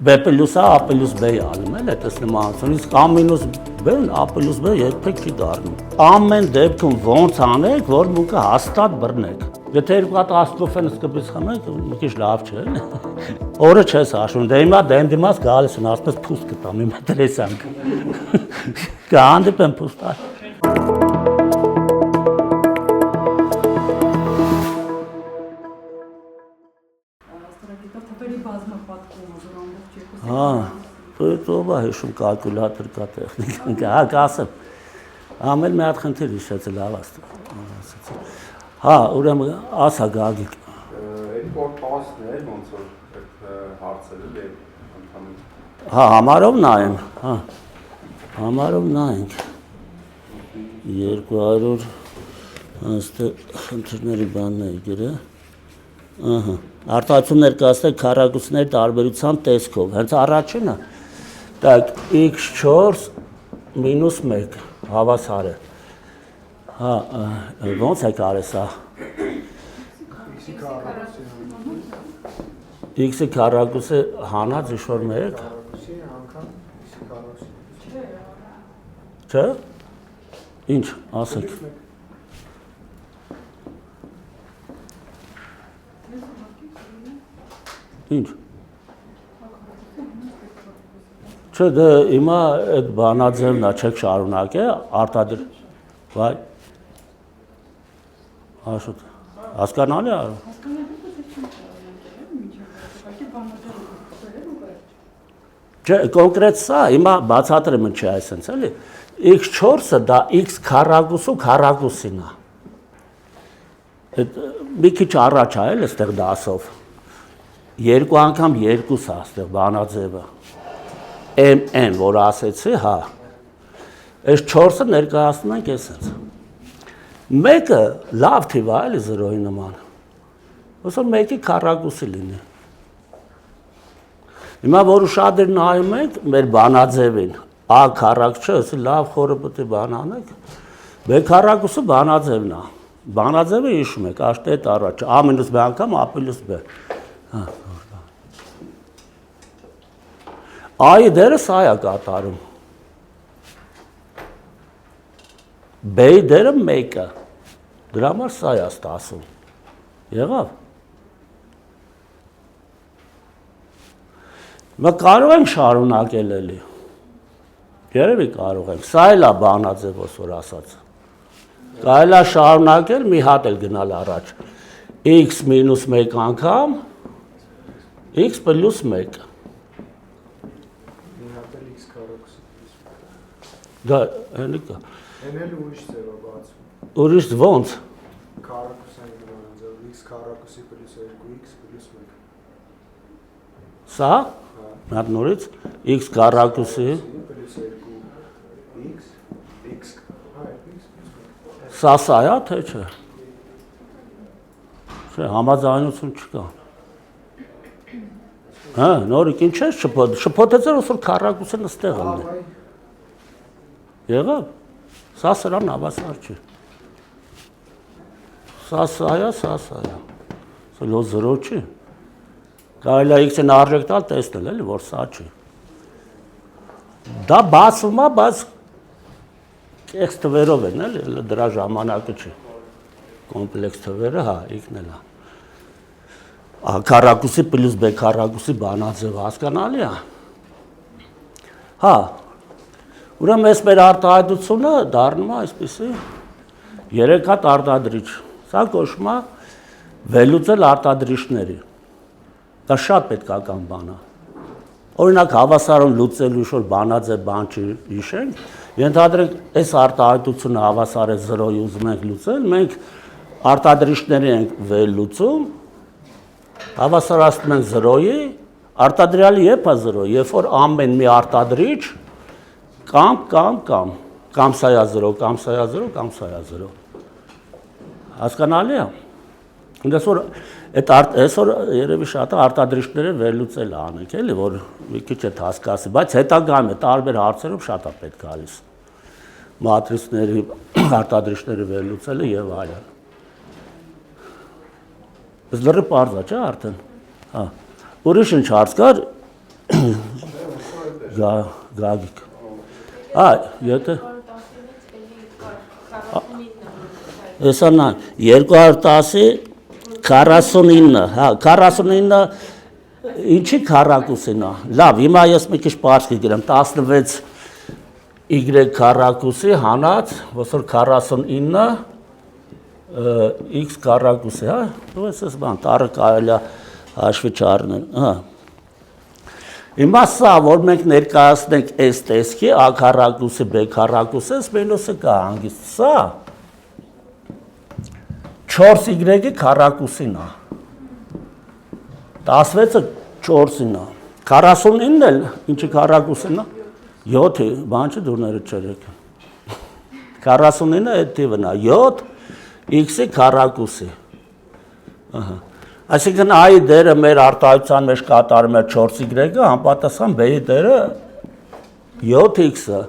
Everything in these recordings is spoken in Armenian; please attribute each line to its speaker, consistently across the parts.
Speaker 1: B plus A plus B անում էլ է տեսնեմ իսկ A minus B-ն A plus B երբեք չի դառնում։ Ամեն դեպքում ոնց անեք, որ մուկը հաստատ բռնեք։ Եթե երկու հատ ասկոֆեն սկզբից խմեք, մի քիչ լավ չէ, էլի։ Օրը չես հաշվում, դե հիմա դեմ դիմաց գալիս են, ասես փուստ կտամ, հիմա դրեսանք։ Կհանդիպեմ փուստ։ Պետովա հիշում կալկուլատոր կա տեխնիկան, հա կասեմ, ամեն մի հատ խնդիր հիշեցի լավ ասած, հա ուրեմն ասա Գագիկ,
Speaker 2: երկու տասներ ոնց որ հարցերը ընդհանուր,
Speaker 1: հա համարով նայեմ, հա համարով նայենք, 200 հաստատ խնդիրների բանն է գրը, արտահայտություններ կասեք քառակուսիների տարբերության տեսքով, հենց առաջինը, так, x4 մինուս 1 հավասար է, հա, ոնց է կարես սա, x-ի քառակուսի հանած ինչ-որ մեկ, չէ, ինչ, ասեք, ինչ, չէ դե հիմա այդ բանաձևն է չեք շարունակ է, արտադրի, վայ, հաշուտ, հասկանալի է, չէ, կոնկրետ սա, հիմա բացատրեմ ինչ է այսենց, էլի, x4-ը դա x քառակուսու քառակուսին է, մի քիչ առաջ է էլ այստեղ դասով, երկու անգամ երկուս է այստեղ բանաձևը, MN, որ ասեցի, հա, այս 4-ը ներկայացնում ենք այսպես, մեկը լավ թիվ է էլի 0-ի նման, ոսոր մեկի քառակուսի լինի, հիմա որ ուշադիր նայում ենք մեր բանաձևին, A քառակ չէ, ասի լավ խորը պետք է բան անեք, B քառակուսը բանաձևն է, բանաձևը հիշում եք, աշտետ առաջ, A մինուս B անգամ A պլյուս B, հա, A-ի դերը սա է կատարում, B-ի դերը մեկը, դրա համար սա է ստասում, եղավ, մենք կարող ենք շարունակել էլի, երևի կարող ենք, սա էլ է բանաձև ոսոր ասած, կարելի է շարունակել մի հատ էլ գնալ առաջ, x մինուս 1 անգամ, x պլյուս 1, դա հենի կա,
Speaker 3: Են էլ ուրիշ ձև է բացում,
Speaker 1: ուրիշ ոնց,
Speaker 3: քառակուս են գրոն ձև, x քառակուսի պլյուս 2x պլյուս 1,
Speaker 1: սա, հատ նորից, x քառակուսի,
Speaker 3: պլյուս 2x, x, հա, x,
Speaker 1: սա է, թե չէ, չէ, համաձայնություն չկա, հա, նորիկ, ինչ ես շպոտեցեր ոսոր քառակուսին ստեղ ըլն է, եղավ, սա սրան հավասար չի, սա է, սա լո 0 չի, կարելի է x-ին արժեք տալ տեսնել էլի, որ սա չի, դա բացվում է, բայց կեքս թվերով են էլի, դրա ժամանակը չի, կոմպլեքս թվերը, հա, x-ն էլ է, քառակուսի պլյուս B քառակուսի բանաձև հասկանալի է, հա, ուրեմն այս մեր արտահայտությունը դառնում է այսպիսի 3 հատ արտադրիչ, սա կոչվում է վերլուծել արտադրիչների, դա շատ պետքական բան է, օրինակ հավասարում լուծելու ինչ-որ բանաձև բան չհիշենք, ենթադրենք այս արտահայտությունը հավասար է 0-ի ուզում ենք լուծել, մենք արտադրիչների ենք վերլուծում, հավասարացնում ենք 0-ի, արտադրյալի երբ է 0, երբ որ ամեն մի արտադրիչ կամ սա է 0, կամ սա է 0, կամ սա է 0, հասկանալի է, այսօր երևի շատ արտադրիչները վերլուծել անենք, էլի, որ մի քիչ է հասկացի, բայց հետագայում է տարբեր հարցերում շատ է պետք գալիս, մատրիցների արտադրիչները վերլուծելը եւ այլն։ Լրի պարզ է, չէ՞ արդեն։ Հա։ Ուրիշ ինչ հարց կար, Գագիկ։ Եթե Հեսանա 210-ի 49, հա, 49 ինչի քառակուսին է։ Լավ, հիմա ես մի քիչ բարձր կգրեմ 16 y քառակուսի հանած, ոսոր 49 x քառակուսի, հա, դու ես բան, տարը կարելի է հաշվի չառնել, հա։ Հիմա սա, որ մենք ներկայացնենք այս տեսքի, a քառակուսի, b քառակուսի, մենուսը կա հանգիստ, սա 4y-ի քառակուսին է, 16-ը 4-ին է, 49-ն էլ ինչի քառակուսին է, 7-ի, բան չի դուրները չերեք, 49-ը այդ թիվն է, 7 x-ի քառակուսի, այսինքն a-ի դերը մեր արտահայտության մեջ կատարում է 4y-ը, անպատասխան b-ի դերը 7x-ը,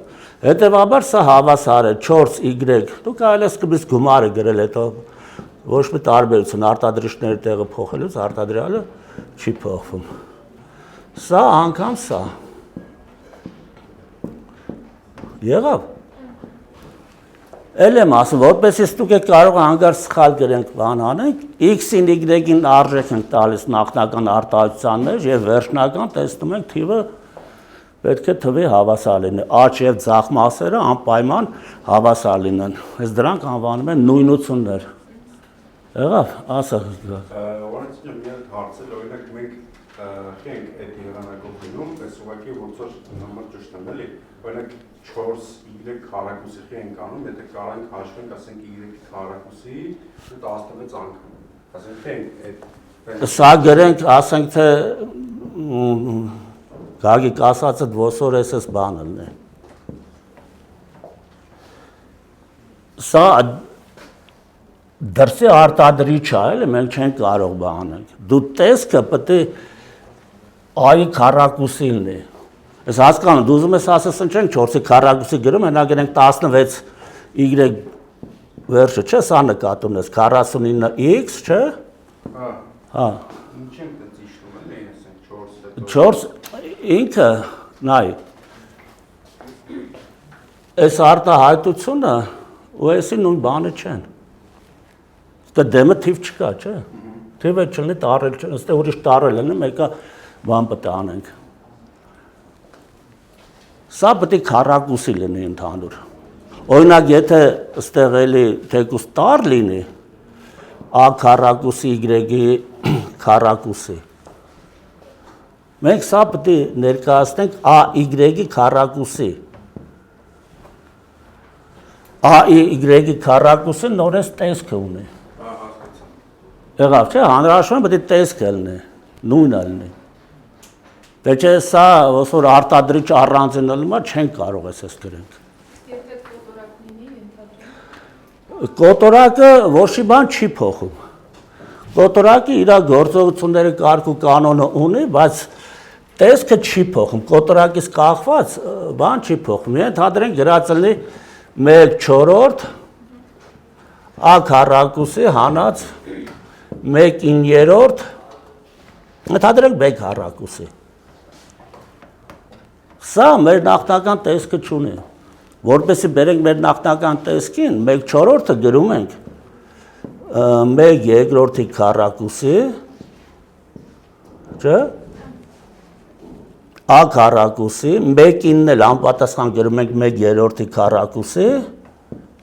Speaker 1: հետևաբար սա հավասար է 4y, դու կարելի է սկզբից գումարը գրել, հետո ոչ մի տարբերություն արտադրիչների տեղը փոխելուց արտադրյալը չի փոխվում, սա անգամ սա, եղավ, էլ եմ ասում, որպեսի ստուք է կարող հանգար սխալ գրենք բան անենք, x-ին y-ին արժեք ենք տալիս նախնական արտահայտության մեջ և վերջնական տեսնում ենք թիվը պետք է թվի հավասար լինի, աճ և ձախ մասերը անպայման հավասար լինեն, ես դրանք անվանում են նույնություններ, եղավ, ասա
Speaker 2: Օրենցին մի հատ հարցել, օրինակ մենք խենք այդ եղանակով գնում, այս ուղղակի ոնց որ նամակ ճիշտ եմ էլի, օրինակ 4y քառակուսի խենք անում, եթե կարանք հաշվենք, ասենք y քառակուսի 16 անգամ, ասենք խենք այդ
Speaker 1: Սա գրենք, ասենք թե Գագիկ ասացը դվոսոր ես բանն է, սա դրսի արտադրիչ է, էլի մենք չենք կարող բանենք, դու տեսքը պետք է a-ի քառակուսին է, ես հասկանում, դու ուզում ես ասես ընչենք 4-ի քառակուսի գրում, հենա գրենք 16 y վերջը, չէ, սա նկատում ես, 49x, չէ, հա,
Speaker 2: ինչ ենք դա ճիշտում էլի, ասենք
Speaker 1: 4 ինքը, նայ, այս արտահայտությունը ու այսի նույն բանը չեն, դա դեմը թիվ չկա, չէ, թիվ է չլնի տարել չեն, ստե ուրիշ տարել են, մեկը բան պետք է անենք, սա պետք է քառակուսի լինի ընդհանուր, օրինակ եթե ստեղ էլի թեկուս տար լինի, a քառակուսի y-ի քառակուսի, մենք սա պետք է ներկայացնենք a-y-ի քառակուսի, a-y-ի քառակուսը նորից տեսքը ունի, եղավ չէ, հանրաշվան պետք է տեսքը լինի, նույնը լինի, դե չէ սա ոսոր արտադրիչ առանձին ելմա չեն կարող ես գրենք,
Speaker 4: Եթե կոտորակ լինի, ենթադրում
Speaker 1: կոտորակը ոչի բան չի փոխում, կոտորակը իր գործողությունները կարգ ու կանոնը ունի, բայց տեսքը չի փոխում, կոտորակից կախված բան չի փոխում, ենթադրենք գրած լինի 1/4 a քառակուսի հանած 1/9 ենթադրենք b քառակուսի, սա մեր նախնական տեսքը չունի, որպեսի բերենք մեր նախնական տեսքին, 1/4 գրում ենք 1/2 քառակուսի, չէ, a քառակուսի, 1/9 էլ անպատասխան գրում ենք 1/3 քառակուսի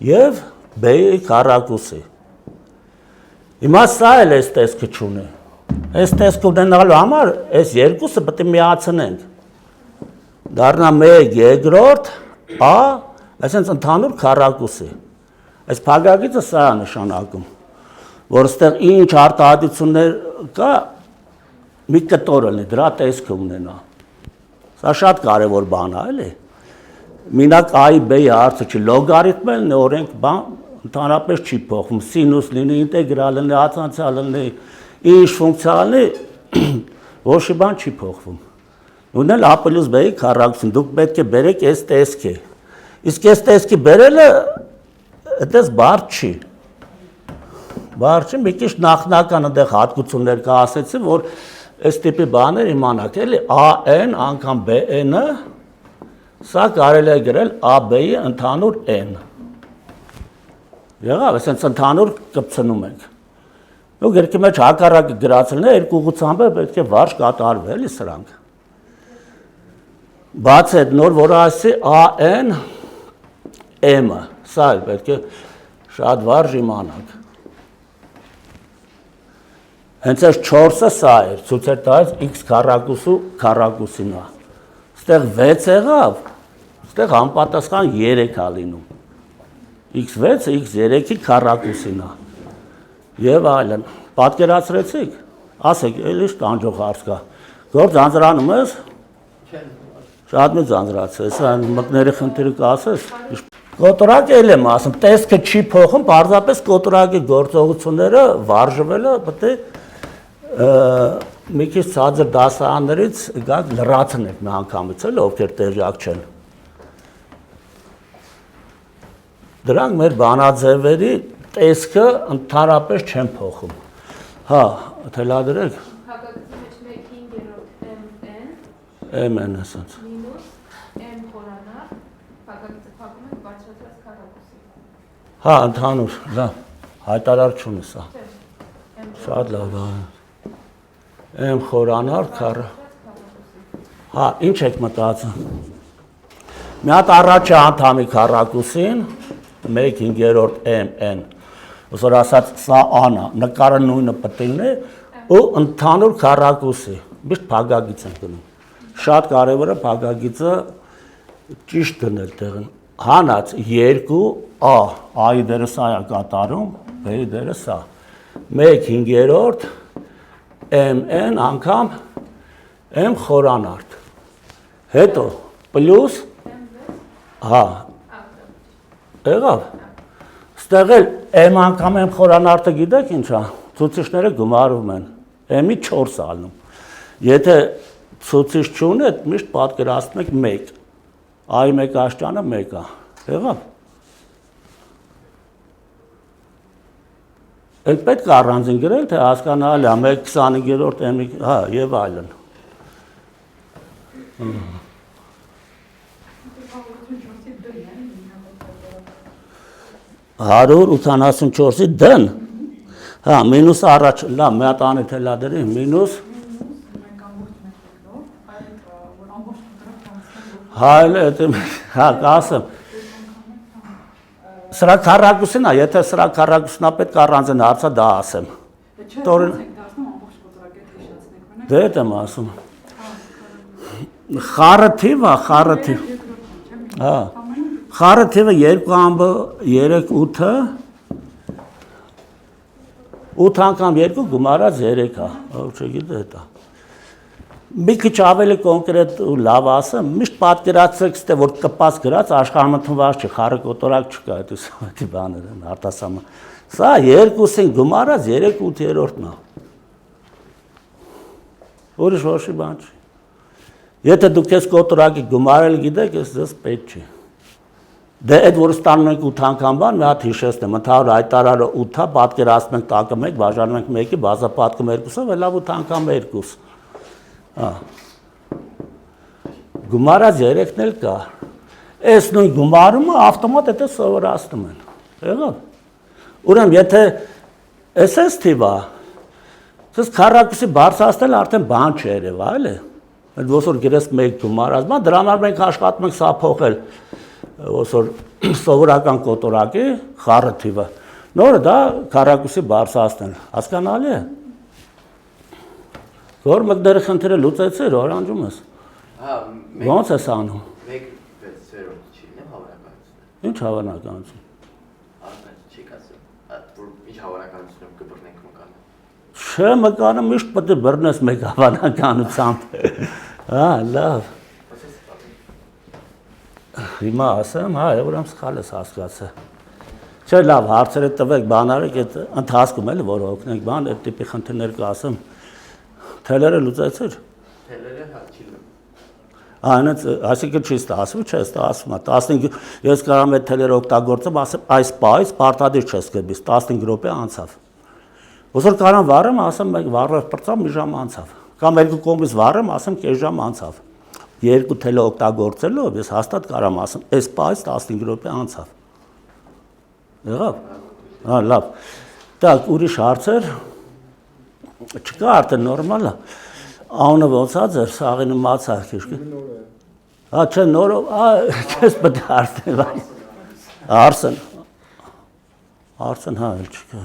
Speaker 1: և b-ի քառակուսի, հիմա սա էլ այս տեսքը չունի, այս տեսքը ունենալու համար այս երկուսը պետք է միացնենք, դառնա 1/2 a, այսինքն ընդհանուր քառակուսի, այս փակագիծը սա է նշանակում, որ ստեղ ինչ արտահայտություններ կա, մի կտոր լինի, դրա տեսքը ունենա, սա շատ կարևոր բան է, էլի, մինակ a-ի b-ի հարցը չի, լոգարիթմը լինի, օրենք բան, ընդհանրապես չի փոխվում, սինուս լինի, ինտեգրալ լինի, ացանցիալ լինի, ինչ ֆունկցիա լինի, ոչ մի բան չի փոխվում, ունել a պլյուս b-ի քառակուսին, դուք պետք է բերեք այս տեսքի, իսկ այս տեսքի բերելը այդպես բարդ չի, մի քիչ նախնական այնտեղ հատկություններ կա ասեցի, որ այս տիպի բաներ իմանաք, էլի AN անգամ BN-ը, սա կարելի է գրել AB-ի ընդհանուր N։ Եղավ, այսպես ընդհանուր կպցնում ենք։ Ու գրքի մեջ հակառակը գրածելն է, երկու ուղղությամբ պետք է վարժ կատարվի, էլի սրանք։ Բաց այդ նոր, որ ասի AN M-ը, սա էլ պետք է շատ վարժ իմանանք։ Հենց այս 4-ը սա էր, ցույց էր տալիս x քառակուսու քառակուսին է։ Ստեղ 6 եղավ, ստեղ անպատասխան 3 է լինում։ x6-ը x3-ի քառակուսին է։ Եվ այլն։ Պատկերացրեցիք, ասեք, էլի տանջող հարց կա։ Գործ անձրանում ես։ Շատ մի ձանձրացես, այն մկների խնդիրը կասես։ Կոտորակ էլ եմ ասում, տեսքը չի փոխում, պարզապես կոտորակի գործողությունները վարժվելը պետք է մի քիչ ցածր դասարաններից գաք լրացնեք մի անգամից, էլ ովքեր տեղյակ չեն։ Դրանք մեր բանաձևերի տեսքը ընդհանրապես չեն փոխում։ Հա, թելադրեք։
Speaker 4: Հակագծի մեջ 1/5
Speaker 1: MN ասած։
Speaker 4: մինուս m խորանար, հակագծը փակում ենք բարձրացած քառակուսի։
Speaker 1: Հա, ընդհանուր, դա հայտարար չունի սա։ Շատ լավ է։ M խորանար քառը։ Հա, ինչ եք մտածում։ Մի հատ առաջի անդամի քառակուսին 1/5 MN։ Ոսոր ասած սա ան է, նկարը նույնը պետք է ու ընդհանուր քառակուսի։ Միշտ փակագիծ ենք գնում։ Շատ կարևոր է փակագիծը ճիշտ դնել տեղին։ Հանած 2A, A-ի դերը սա է կատարում, B-ի դերը սա։ 1/5 MN անգամ M խորանարդ։ Հետո պլյուս հա եղավ։ Ստեղ էլ M անգամ M խորանարդը գիտեք ինչ է, ցուցիչները գումարվում են, M-ի 4 ալնում։ Եթե ցուցիչ չունի, միշտ պատկերացնում եք 1, I մեկ աշճանը 1 է, եղավ։ Այդ պետք է առանձին գրել, թե հասկանալ է 1/25 M-ի, հա, եւ այլն։ 184-ի դն, հա, մինուսը առաջ, լավ, մի հատ անի թելադրի, մինուս, հա, կասեմ, սրա քառակուսին է, եթե սրա քառակուսին է պետք առանձին հարցը դա ասեմ։ Դե հետ եմ ասում։ Խառը թիվ է, խառը թիվ, հա, խառը թիվը 2 + 3 8-ը, 8 անգամ 2 գումարած 3 է, ով չգիտե դա։ Մի քիչ ավելի կոնկրետ ու լավ ասեմ, միշտ պատկերացրեք, ստե որ կպած գրած աշխարհում ընդունված չի, խառը կոտորակ չկա, այդ բաներ են արտասահման։ Սա 2-ին գումարած 3/8-ն է։ Ուրիշ ոչի բան չի։ Եթե դուք ես կոտորակի գումարել գիտեք, ես ձեզ պետք չի։ Դե այդ որ ստանում ենք 8 անգամ բան, մի հատ հիշեցնեմ, ընդհանուր հայտարարը 8-ը, պատկերացնում ենք տակը 1, բաժանում ենք 1-ի, բազապատկում 2-ով, լավ 8 անգամ 2։ Հա։ Գումարած 3-ն էլ կա։ Այս նույն գումարումը ավտոմատ դա սովորացնում են։ Եղավ։ Ուրեմն եթե SS թիվա, ցես քառակուսի բարձրացնել արդեն բան չի երևա, էլի։ Այդ ոսոր գրես 1 գումարած, բան դրա համար մենք աշխատում ենք սա փոխել։ Ոսոր սովորական կոտորակի խառը թիվը։ Նորը դա քառակուսի բարձրացնել։ Հասկանալի է։ Որ մկների խնդիրը լուծեցիր, օրանջում ես։
Speaker 5: Հա,
Speaker 1: ո՞նց ես անում։
Speaker 5: 1/6 չի, նեմ հավանականություն։
Speaker 1: Ինչ հավանականություն։
Speaker 5: Արդ չի կասում, որ ինչ հավանականությունում կբռնենք մկանը։
Speaker 1: Չէ, մկանը միշտ պետք է բռնես մեկ հավանականությամբ։ Հա, լավ։ Հիմա ասեմ, հա, ուրեմն սխալ ես հասկացա։ Չէ, լավ, հարցերը տվեք, բանարեք, այդ ընթացքում էլի որ օգնենք, բան, այդ տիպի խնդիրներ կասեմ։ Թելերը լուծեցիր։
Speaker 5: Թելերը հա չի լուծում։
Speaker 1: Այնց, այսինքն չի ստացվում, չէ, ստացվում է։ 15 ես կարամ այդ թելերը օգտագործեմ, ասեմ, այս պայից պարտադիր չես գբիս, 15 րոպե անցավ։ Ոսոր կարամ վառեմ, ասեմ, վառվեց պրծավ, մի ժամ անցավ։ Կամ երկու կողմից վառեմ, ասեմ կես ժամ անցավ։ Երկու թելը օգտագործելով ես հաստատ կարամ ասեմ, այս պահից 15 րոպե անցավ։ Եղավ։ Հա, լավ։ Так, ուրիշ հարցեր։ Չկա արդեն նորմալ է։ Անունը ոնց է ձեր սաղինը մացա քիշկի։ Հա, չէ, նորով, չես պետք է հարցնել։ Արսեն։ Արսեն, հա, էլ չկա։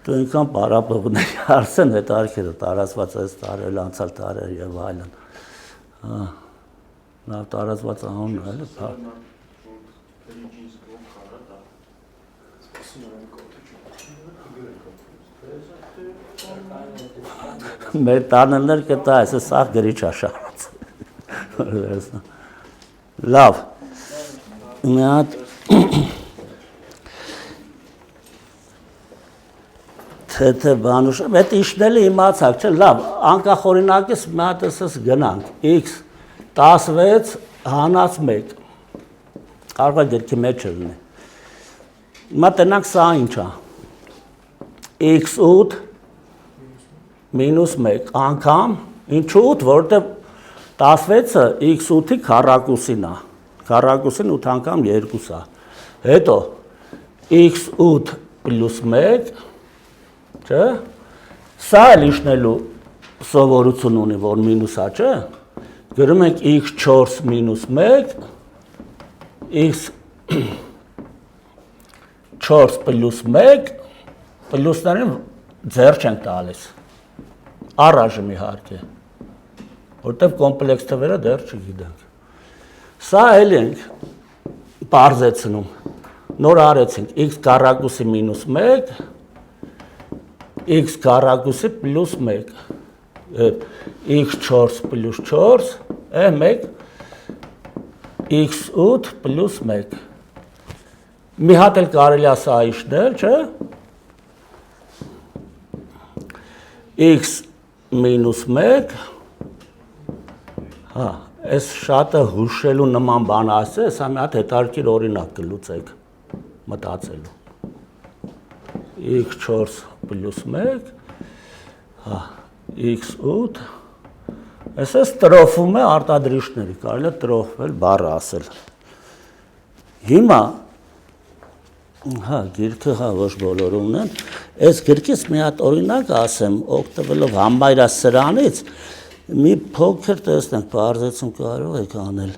Speaker 1: Դու ինքան պարապողն ես Արսեն, հետ արքերը տարածված այս տարել, անցալ տարել եւ այլն։ Հա։ Նա տարածված անունն է, հա։ Մեր տանելներ կտա, այսը սաղ գրիչ աշարած։ Լավ։ Մի հատ թե բանուշ, այդ իշնելը իմացակ, չէ, լավ, անկախորինակից մի հատ ասես գնանք, x 16 հանած 1, կարող է գրքի մեջ լինի, հիմա տնանք սա ինչ է, x8 մինուս 1, անգամ, ինչու 8, որտև 16-ը x8-ի քառակուսին է, քառակուսին 8 անգամ 2 է, հետո x8 պլյուս 1, չէ, սա էլ իշնելու սովորություն ունի, որ մինուս է, չէ, գրում ենք x4 մինուս 1, x4 պլյուս 1, պլյուսներին ձեռ չենք տալիս, առաժմ իհարկե, որտև կոմպլեքս թվերը դեռ չգիտենք, սա էլ ենք պարզեցնում, նոր արեցինք x քառակուսի մինուս 1, x քառակուսի պլյուս 1, x4 պլյուս 4, 1, x8 պլյուս 1, մի հատ էլ կարելի է սա իշնել, չէ, x մինուս 1, հա, այս շատը հուշելու նման բան ասե, սա մի հատ հետարքիր օրինակ կլուծեք, մտածելու, x4 պլյուս 1, հա, x8, այսես տրոֆում է արտադրիչների, կարելի է տրոֆվել բառը ասել։ Հիմա, հա, գիրքը հա ոչ բոլորումն են, այս գրքից մի հատ օրինակ ասեմ, օգտվելով համբայրասրանից, մի փոքր տեսնենք, պարզեցում կարող եք անել,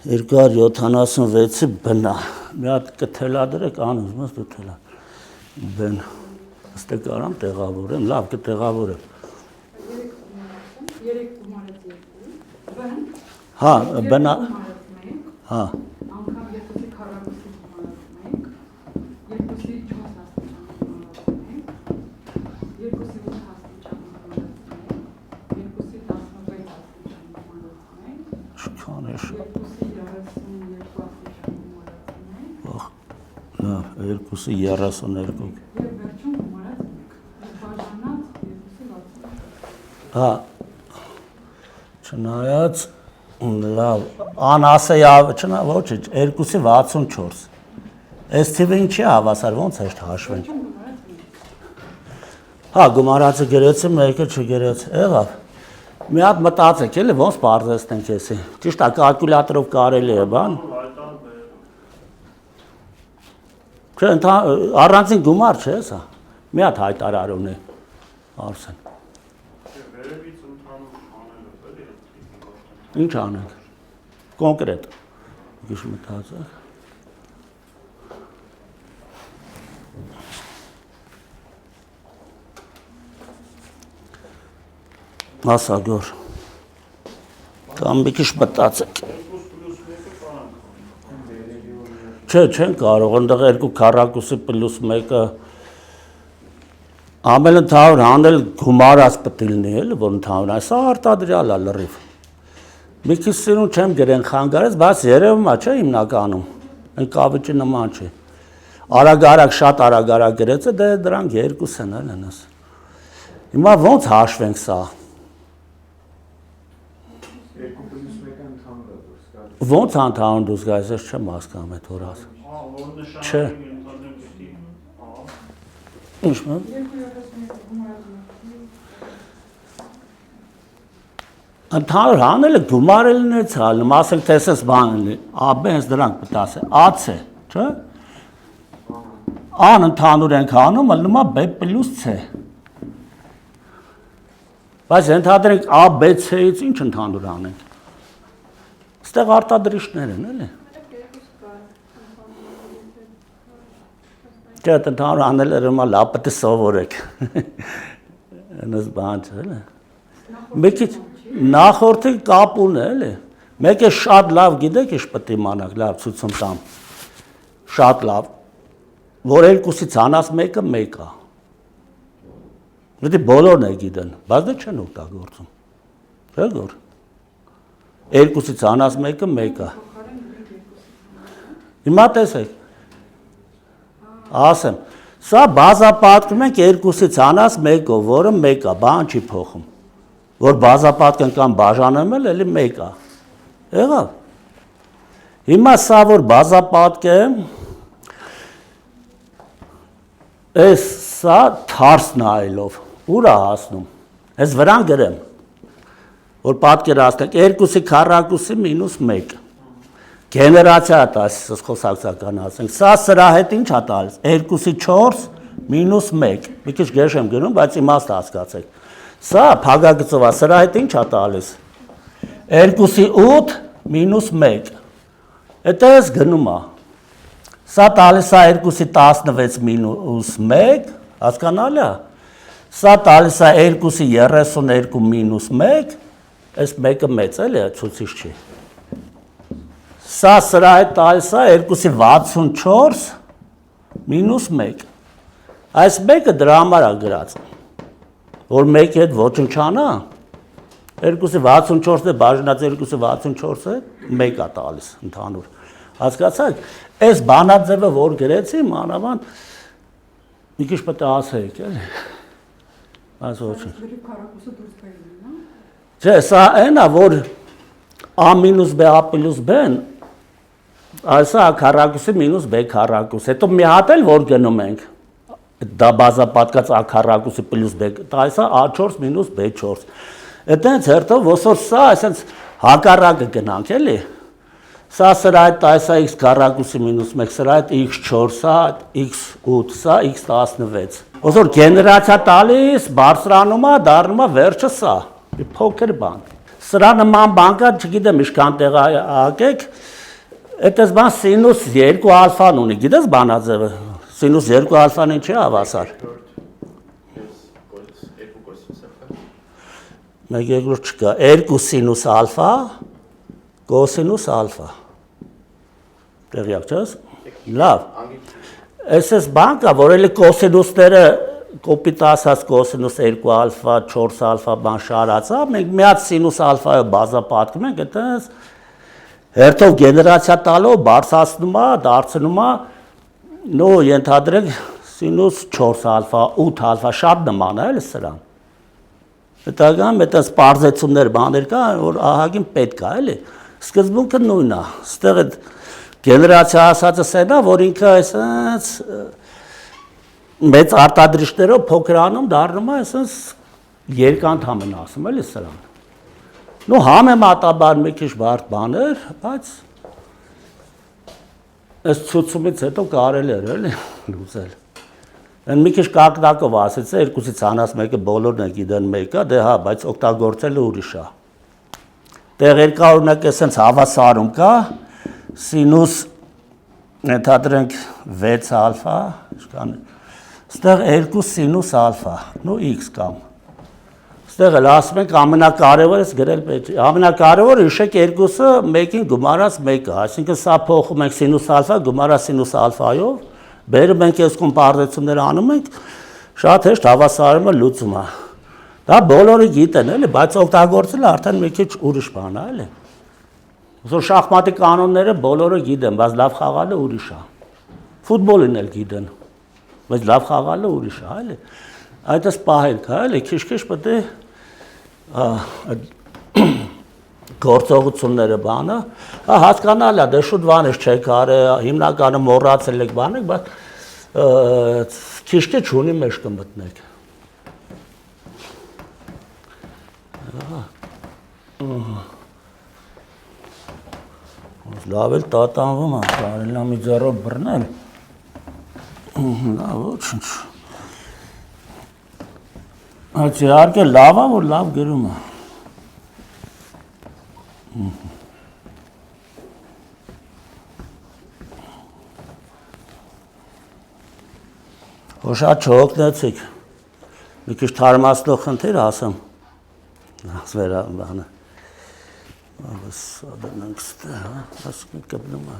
Speaker 1: 276-ի բնա, մի հատ կթելադրեք, անուզմ ես դու թելա, բեն, աստե կարամ տեղավորեմ, լավ կտեղավորեմ։
Speaker 6: 3 գումարած 2, բն,
Speaker 1: հա, բնա, հա,
Speaker 6: անգամ 2-ի քառակուսի գումարած 1, 2-ի 4 աստիճան գումարած 1, 2-ի 8 աստիճան գումարած 1, 2-ի 16 աստիճան գումարած 1,
Speaker 1: շքան է շ։
Speaker 6: 2-ի 32 աստիճան գումարած 1,
Speaker 1: լավ, 2-ի 32։
Speaker 6: եւ վերջում գումարած 1, բաժանած 2-ի 60։
Speaker 1: Հա, չնայած, լավ, անասեյա, չնա, ոչիչ, 2-ի 64, այս թիվը ինչի է հավասար, ոնց հեշտ հաշվենք։ Հա, գումարածը գրեցի, մեկը չգրեց, եղավ, մի հատ մտածեք, էլի ոնց պարզեցնենք եսի, ճիշտ է, կալկուլյատորով կարելի է, բան։ Չէ, առանցին գումար չէ սա, մի հատ հայտարար ունի, Արսեն։ Ինչ անենք, կոնկրետ, գիշ մտածեք։ Ասագոր, կամ մի քիչ մտածեք։ Չէ, չեն կարող, ընդեղ 2 քառակուսի պլյուս 1-ը ամեն ընդհանուր հանել գումարած պետք է լինի, էլի, որ ընդհանուր է, սա արտադրյալ է լրիվ։ Մի քիչ սիրուն չեմ գրեն խանգարեց, բայց երևում է, չէ, հիմնականում, այն կավիճի նման չի։ Արագ-արագ, շատ արագ-արագ գրեց է, դե դրանք երկուս են, էլ են ես։ Հիմա ոնց հաշվենք սա։
Speaker 3: 2 պլյուս 1-ը ընդհանուր է դուրս գալիս։
Speaker 1: Ոնց ընդհանուր դուրս գալիս, ես չեմ հասկանում այդ որ ասում։ Չէ։ Ինչ մը։ Ընդհանուր հանելը գումարելն է ցալում, ասենք թե էս բանն է, AB հենց դրանք պետք է ասել, AC, չէ՞։ A-ն ընդհանուր ենք անում, ելնում է B + C։ Բայց ընդհանրենք A, B, C-ից ինչ ընդհանուր անենք։ Ստեղ արտադրիչներ են, էլի։ Չէ, ընդհանուր անելը ուրեմն լավ պետք է սովորեք։ Այնպես բան չէ, էլի։ Մեկ քիչ նախորդի կապ ունի, էլի։ Մեկը շատ լավ գիտեք, ինչ պետք է իմանաք, լավ ցույցում տամ։ Շատ լավ։ Որ երկուսից անած մեկը մեկ է։ Դե բոլորն է գիտեն, բայց դե չեն օգտագործում։ Չէ՞ գոր։ Երկուսից անած մեկը մեկ է։ Հիմա տեսեք։ Ասեմ, սա բազապատկում ենք երկուսից անած մեկով, որը մեկ է, բան չի փոխում։ Որ բազապատկն կամ բաժանում էլ էլի մեկ է։ Եղավ։ Հիմա սա որ բազապատկ է, սա թարս նայելով, ուր է հասնում։ Ես վրան գրեմ, որ պատկերացնենք 2-ի քառակուսի մինուս 1։ Գեներացիա է տալիս խոսակցական ասենք։ Սա սրա հետ ինչ է տալիս։ 2-ի 4 մինուս 1։ Մի քիչ գեշ եմ գնում, բայց իմաստը հասկացեք։ Սա փակագծով է, սրա հետ ինչ է տալիս։ 2-ի 8 մինուս 1։ Էդ էս գնում է։ Սա տալիս է 2-ի 16 մինուս 1, հասկանալի է։ Սա տալիս է 2-ի 32 մինուս 1, այս մեկը մեծ էլի է, ցուցիչ չի։ Սա սրա հետ տալիս է 2-ի 64 մինուս 1։ Այս մեկը դրա համար է գրած, որ մեկի հետ ոչնչանա, 2-ի 64-ը բաժանած 2-ի 64-ը 1 է տալիս ընդհանուր։ Հասկացաք, այս բանաձևը որ գրեցի, մանավանդ մի քիչ պետք է ասեիք, էլի։ Այս ոչինչ։ Չէ, սա այն է, որ A մինուս B, A պլյուս B-ն, այսա քառակուսի մինուս B քառակուս։ Հետո մի հատ էլ որ գնում ենք, դա բազապատկած A քառակուսի պլյուս B, դա այսա A4 մինուս B4։ Այդտենց հերթով ոսոր սա, այսենց հակառակը գնանք, էլի։ Սա սրա հետ այսա x քառակուսի մինուս 1, սրա հետ x4, սա x8, սա x16։ Ոսոր գեներացիա տալիս, բարձրանում է, դառնում է վերջը սա, մի փոքր բան։ Սրա նման բան կա, չգիտեմ ինչքան տեղայակեք, այդպես բան սինուս 2 ալֆան ունի, գիտես բանաձևը, սինուս 2 ալֆան ինչ է հավասար։ Մեկ երկրորդ չկա, 2 սինուս ալֆա, կոսինուս ալֆա։ Տեղյակ չես։ Լավ։ Այս բան կա, որ էլի կոսինուսները կոպիտ ասած կոսինուս 2 ալֆա, 4 ալֆա բան շարածա, մենք միած սինուս ալֆայով բազապատկում ենք, այդպես հերթով գեներացիա տալով բարձրացնում է, դարձնում է, նո ենթադրենք սինուս 4 ալֆա, 8 ալֆա, շատ նման է էլի սրան։ Հետագայում այդպես պարզեցումներ բաներ կա, որ ահագին պետք է, էլի։ Սկզբունքը նույնն է։ Ստեղ այդ գեներացիա ասածը սեն է, որ ինքը այսպես մեծ արտադրիչներով փոքրանում դառնում է այսպես երկանդամ են ասում, էլի սրան։ Նո համեմատաբար մի քիչ բարդ բաներ, բայց այս ցուցումից հետո կարելի էր, էլի, լուծել։ Են մի քիչ կակնակով ասեցի, 2-ից անած մեկը բոլորն են գիտեն մեկը, դե հա, բայց օգտագործելը ուրիշ է։ Տեղ երկա օրինակ էսենց հավասարում կա, սինուս ենթադրենք 6 ալֆա, ստեղ 2 սինուս ալֆա, նո x կամ։ Ստեղ էլ ասում ենք ամենակարևորը գրել պետք է։ Ամենակարևորը հիշեք 2-ը մեկին գումարած մեկը, այսինքն սա փոխում ենք սինուս ալֆա, գումարած սինուս ալֆայով, բերում ենք այս կոմպարացումները անում ենք, շատ հեշտ հավասարումը լուծում է։ Դա բոլորը գիտեն, էլի, բայց օգտագործելը արդեն մի քիչ ուրիշ բան է, էլի։ Ոսոր շախմատի կանոնները բոլորը գիտեն, բայց լավ խաղալը ուրիշ է։ Ֆուտբոլին էլ գիտեն, բայց լավ խաղալը ուրիշ է, էլի։ Այդպես պահենք, էլի, քիչ-քիչ պետք է գործողությունները բանը, հասկանալ է, դե շուտ բանես չեք արել, հիմնականը մոռացել եք բանեք, բայց քիչ-քիչ ունի մեջ կմտնեք։ Լավ էլ տատանվում է, կարելի է մի ձեռով բռնել։ Լավ, ոչինչ։ Այդ իհարկե լավ է, որ լավ գրում է։ Հոշա չօգնեցիք։ Մի քիչ թարմացնող խնդիր ասեմ։ Ասվերա բանը։ Ահա սադանանք ստե, հա, ասում կպնում է։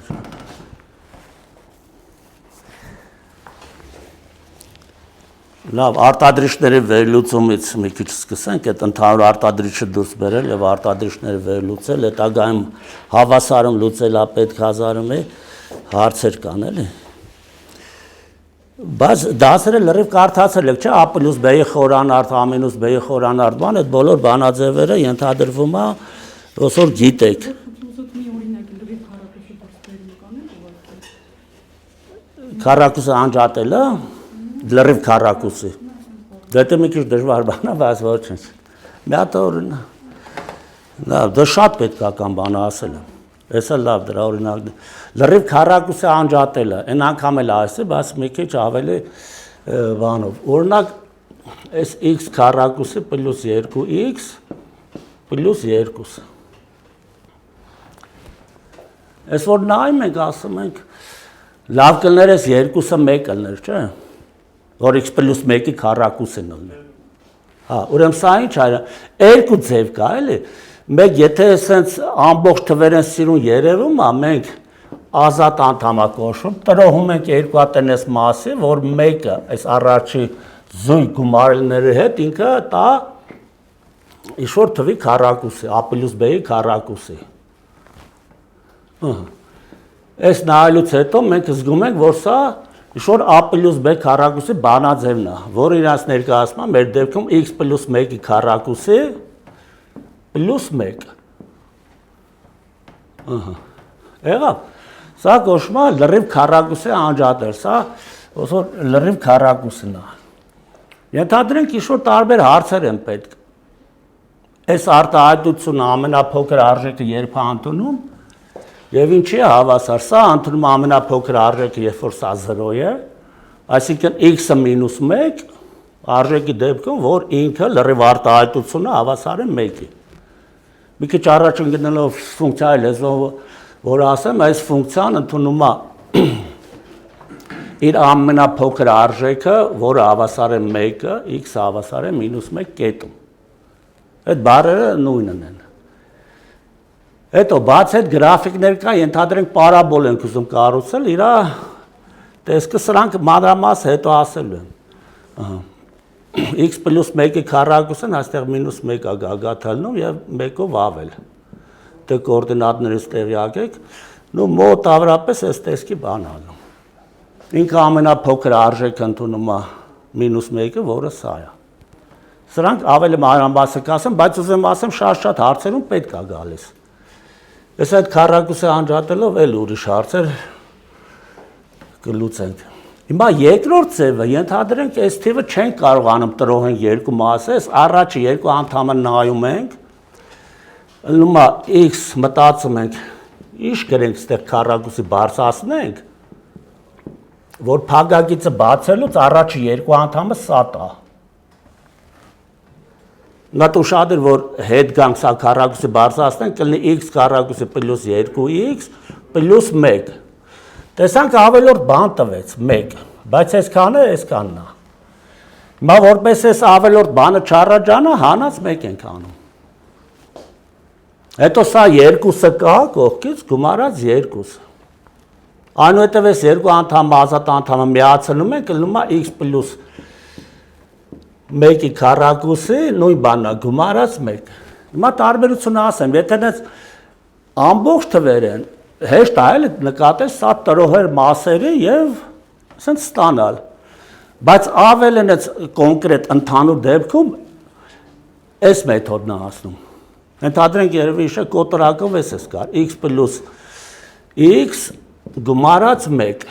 Speaker 1: Լավ, արտադրիչների վերլուծումից մի քիչ սկսենք, այդ ընդհանուր արտադրիչը դուրս բերել եւ արտադրիչները վերլուծել, հետագայում հավասարում լուծելապետք հազարումի հարցեր կան, էլի։ Բայց դասերը լրիվ կարդացել եք, չէ՞, A + B-ի խորանարդ, A- B-ի խորանարդ, բան, այդ բոլոր բանաձևերը ենթադրվում է, ոսոր գիտեք։
Speaker 6: Ուզում մի օրինակ լրիվ քառակուսի դուրս բերում կանել ու
Speaker 1: Քառակուսը անջատելը, լրիվ քառակուսի։ Դա մի քիչ դժվար բան է, բայց ոչինչ։ Մի հատ օրինակ։ Լավ, դա շատ պետք է կան բանը ասելը։ Էսա լավ դրա օրինակն է։ Լրիվ քառակուսի անջատելը, այն անգամ էլ ասի, բայց մի քիչ ավելի բանով։ Օրինակ, այս x քառակուսի + 2x + 2։ Այս որ նայում ենք, ասում ենք, լավ կլներ այս երկուսը մեկ կլներ, չէ՞։ Որ x + 1-ի քառակուսն լինի։ Հա, ուրեմն սա ինչ է, երկու ձև կա, էլի։ Մեկ եթե այսպես ամբողջ թվեր են սիրուն երևում, մենք ազատ անդամ է կոչվում, տրոհում ենք երկու հատ այս մասի, որ մեկը այս առաջի զույգ գումարելների հետ ինքը տա ինչ-որ թվի քառակուսի, A + B-ի քառակուսի։ Այս նայելուց հետո մենք զգում ենք, որ սա ինչ-որ A + B քառակուսի բանաձևն է, որը իրաց ներկայացնում է մեր դեպքում x + 1-ի քառակուսի +1։ Եղավ։ Սա կոչվում է լրիվ քառակուսի անջատել, սա ոսոր լրիվ քառակուսն է։ Ենթադրենք ինչ-որ տարբեր հարցեր են պետք։ Այս արտահայտությունը ամենափոքր արժեքը երբ է ընդունում, եւ ինչի է հավասար, սա ընդունում է ամենափոքր արժեքը, երբ որ սա 0 է, այսինքն x-ը -1 արժեքի դեպքում, որ ինքը լրիվ արտահայտությունը հավասար է 1-ի։ Մի քիչ առաջ գտնելով ֆունկցիայի լեզվով, որ ասեմ, այս ֆունկցիան ընդունում է իր ամենափոքր արժեքը, որը հավասար է 1-ը, x-ը հավասար է -1 կետում։ Այդ բառերը նույնն են։ Հետո բաց այդ գրաֆիկներ կա, ենթադրենք պարաբոլ ենք ուզում կառուցել, իր տեսքը սրանք մանրամաս հետո ասելու եմ։ X + 1-ի քառակուսն այստեղ -1 է գագաթալնում եւ 1-ով ավել։ Դե կոորդինատներից տեղյակ եք, նո մոտավորապես այս տեսքի բան անում։ Ինքը ամենափոքր արժեքը ընդունում է -1-ը, որը սա է։ Սրանք ավելի մանրամասն կասեմ, բայց ուզում ասեմ շատ հարցերում պետք է գալիս։ Ես այդ քառակուսի անջատելով էլ ուրիշ հարցեր կլուծենք։ Հիմա երկրորդ ձևը, ենթադրենք այս թիվը չենք կարողանում տրոհենք երկու մասը, այս առաջի երկու անդամը նայում ենք, ըլնում է x մտածում ենք, ինչ գրենք ստեղ քառակուսի բարձրացնենք, որ փակագիծը բացելուց առաջի երկու անդամը սա տա։ Նա ուշադիր, որ հետ գանք սա քառակուսի բարձրացնենք, կլինի x քառակուսի + 2x + 1։ Տեսանք ավելորդ բան տվեց 1, բայց այսքանը այսքանն է։ Հիմա որպես այս ավելորդ բանը չառաջանա, հանած 1 ենք անում։ Հետո սա 2-ը կա կողքից, գումարած 2։ Այնուհետև այս երկու անդամը ազատ անդամը միացնում ենք, կլինում է x + 1-ի քառակուսի նույն բանն է, գումարած 1։ Հիմա տարբերությունը ասեմ, եթե դες ամբողջ թվեր են, հեշտ է էլ նկատել սա տրոհեր մասերի եւ ասենք ստանալ։ Բայց ավել են այս կոնկրետ ընդհանուր դեպքում այս մեթոդն է ասում։ Ենթադրենք երևի իշը կոտրակով էս կար x + x գումարած 1։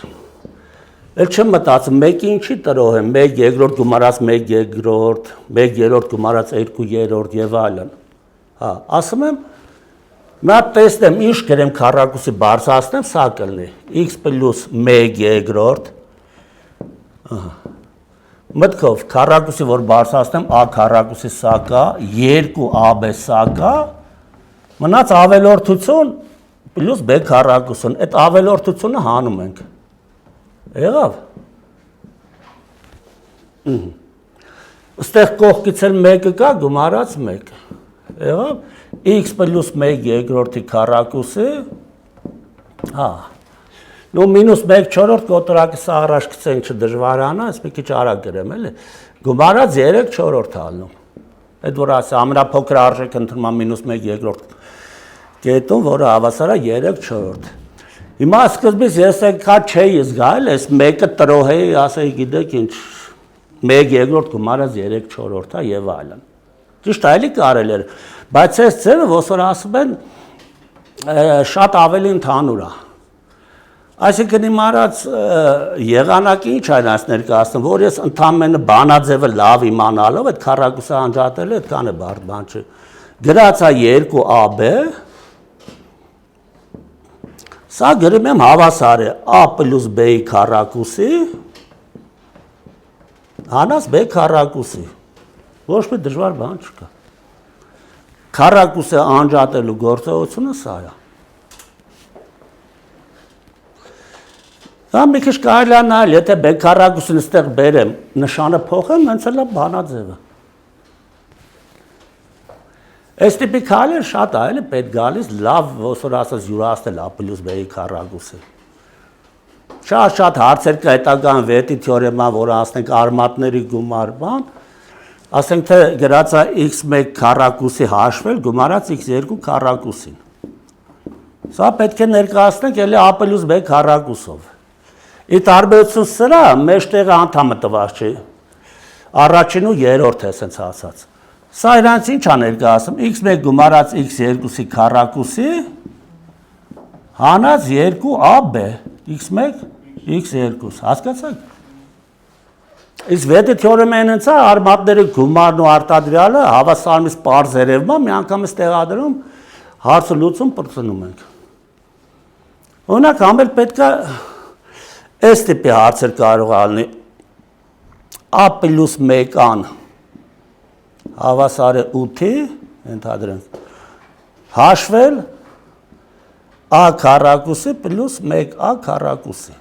Speaker 1: Էլ չեմ մտածում 1-ը ինչի տրոհ է, 1 երկրորդ գումարած 1 երկրորդ, 1 երրորդ գումարած 2 երրորդ եւ այլն։ Հա, ասում եմ նա տեսնեմ ինչ գրեմ քառակուսի բարձրացնեմ, սա կլինի x + 1 երկրորդ մտքով քառակուսի որ բարձրացնեմ a քառակուսի սա կա 2ab սա կա մնաց ավելորդություն պլյուս b քառակուսն այդ ավելորդությունը հանում ենք եղավ Այստեղ կողքից էլ 1-ը կա, գումարած 1-ը։ Եղավ x + 1 երկրորդի քառակուսի, հա։ Նու -1/4 կոտրակը սա առաջ գցենք չդժվարանա, այս մի քիչ արագ գրեմ էլի։ Գումարած 3/4 ալնում։ Այդ որ ասա ամենափոքր արժեքը ընդունում -1 երկրորդ կետում, որը հավասար է 3/4։ Հիմա սկզբից ես եկա չէի զգալ, այս 1-ը տրոհեի, ասեի գիտեք ինչ 1 երկրորդ գումարած 3/4 եւ այլն։ Ճիշտ է, էլի կարելի է, բայց այս ձևը ոնց որ ասում են շատ ավելի ընդհանուր է։ Այսինքն իմ արած եղանակը ինչ այն այս ներկայացնում, որ ես ընդամենը բանաձևը լավ իմանալով այդ քառակուսը անջատելը այդքան է բարդ բան չէ։ Գրածա 2ab Սա գրում եմ հավասար է a + b-ի քառակուսի հանած b քառակուսի։ Ոչ մի դժվար բան չկա։ Քառակուսը անջատելու գործողությունը սա է։ Դա մի քիչ կարելի է նայել, եթե b քառակուսին այստեղ բերեմ, նշանը փոխեմ, հենց էլ է բանաձևը։ Այս տիպի քայլեր շատ է, էլի պետք գալիս լավ, ոնց որ ասած յուրացնել a + b-ի քառակուսը։ Շատ հարցեր կա հետագան վետի թեորեմա, որ ասենք արմատների գումար բան, ասենք թե գրածա x1 քառակուսի հաշվել գումարած x2 քառակուսին։ Սա պետք է ներկայացնենք էլի a + b քառակուսով։ Ի տարբերություն սրա մեջտեղը անդամը տված չի։ Առաջին ու երրորդ է ասենց ասած։ Սա իրանց ինչ է ներկայացնում x1 գումարած x2-ի քառակուսի հանած 2ab x1 x2 հասկացաք։ Իսկ վետի թեորեմն հենց է արմատների գումարն ու արտադրյալը հավասարումից պարզ երևում է, մի անգամից տեղադրում հարցը լուծում պրծնում ենք։ Օրինակ համել պետք է այս տիպի հարցեր կարող ալնի a + 1-ան հավասար է 8-ի, ընդհանրենք հաշվել a քառակուսի + 1a քառակուսի։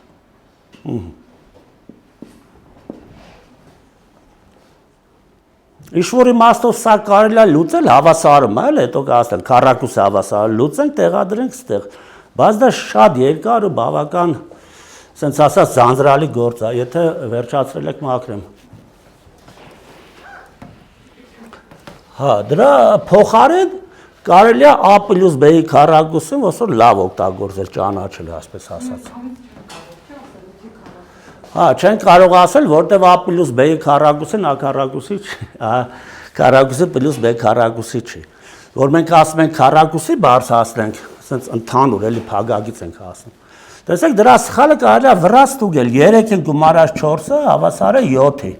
Speaker 1: Ինչ-որ իմաստով սա կարելի է լուծել հավասարում, այլ հետո կասել քառակուսի հավասար լուծենք, տեղադրենք ստեղ։ Բայց դա շատ երկար ու բավական, ասենց ասած, ձանձրալի գործ է, եթե վերջացրել եք մաքրեմ։ Հա, դրա փոխարեն կարելի է a + b-ի քառակուսին ոնց որ լավ օգտագործել, ճանաչել, ասպես ասած։ Հա, չեն կարող ասել, որտեվ a + b-ի քառակուսին a քառակուսի չի, քառակուսի + b քառակուսի չի։ Որ մենք ասում ենք քառակուսի բարձրացնենք, ասենց ընդհանուր էլի փագագից ենք ասում։ Տեսեք, դրա սխալը կարելի է վրա ստուգել, 3-ին գումարած 4-ը հավասար է 7-ի։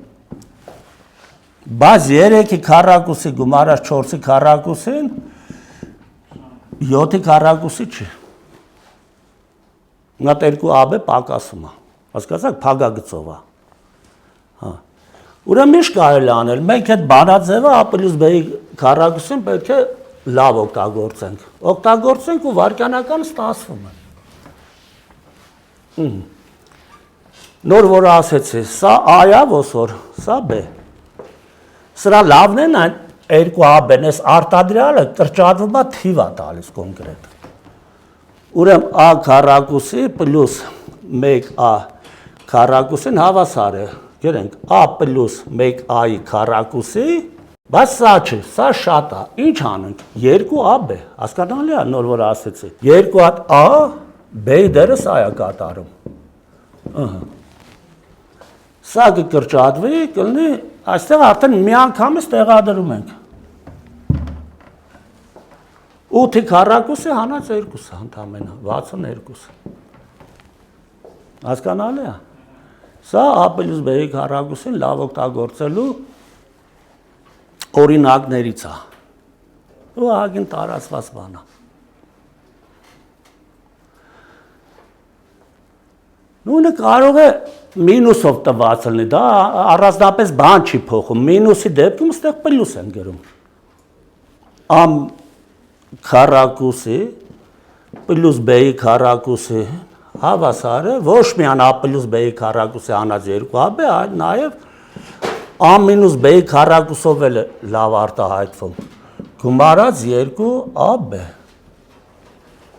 Speaker 1: Բայց 3-ի քառակուսի գումարած 4-ի քառակուսին 7-ի քառակուսի չի։ Նա 2ab պակասում է։ Հասկացաք, փագագծով է։ Հա։ Ուրեմն ինչ կարելի անել, մենք այդ բանաձևը a + b-ի քառակուսին պետք է լավ օգտագործենք։ Օգտագործենք ու վարքյանական ստացվում է։ Նոր որ ասեցի, սա a-ա ոնց որ, սա b։ Սրա լավն են այն 2ab-ն, այս արտադրյալը կրճատվում է թիվ է տալիս կոնկրետ։ Ուրեմն a քառակուսի + 1a քառակուսին հավասար է, գրենք a + 1a-ի քառակուսի, բայց սա չէ, սա շատ է, ինչ անենք, 2ab, հասկանալի է, նոր որ ասեցի, 2 հատ a, b-ի դերը սա է կատարում, սա կկրճատվի, կլնի, այստեղ արդեն մի անգամից տեղադրում ենք, 8-ի քառակուսի հանած 2-ը, ընդամենը, 62-ը, հասկանալի է, սա a + b-ի քառակուսին լավ օգտագործելու օրինակներից է, ու ահագին տարածված բան է։ Նույնը կարող է մինուսով տված լինի, դա առանձնապես բան չի փոխում, մինուսի դեպքում ստեղ պլյուս են գրում։ Ամ քառակուսի պլյուս b-ի քառակուսի հավասարը ոչ միայն a պլյուս b-ի քառակուսի անած 2ab, այլ նաև a մինուս b-ի քառակուսով էլ լավ արտահայտվում։ Գումարած 2ab։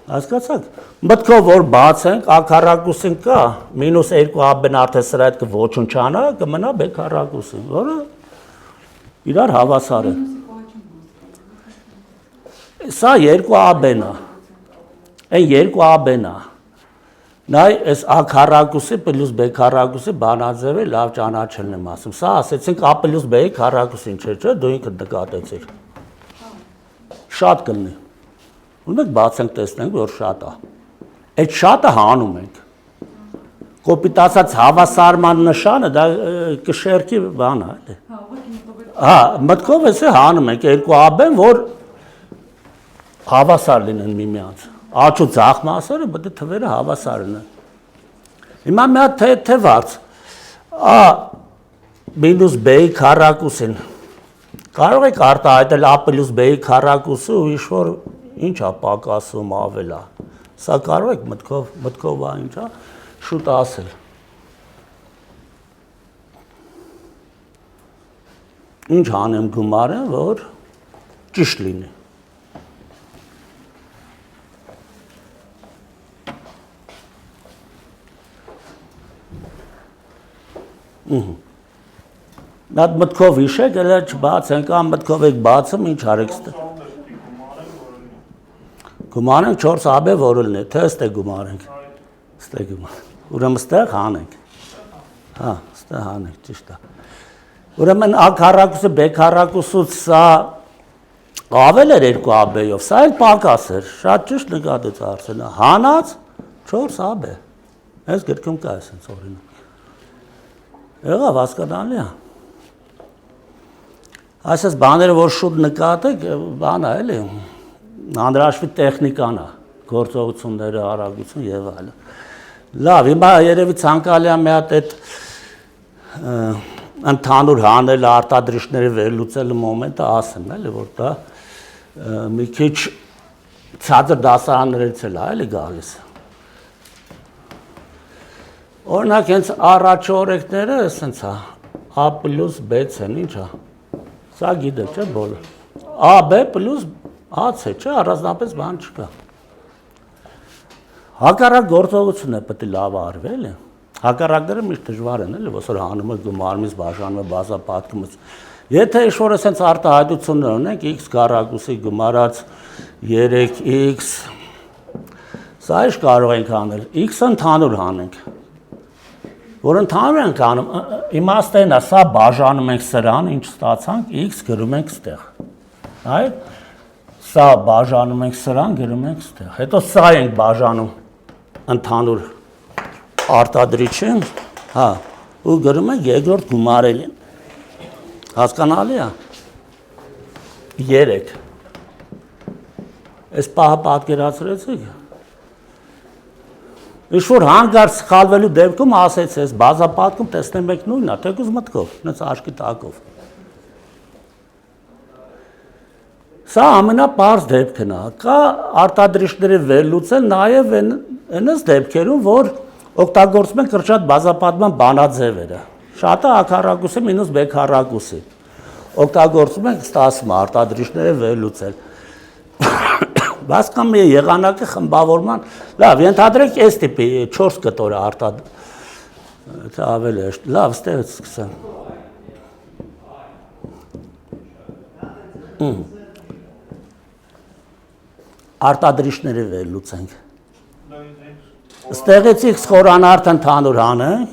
Speaker 1: Հասկացաք, մտքով որ բացենք, a քառակուսին կա, մինուս 2ab-ն արդեն սրա հետ կոչունչանա, կմնա b քառակուսին, որը իրար հավասար է։ Սա 2ab-ն է, այն 2ab-ն է, նայ այս a քառակուսի պլյուս b քառակուսի բանաձևը լավ ճանաչելն եմ ասում, սա ասեցինք a պլյուս b-ի քառակուսին չէ, դու ինքդ նկատեցիր, շատ կլինի։ Ու մենք բացենք տեսնենք, որ շատ է։ Այդ շատը հանում ենք։ Կոպիտացած հավասարման նշանը դա կշերքի բան է, էլի։ Հա, մտքով էսը հանում ենք 2ab-ն, որ հավասար լինեն միմյանց։ Աճու ձախ մասերը պետք է թվերը հավասար լինեն։ Հիմա մի հատ թևած a մինուս b-ի քառակուսին կարող եք արտահայտել a պլյուս b-ի քառակուսը ու ինչ-որ ինչ է պակասում ավել է։ Սա կարող եք մտքով ինչ է շուտ ասել։ Ինչ անեմ գումարեմ, որ ճիշտ լինի։ Նատ մտքով հիշեք, elə չբացենք, կամ մտքով եք բացում, ինչ արեք ստեղ։ Գումարենք 4ab որելն է, թե ստեղ գումարենք։ Ստեղ գումարենք։ Ուրեմն ստեղ հանենք։ Հա, ստեղ հանենք, ճիշտ է։ Ուրեմն a քառակուսը b քառակուսուց սա ավել էր 2ab-ով, սա էլ պակաս էր, շատ ճիշտ նկատեց Արսենը։ Հանած 4ab։ Այս գրքում կա այսպես օրինակ։ Եղավ հասկանալի է։ Այսպես բաները որ շուտ նկատեք, բան է էլի։ Անհրաժեշտ տեխնիկան է, գործողությունները, արագություն եւ այլն։ Լավ, հիմա երևի ցանկալի է մի հատ այդ ընդհանուր հանել արտադրիչների վերլուծելու մոմենտը ասեմ, էլի, որ դա մի քիչ ցածր դասարաններից էլ է, էլի գալիս։ Օրինակ հենց առաջ օրենքները էսենց է, a պլյուս b-ն ինչ է։ Սա գիտեք, չէ՞ բոլոր։ ab պլյուս a-ց է, չէ, առանձնապես բան չկա։ Հակառակ գործողությունն է պետք է լավ արվի, էլի։ Հակառակները միշտ դժվար են, էլի, ոսոր հանում է գումարումից բաժանում է բազապատկումից։ Եթե ինչ-որ էսենց արտահայտություններ ունենք x քառակուսի գումարած 3x, սա ինչ կարող ենք անել, x-ը ընդհանուր հանենք։ Որ ընդհանուր ենք անում, իմաստն է, սա բաժանում ենք սրան, ինչ ստացանք, x գրում ենք ստեղ։ Այդ սա բաժանում ենք սրան, գրում ենք ստեղ։ Հետո սա ենք բաժանում ընդհանուր արտադրիչին, հա, ու գրում ենք երկրորդ գումարելին։ Հասկանալի է։ 3։ Այս պահը պատկերացրեցիք։ Ինչ-որ հանգարց սխալվելու դեպքում ասեց ես, բազապատկում տեսնեմ եք նույնն է, թեկուզ մտքով, նենց աչքի տակով։ Սա ամենապարզ դեպքն է, կա արտադրիչների վերլուծել նաև այնս դեպքերում, որ օգտագործում են կրճատ բազապատման բանաձևերը։ Շատը a քառակուսի մինուս b քառակուսի։ Օգտագործում են ստացվում արտադրիչները վերլուծել։ Բայց կամ մի եղանակը խմբավորման, լավ, ենթադրենք այս տիպի 4 կտորը թե ավելի հեշտ, լավ, ստեղից սկսեմ։ Արտադրիչների վերլուծենք։ Ստեղից x խորանարդ ընդհանուր հանենք։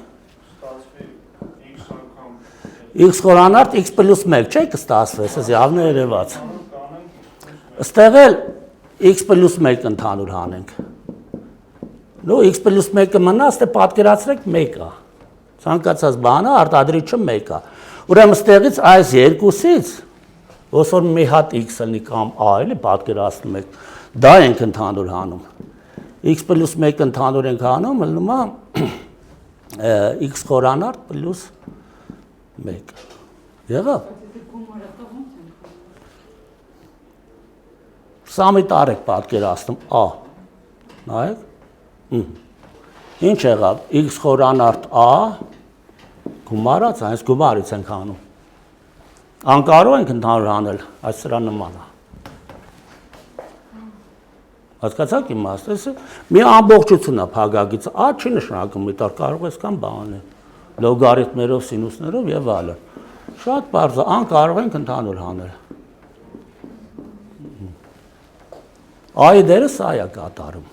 Speaker 1: X խորանարդ x պլյուս 1, չէ՞ կստացվի, այս явно երևաց։ Ստեղել x պլյուս 1 ընդհանուր հանենք։ Նո x պլյուս 1-ը մնա, ստե պատկերացրեք 1 է։ Ցանկացած բանը արտադրիչը 1 է։ Ուրեմն ստեղից այս երկուսից ոնց որ մի հատ x լինի կամ a էլի պատկերացնում եք, դա ենք ընդհանուր հանում։ x + 1 ընդհանուր ենք հանում, ելնում է x խորանարդ + 1։ Եղավ։ Սա մի տարեք պատկերացնում a։ Նայեք։ Ինչ եղավ, x խորանարդ a գումարած, այս գումարից ենք հանում։ Անկարող ենք ընդհանուր անել, այս սրա նման է։ Հասկացաք իմաստը, մի ամբողջություն է փակագիծը, a չի նշանակում մի տար, կարող ես կամ բան է, լոգարիթմերով, սինուսներով եւ այլն։ Շատ բարձր, անկարող ենք ընդհանուր անել։ A-ի դերը սա է կատարում։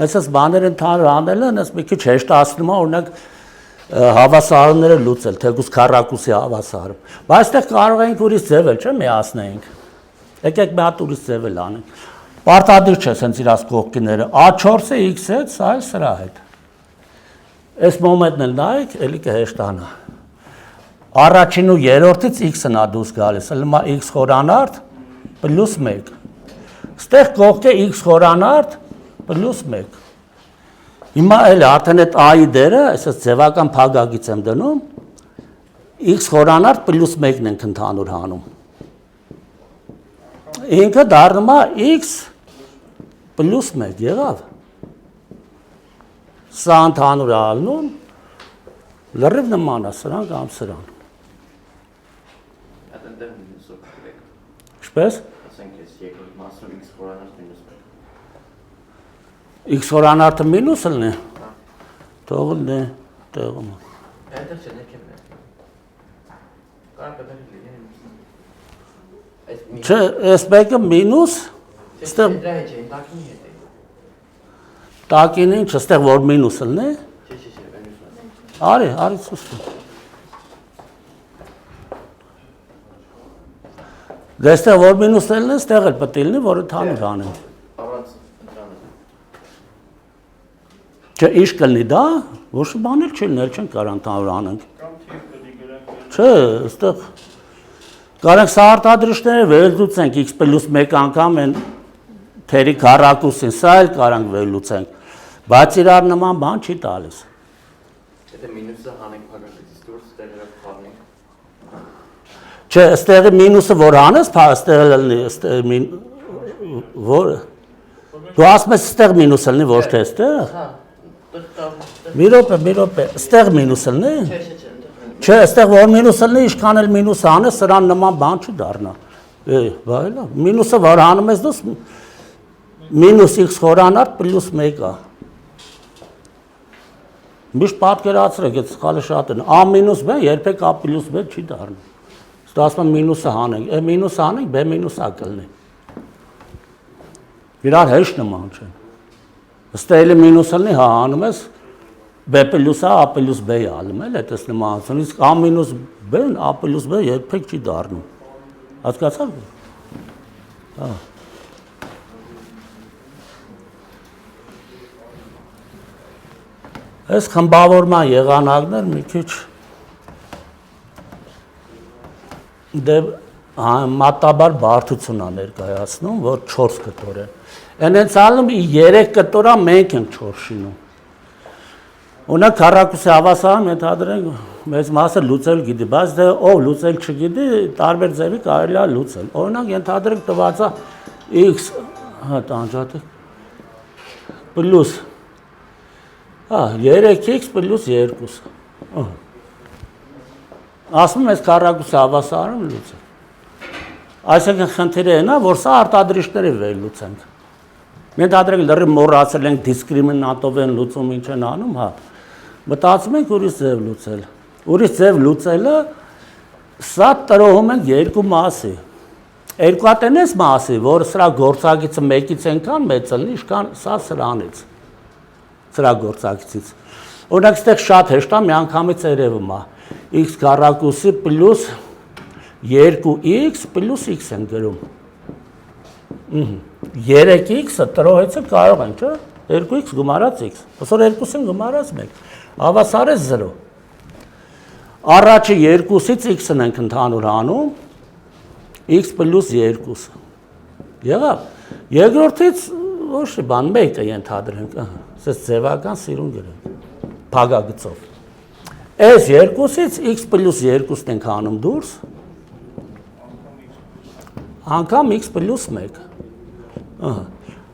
Speaker 1: Այսպես բաներ ընդհանուր անելը, այնպես մի քիչ հեշտացնում է, օրինակ հավասարումները լուծել, թեկուզ քառակուսի հավասարում։ Բայց այստեղ կարող ենք ուրիշ ձև էլ, չէ՞, միացնենք։ Եկեք մի հատ ուրիշ ձև էլ անենք։ Պարտադիր չէ սենց իրաց կողքիները, A4-ը x հետ, սա էլ սրա հետ։ Այս մոմենտն էլ նայեք, էլի կհեշտանա։ Առաջին ու երրորդից x-ն է դուրս գալիս, ելնում է x խորանարդ + 1։ Ստեղ կողքը x խորանարդ + 1։ Հիմա էլ արդեն այդ a-ի դերը, այսպես ձևական փակագիծ եմ դնում, x խորանարդ + 1-ն ենք ընդհանուր հանում։ Ինքը դառնում է x + 1, եղավ։ Սա ընդհանուր ալնում, լրիվ նման է սրան կամ սրան։
Speaker 5: Այդտեղ մինուսը գրեք։
Speaker 1: Ինչպես։
Speaker 5: Ասենք ես երկրորդ մասում x խորանարդ -1։
Speaker 1: X խորանարդը մինուս լինի։ Թող լինի, տեղում։
Speaker 5: Այդտեղ չէ, ներքև է։ Կարող է դա լինի։
Speaker 1: Չէ, այս մեկը մինուս, ստեղ
Speaker 5: Դրա հետ չէ, տակինի հետ է։
Speaker 1: տակին ինչ, ստեղ որ մինուս լինի։
Speaker 5: Չէ, մինուսը։
Speaker 1: Արի ցույց տա։ Դեստեղ որ մինուս լինի, ստեղ էլ պետք է լինի, որ ընդհանուր անենք։
Speaker 5: Առանց ընդհանուր։
Speaker 1: Չէ, ինչ կլինի դա, ոչ բան էլ չի լինել, չեն կարող ընդհանուր անենք։ Չէ, ստեղ Կարանք սա արտադրիչները վերլուծենք x + 1 անգամ են թերի քառակուսին, սա էլ կարանք վերլուծենք, բայց իրար նման բան չի տալիս։
Speaker 5: Եթե մինուսը հանենք փակագծից դուրս, տեղերը փառնենք։
Speaker 1: Չէ, ստեղի մինուսը որ հանես, ստեղ լինի, որ դու ասում ես ստեղ մինուս լինի, ոչ թե ստեղ։
Speaker 5: Հա,
Speaker 1: Մի րոպե, ստեղ մինուս լինի։
Speaker 5: չէ։
Speaker 1: Չէ, այստեղ որ մինուսը լինի, ինչքան էլ մինուս անը, սրան նման բան չի դառնա։ Բայլա, մինուսը որ հանում ես դուս մինուս x խորանարդ + 1 է։ Միշտ պատկերացրեք, այդ սխալը շատ են։ A - b երբեք A + b չի դառնա։ Ստա ասում եմ մինուսը հանենք, մինուսը հանենք, b մինուսը կլինի։ Իրար հեշտ նման չեն։ Ըստ էլի մինուսը լինի, հա հանում ես B + A + B ալում էլ այդպես նմանություն, իսկ A - B-ն A + B երբեք չի դառնում։ Հասկացա՞ք։ Հա։ Այս խմբավորման եղանակներ մի քիչ դե մատաբար բարդություն է ներկայացնում, որ 4 կտոր է։ Այնց ալում 3 կտորա մենք ենք 4 շինում։ Օրինակ քառակուսի հավասարում ենթադրենք մեծ մասը լուծել գիտի, բայց դե ով լուծել չգիտի, տարբեր ձևի կարելի է լուծել։ Օրինակ ենթադրենք տված է x, հա, տանջատեք, պլյուս, հա, 3x պլյուս 2։ Ասում ես քառակուսի հավասարում լուծել։ Այսինքն խնդիրը այն է, որ սա արտադրիչների վերլուծենք։ Ենթադրենք լրիվ մոռացել ենք դիսկրիմինատով են լուծում, ինչ են անում, հա։ Մտածում ենք ուրիշ ձև լուծել։ Ուրիշ ձև լուծելը սա տրոհում ենք երկու մասի։ Երկուատենես մասի, որ սրա գործակիցը մեկից ենքան մեծ լինի, ինչքան սա սրանից։ Սրա գործակիցից։ Օրինակ այստեղ շատ հեշտ է, միանգամից երևում է x քառակուսի պլյուս 2x պլյուս x են գրում։ 3x-ը տրոհեցը կարող են, չէ՞։ 2x գումարած x, ոսոր 2-ին գումարած 1, հավասար է 0։ Առաջի 2-ից x-ն ենք ընդհանուր անում, x պլյուս 2։ Եղավ։ Երկրորդից ոչ մի բան մեկը ենթադրենք, ասես ձևական սիրուն գրենք, փագագծով։ Այս երկուսից x պլյուս 2-ն ենք անում դուրս, անգամ x պլյուս 1։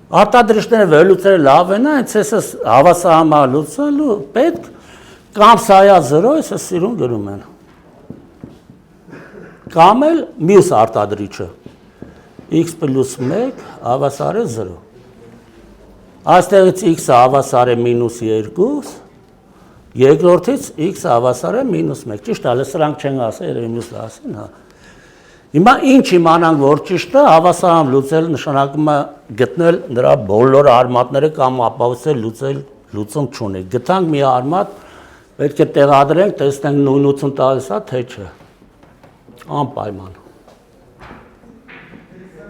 Speaker 1: Արտադրիչները վերլուծել լավ են, հենց էսս հավասարամա լուծելու պետք կամ սայա 0, էսը սիրուն գրում են։ Կամ էլ մյուս արտադրիչը x պլյուս 1 հավասար է 0։ Այստեղից x-ը հավասար է -2, երկրորդից x-ը հավասար է -1։ Ճիշտ է, սրանք չեն ասել, երևի մյուսը ասեն, հա։ Հիմա ինչ իմանանք, որ ճիշտ է, հավասարամ լուծել նշանակում է գտնել նրա բոլոր արմատները կամ ապահովել լուծում չունի։ Գտանք մի արմատ, պետք է տեղադրենք, տեսնենք նույնություն տալիս է, թե չէ։ Անպայման։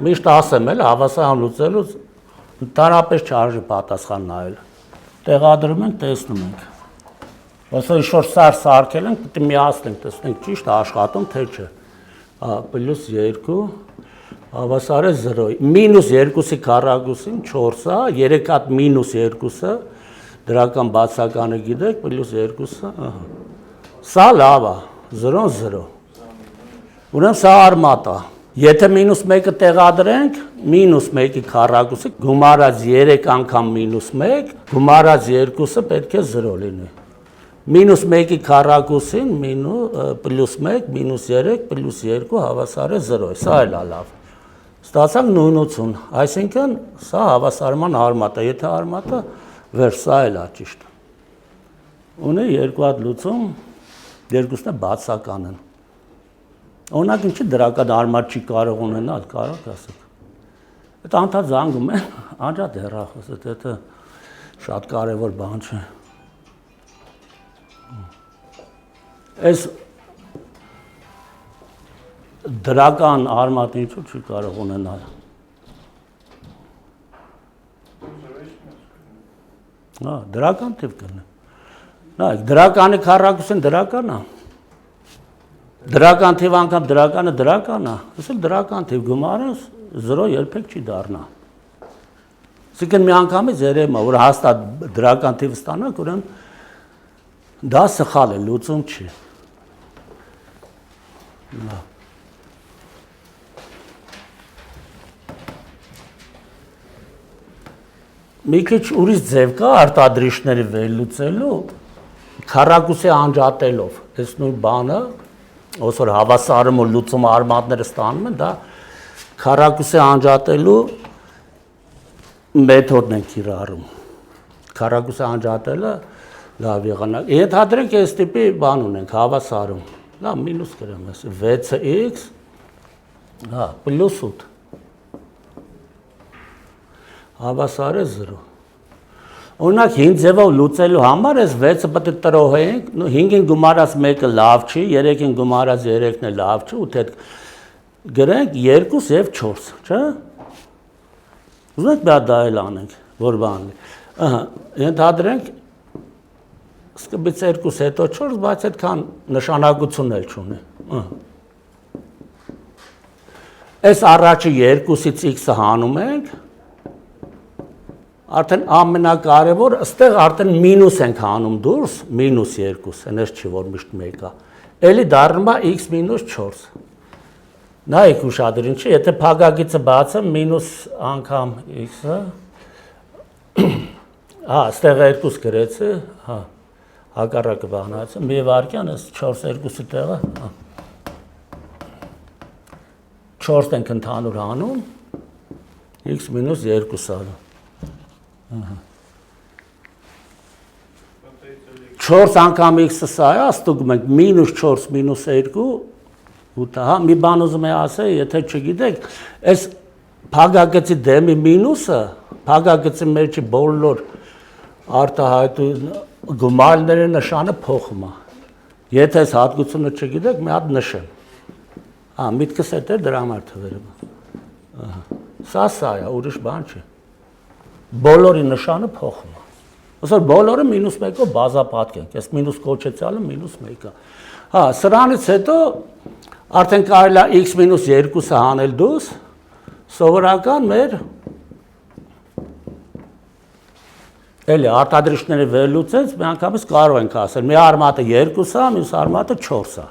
Speaker 1: Միշտ ասեմ էլ, հավասարամ լուծելուց ընդհանրապես չարժի պատասխան նայել։ Տեղադրում ենք, տեսնում ենք։ Ոսը ինչ-որ սար սարքել ենք, պետք է միացնենք, տեսնենք ճիշտ աշխատում, թե չէ։ Պլյուս 2 հավասար է 0։ -2-ի քառակուսին 4-ը, 3 հատ -2-ը, դրական բացականը գիտեք, պլյուս 2-ը, սա լավ է, 0-0։ Ուրեմն սա արմատ է։ Եթե -1-ը տեղադրենք, -1-ի քառակուսի գումարած 3 անգամ -1, գումարած 2-ը պետք է 0 լինի։ -1-ի քառակուսին պլյուս 1, -3, պլյուս 2 հավասար է 0, սա էլ է լավ։ Ստացանք նույնություն, այսինքն սա հավասարման արմատ է, եթե արմատը վեր, սա էլ է ճիշտ։ Ունի երկու հատ լուծում, երկուսն է բացական են։ Օրինակ ինչի դրական արմատ չի կարող ունենալ, կարող ասեք։ Այդ անդադ զանգում են, անջատ հեռախոս, դա շատ կարևոր բան չէ։ Այս դրական արմատը ինչու չի կարող ունենալ։ Դրական թիվ կլինի։ Նայեք, դրականի քառակուսին դրական է։ Դրական թիվ անգամ դրականը դրական է։ Ես էլ դրական թիվ գումարես 0 երբեք չի դառնա։ Այսինքն մի անգամից երևում է, որ հաստատ դրական թիվ ստանանք, ուրեմն դա սխալ է, լուծում չի։ Մի քիչ ուրիշ ձև կա արտադրիչների վերլուծելու, քառակուսի անջատելով, այս նույն բանը, ոսոր հավասարում ու լուծում արմատները ստանում են, դա քառակուսի անջատելու մեթոդն են կիրառում։ Քառակուսի անջատելը լավ եղանակ։ Ենթադրենք այս տիպի բան ունենք, հավասարում։ Լավ, մինուս գրեմ ես, 6x, պլյուս 8։ Հավասար է 0։ Օրինակ 5 ձևով լուծելու համար այս 6-ը պետք է տրոհենք, 5-ին գումարած 1-ը լավ չի, 3-ին գումարած 3-ն է լավ չի, 8 գրենք 2 եւ 4, չէ՞։ Ուզում եք դա էլ անենք, որ բան է։ Ենթադրենք սկզբից 2 հետո 4, բայց այդքան նշանակություն էլ չունի։ Այս առաջի 2-ից x-ը հանում ենք, արդեն ամենակարևոր, այստեղ արդեն մինուս ենք հանում դուրս, -2, այնպես չի, որ միշտ 1 է։ Էլի դառնում է x - 4։ Նայեք ուշադրին չի, եթե փակագիծը բացեմ, մինուս անգամ x-ը, այստեղ 2 գրեցի, հակառակը բանացը, մի վարկյան, այս 4-2-ի տեղը, 4 ենք ընդհանուր հանում, x - 2 ալու։ 4 անգամ x-ը սա է, ստուգում ենք -4 - 2, 8, հա, մի բան ուզում է ասել, եթե չգիտեք, այս փակագծի դեմի մինուսը, փակագծի մեջի բոլոր արտահայտույթ գումարների նշանը փոխում է։ Եթե այս հատկությունը չգիտեք, մի հատ նշեմ։ Միտքս էդ է դրա համար թվերը։ Սա է, ուրիշ բան չի։ Բոլորի նշանը փոխում է։ Ոսոր բոլորը -1-ով բազապատկ ենք, այս մինուս կոչեցյալը -1 է։ Սրանից հետո Արդեն կարելի է x մինուս 2-ը հանել դուրս, սովորական մեր էլի արտադրիչները վերլուծեց, մի անգամից կարող ենք ասել, մի արմատը 2-ը, մյուս արմատը 4-ը։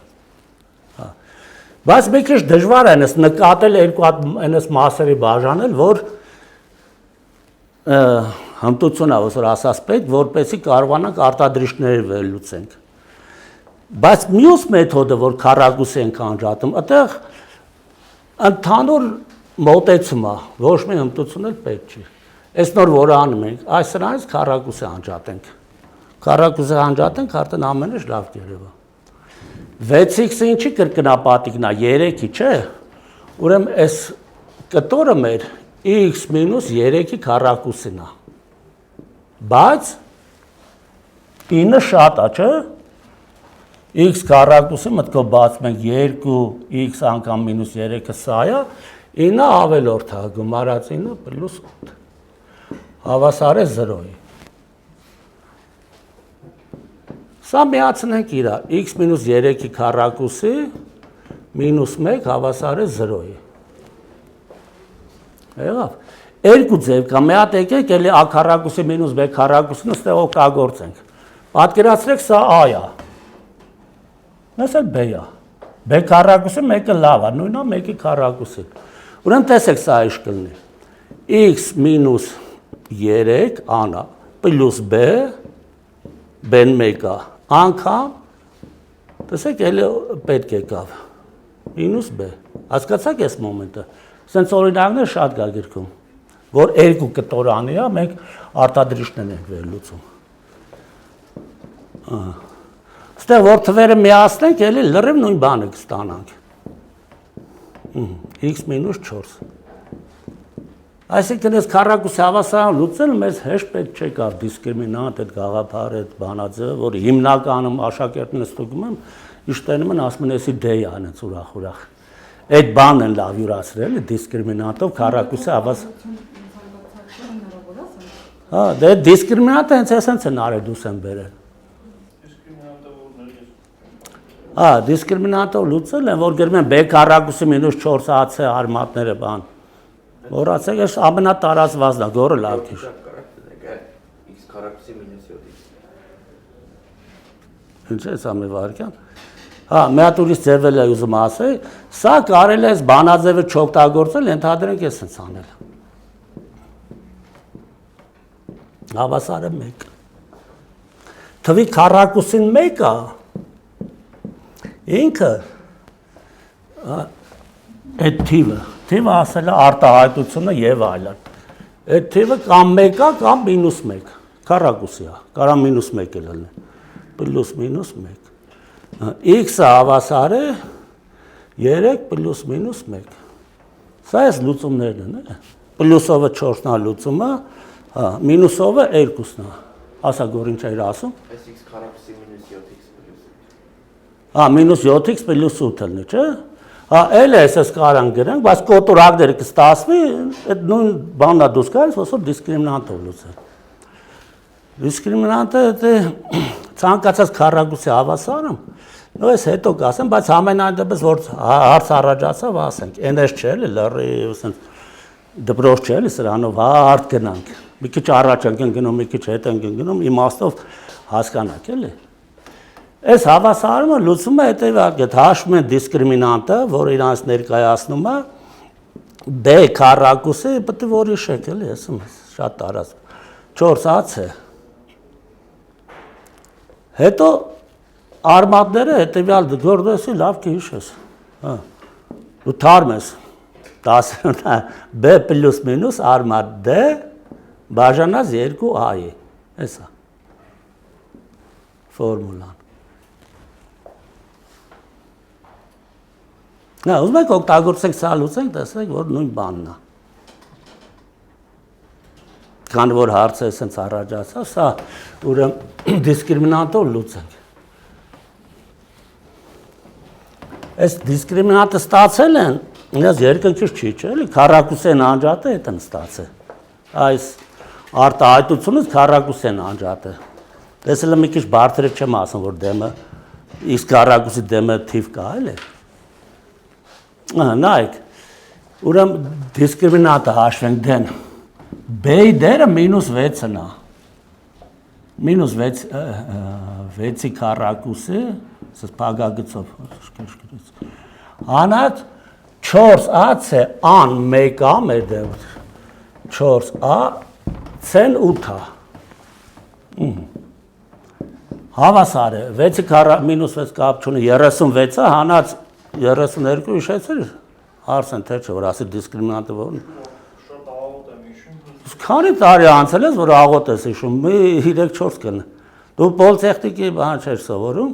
Speaker 1: Բայց մի քիչ դժվար է այնպես նկատել երկու հատ այնպես մասերի բաժանել, որ հմտությունա, ոսոր ասած պետք, որպեսզի կարողանանք արտադրիչները վերլուծենք։ Բայց մյուս մեթոդը, որ քառակուսի ենք անջատում, այդտեղ ընդհանուր մոտեցում է, ոչ մի հմտություն էլ պետք չի։ Այս նոր որ անում ենք, այս սրանից քառակուսի անջատենք։ Քառակուսի անջատենք, արդեն ամեն ինչ լավ կերևա։ 6x-ը ինչի կրկնապատիկն է, 3-ի, չէ։ Ուրեմն այս կտորը մեր x մինուս 3-ի քառակուսին է։ Բայց 9-ը շատ է, չէ։ X քառակուսի մտքով բացում ենք 2x անգամ մինուս 3-ը սա է, 9-ը ավելորդ է, գումարած 9 պլյուս 8։ Հավասար է 0-ի։ Սա միացնենք իրա, x մինուս 3-ի քառակուսի մինուս 1 հավասար է 0-ի։ Եղավ։ Երկու ձև կա, մի հատ եկեք, էլի a քառակուսի մինուս b քառակուսին ստեղ օգտագործենք։ Պատկերացրեք, սա a է։ Այս էլ b է։ b քառակուսի մեկը լավ է, նույնն է 1-ի քառակուսին։ Ուրեմն տեսեք սա ինչ կլինի։ x մինուս 3 անա պլյուս b b-ն 1 է անգամ տեսեք էլի պետք եկավ մինուս b հասկացաք այս մոմենտը սենց օրինակներ շատ կա գրքում որ երկու կտորանի է մենք արտադրիչներն ենք վերլուծում ստեղ որ թվերը միացնենք էլի լրիվ նույն բանը կստանանք x մինուս 4 Այսինքն այս քառակուսի հավասարը լուծելը մեզ հեշտ պետք չէ կար դիսկրիմինանտ, այդ գաղափար, այդ բանաձևը, որ հիմնականում աշակերտներն ստուգում եմ, իշտենում են ասում են էսի դեյ անեց ուրախ։ Այդ բանն են լավ յուրացրել, դիսկրիմինանտով քառակուսի հավասար։ Հա, դե դիսկրիմինանտը հենց էսենց են արել դուս են բերել։ Հա, դիսկրիմինանտով լուծել են, որ գրում են b քառակուսի մինուս 4 AC արմատները բան։ Որացեք, այս ամենատարածվածն է, գորը լավ քիչ։
Speaker 5: X քառակուսի մինուս 7x։
Speaker 1: Ինչ է սա մի վարքյան։ Հա, մի հատ ուրիշ ձև էլ է ուզում ասել, սա կարելի է այս բանաձևը չօգտագործել, ենթադրենք էս sense անել։ Հավասարը 1։ Թվի քառակուսին 1 է։ Ինքը այդ թիվը ասել է արտահայտությունը եւ այլն։ Այդ թիվը կամ 1 է կամ մինուս 1, քառակուսի է, կարա մինուս 1 էլ լինի, պլյուս մինուս 1։ X-ը հավասար է 3 պլյուս մինուս 1։ Սա այս լուծումներն են, պլյուսովը 4-ն է լուծումը, մինուսովը 2-ն է։ Ասա գոր ինչ էր ասում։
Speaker 5: Այս x քառակուսի մինուս 7x պլյուս 8։
Speaker 1: Հա, մինուս 7x պլյուս 8 լինի, չէ՞։ Հա, էլ է էսս կարան գրենք, բայց կոտորակները կստացվի, այդ նույն բանն է դուրս գալիս, ոսոր դիսկրիմինանտով լուծել։ Դիսկրիմինանտը դա ցանկացած քառակուսի հավասարում, նո ես հետո կասեմ, բայց ամենայն դեպս որ հարց առաջացավ, ասենք, այնպես չէ, էլի լրիվ ասենք դպրոց չէ, էլի սրանով հարթ գնանք։ Մի քիչ առաջ ենք գնում, մի քիչ հետ ենք գնում, իմաստով հասկանանք, էլի։ Այս հավասարումը լուծումը հետևյալն է, հաշվում են դիսկրիմինանտը, որը իրանց ներկայացնում է b քառակուսի, պետք է որ հիշեք, էլի, ասում եմ, շատ տարած 4ac։ Հետո արմատները հետևյալ գործի լավ կհիշես։ Հա։ Դու թարմ ես 10 b պլյուս մինուս արմատ d բաժանած 2a-ի։ Էսա։ Ֆորմուլան։ Նա ուզում եք օգտագործենք սա լուծենք, տեսեք, որ նույն բանն է։ Քան որ հարցը էսենց առաջացավ, սա ուրեմն դիսկրիմինանտով լուծենք։ Այս դիսկրիմինանտը ստացել են, ինձ երկնքից չի, չէ՞, էլի քառակուսեն անջատը այդ են ստացել։ Այս արտահայտությունից քառակուսեն անջատը։ Տեսել եմ մի քիչ բարդրեք չեմ ասում, որ դեմը x քառակուսի դեմը թիվ կա, էլի։ նայեք, ուրեմն դիսկրիմինանտը հաշվենք դեն, B-ի դերը -6-ն է, -6-ի քառակուսի, ասես փակագծով, հանած 4a-ց է ան 1a մեր դեմ, 4a ցեն 8-ա, հավասար է, 6-ի -6 կապ չունի, 36-ը հանած 32 իշեցիր, Արսեն թե չէ, որ ասի դիսկրիմինանտը որ
Speaker 3: Շատ աղոտ եմ հիշում։
Speaker 1: Քանի տարի անցել ես, որ աղոտ ես հիշում, մի 3-4 կն։ Դու պոլտեխնիկի բան չես սովորում։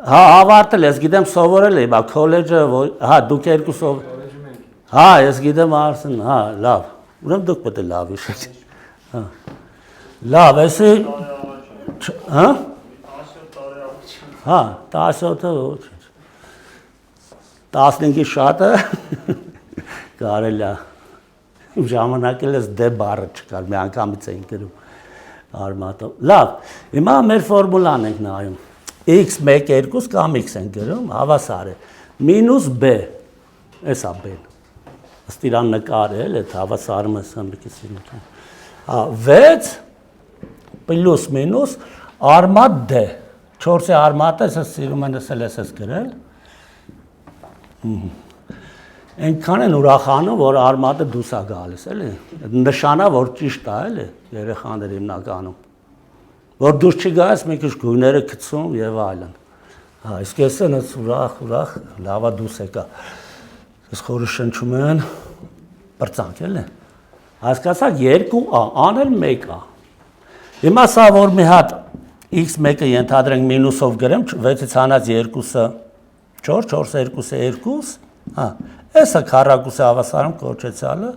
Speaker 1: Հա, ավարտել ես, գիտեմ սովորել եմ, քոլեջը, հա, դուք երկուսով։
Speaker 3: Կոլեջի մենք։
Speaker 1: Հա, ես գիտեմ Արսեն, հա, լավ։ Ուրեմն դուք պետք է լավ հիշեք։ Հա։ Լավ, էսի հա։ 10-ը ոչ։ 15-ի շատը կարելի է ժամանակել ես դե բառը չկար, մի անգամից էին գրում արմատով։ Լավ, հիմա մեր ֆորմուլան ենք նայում։ x1 2 կամ x են գրում, հավասար է -b, էսա b-ն։ Ըստ իրան նկարել, այդ հավասարում ես հմրկիսին։ Հա, 6 +- արմատ d։ 4-ի արմատը ես սիրում են ես գրել։ Այնքան են ուրախանում, որ արմատը դուրս է գալիս, էլի։ Նշանա, որ ճիշտ է, էլի, երեխաները հիմնականում։ Որ դուրս չի գալիս, մի քիչ գույները գցում եւ այլն։ Հա, իսկ ես այնց ուրախ, լավա դուրս եկա։ Ես խորը շնչում են բրծանք, էլի։ Հասկացաք 2a, անել 1a։ Հիմա սա որ մի հատ x1-ը ենթադրենք մինուսով գրեմ, 6-ից հանած 2-ը 4, 4-ը 2-ը 2, հա, էսը քառակուսի հավասարում կոչեցյալը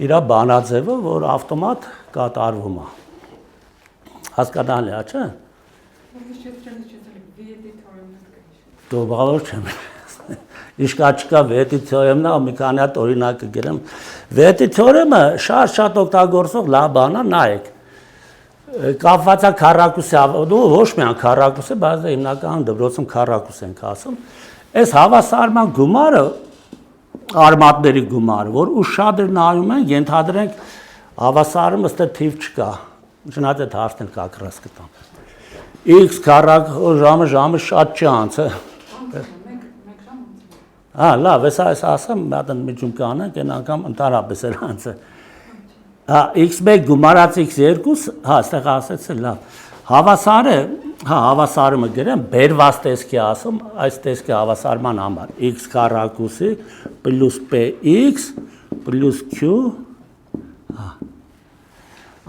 Speaker 1: իրա բանաձևը, որ ավտոմատ կատարվում է։ Հասկանալի է, չէ՞։ Դու բաղոր չեմ։ Իշկա չկա վետի թեորեմն է, մի քանի հատ օրինակ կգրեմ։ Վետի թեորեմը շատ օգտագործող լավ բան է, նայեք։ Կապված է քառակուսի, դու ոչ միայն քառակուսի, բայց հիմնականում դպրոցում քառակուս ենք ասում։ Այս հավասարման գումարը արմատների գումարը, որ ուշադիր նայում են, ենթադրենք հավասարում ըստ թիվ չկա։ Չնայած այդ հարցն էլ կակրած կտամ։ X ժամը շատ չի անցը։ Հա, լավ, ես ասեմ, մի հատ միջում կանենք, այն անգամ ընդհանրապես էր անցը։ Հա, x1 գումարած x2, հա, այստեղ ասեցի, լավ։ Հավասարը, հա, հավասարումը գրեմ, բերված տեսքի ասում, այս տեսքի հավասարման համար x քառակուսի +px +q, հա։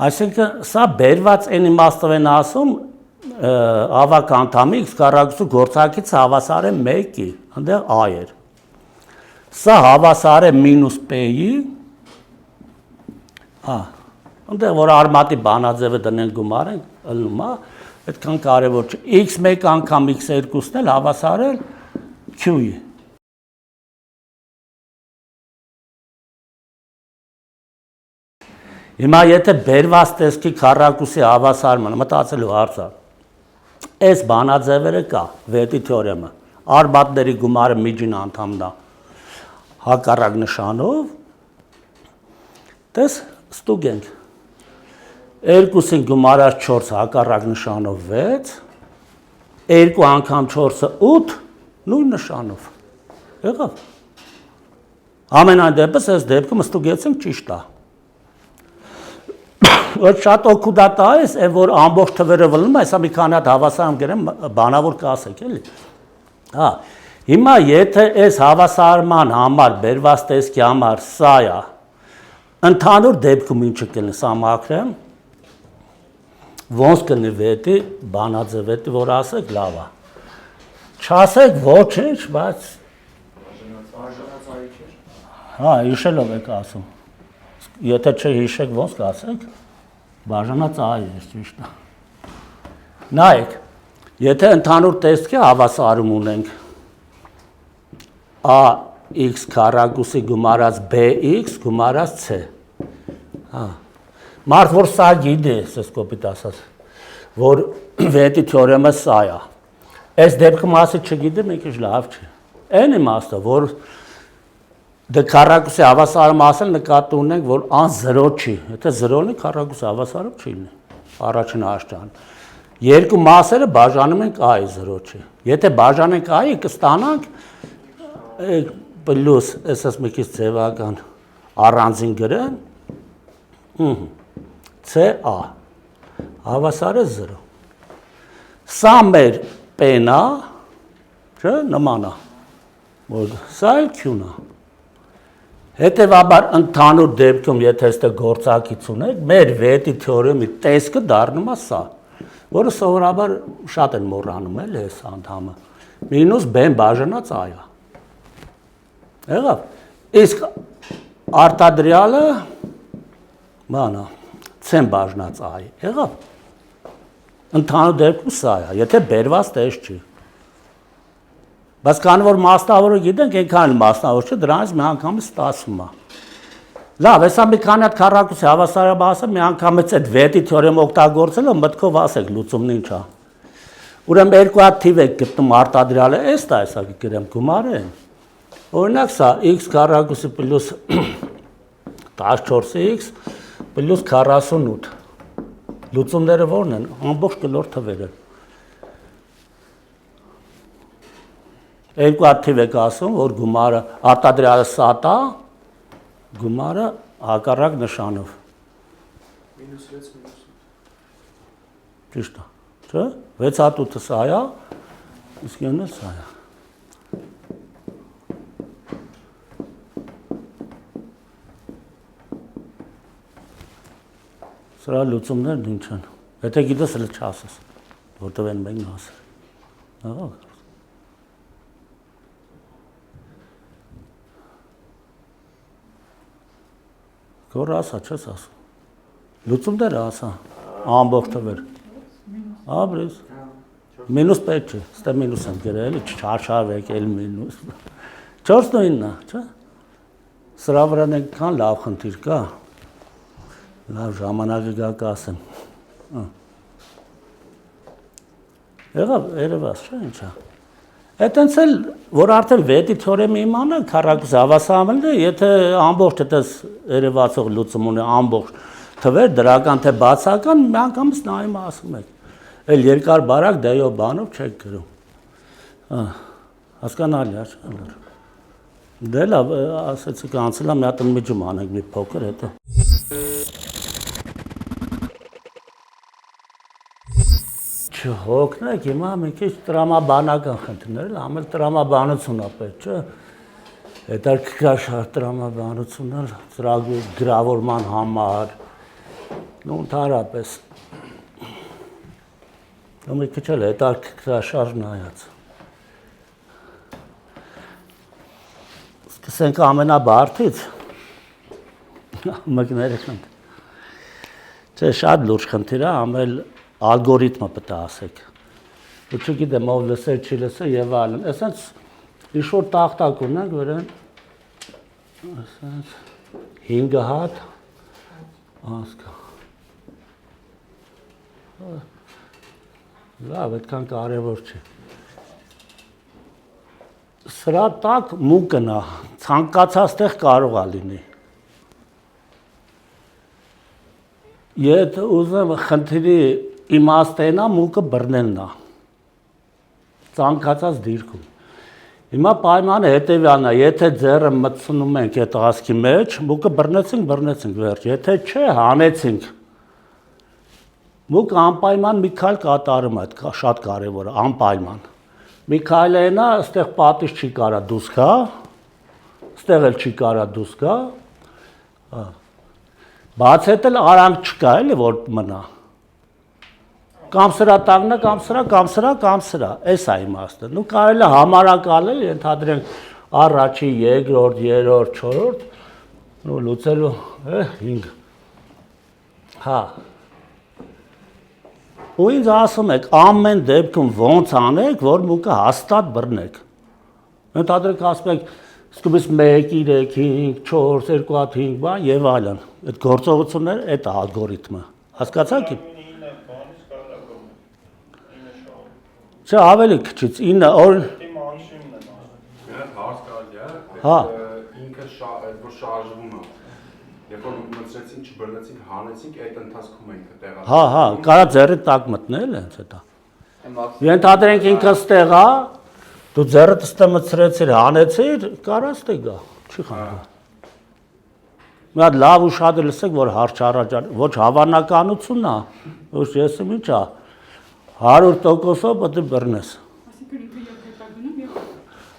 Speaker 1: Այսինքն, սա բերված այն իմաստով են ասում, ավակ անդամի x քառակուսի գործակից հավասար է 1-ի, այնտեղ a էր։ Սա հավասար է -p-ի, հա, այնտեղ որ արմատի բանաձևը դնենք գումարենք, ըլնում է, այդքան կարևոր չէ։ x1 անգամ x2-ն էլ հավասար է q-ի։ Հիմա եթե բերված տեսքի քառակուսի հավասարման մտածելու հարց է։ Այս բանաձևերը կա, վետի թեորեմը, արմատների գումարը միջին անդամն է հակառակ նշանով, տես ստուգենք, 2-ին գումարած 4 հակառակ նշանով 6, 2 անգամ 4-ը 8, նույն նշանով, եղավ։ Ամենայն դեպս այս դեպքում ստուգեցինք ճիշտ է։ Որ շատ օգուտատա է, որ ամբողջ թվերը վլնում, այսա մի քանի հատ հավասարում գրեմ, բանավոր կասեք, էլի։ Հա, հիմա եթե այս հավասարման համար, բերված տեսքի համար սա է, ընդհանուր դեպքում ինչը կլինի, սա մաքրեմ, ոնց կլինի վետի, բանաձևետի, որ ասեք, լավ է։ Չասեք ոչինչ, բայց հա, հիշելով եք ասում։ Եթե չհիշեք, ոնց կասեք, բաժանած այ է, ճիշտ է։ Նայեք, եթե ընդհանուր տեսքի հավասարում ունենք ax քառակուսի գումարած bx գումարած c։ Հա։ Մարդ որ սա գիտի, ասես կոպիտ ասած, որ վետի թեորեմը սա է։ Այս դեպքում ասի չգիտի, մի քիչ լավ չի։ Այն իմաստը, որ դե քառակուսի հավասարը մասը նկատի ունենք, որ ան 0 չի։ Եթե 0-ն է քառակուսի հավասարը չի լինի։ Առաջին աշտան։ Երկու մասերը բաժանում ենք i 0 չի։ Եթե բաժանենք i-ը կստանանք պլյուս SS մի-քիչ ձևական առանձին գրեն CA հավասարը 0։ Սա մեր P-ն է, չէ՞, նման է։ Որ սա էլ Q-ն է։ Հետևաբար ընդհանուր դեպքում, եթե այստեղ գործակից ունենք, մեր վետի թեորեմի տեսքը դառնում է սա, որը սովորաբար շատ են մոռանում էլ այս անդամը։ Մինուս B-ն բաժանած A-ը։ Եղավ։ Իսկ արտադրյալը բանա C-ն բաժանած A-ը։ Եղավ։ Ընդհանուր դեպքում սա է, եթե բերված տես չի։ Բայց քանի որ մասնավորը գիտենք, այնքան մասնավոր չէ, դրանից մի անգամից ստացվում է։ Լավ, հեսա մի քանի հատ քառակուսի հավասարաբասը մի անգամից այդ վետի թեորեմը օգտագործելը մտքով ասեք լուծումն ինչ է։ Ուրեմն երկու հատ թիվ եք գտնում արտադրյալը, այս տեսակ գրեմ գումարը։ Օրինակ սա x քառակուսի պլյուս 14x պլյուս 48։ Լուծումները ո՞րն են։ Ամբողջ կլոր թվերը։ Երկու հատ թիվ եք ասում, որ գումարը արտադրյալը սա տա, գումարը հակառակ նշանով։
Speaker 3: -6 -8։
Speaker 1: Ճիշտ է, չէ՞։ 6 հատ 8-ը սա է, իսկ ինը սա է։ Սրա լուծումներն ինչ են։ Եթե գիտես, էլ չասես, որտեղ են մենք ասել։ Ահա։ Գոր ասա, չես ասում։ Լուծումները ասա, ամբողջ թվեր։ Աբրես։ Մինուս պետք չէ, ստե մինուս եմ գրել, չարշավեք էլ մինուս։ 4-9-ն է, չէ՞։ Սրա վրա այնքան լավ խնդիր կա։ Լավ ժամանակը գա կասեմ։ Եղավ, երևաց, չէ՞ ինչա։ Այդտենց էլ, որ արդեն վետի թեորեմը իմանա, քառակուսի հավասարումն է, եթե ամբողջ այդպես երևացող լուծում ունի ամբողջ թվեր, դրական թե բացական, մի անգամից նայում ասում եք։ Էլ երկար բարակ դեյով բանով չեք գրում։ Հասկանալի է, չէ՞։ Դե լավ, ասեցիք անցել է մի հատ միջում անենք մի փոքր հետո։ Չհոգնեք, հիմա մի քիչ տրամաբանական խնդիրներ, ամեն տրամաբանություն է պետք, չէ՞։ Հետաքրքիր տրամաբանություններ, ծրագրի գրավորման համար, ընդհանրապես։ Մի քիչ էլ հետաքրքիր նայած։ Սկսենք ամենաբարդից։ Մեկները խնդիր։ Չէ, շատ լուրջ խնդիր է, ամել ալգորիթմը պետք է ասեք։ Ու չգիտեմ, ով լսել, չի լսել եւ այլն։ Այսինքն ինչ-որ տախտակ ունենք, որն այսինքն 5 հատ ասկա։ Լավ, այդքան կարևոր չի։ Սրա տակ մուկն է, ցանկացած տեղ կարող է լինի։ Եթե ուզեմ խնդրի իմաստենա մուկը բռնելն է, ցանկացած դիրքում։ Հիմա պայմանը հետևյալն է, եթե ձեռը մտցնում ենք այդ ասքի մեջ, մուկը բռնեցինք վերջ, եթե չէ, հանեցինք։ Մուկը անպայման մի քայլ կատարում է, շատ կարևոր է, անպայման։ Մի քայլը այնա, այստեղ պատիժ չի կարա դուրս գա, այստեղ էլ չի կարա դուրս գա։ Բաց հետել արանք չկա, էլի որ մնա։ Կամ սրա տակնա, կամ սրա, այս է իմաստը։ Նու կարելի է համարակալել, ենթադրենք առաջի, երկրորդ, երրորդ, չորրորդ, նու լուծելու 5։ Հա։ Ու ինձ ասում եք, ամեն դեպքում ոնց անեք, որ մուկը հաստատ բռնեք։ Ենթադրենք ասում եք, սկզբից 1, 3, 5, 4, 2, 5, բան եւ այլն։ Այդ գործողությունները, այդ ալգորիթմը։ Հասկացաք։ Չէ, ավելի քիչից 9 օր։ Հա։
Speaker 2: ինքը այդ որ շարժվում է։ Երբ որ մտցրեցին, չբռնեցին, հանեցինք, այդ ընթացքում ենք տեղա։
Speaker 1: Հա, կարա ձեռի տակ մտնել հենց դա։ Ենթադրենք ինքը ստեղ է, դու ձեռդ ստե մտցրեցիր, հանեցիր, կարա ստե գա, չի խնդրում։ Մի հատ լավ ուշադիր լսեք, որ հարց առաջ, ոչ հավանականությունն է, ոչ եսը ինչ է, 100%-ով պետք է բռնես։
Speaker 6: Այսինքն ինքը եւ հետագնում եւ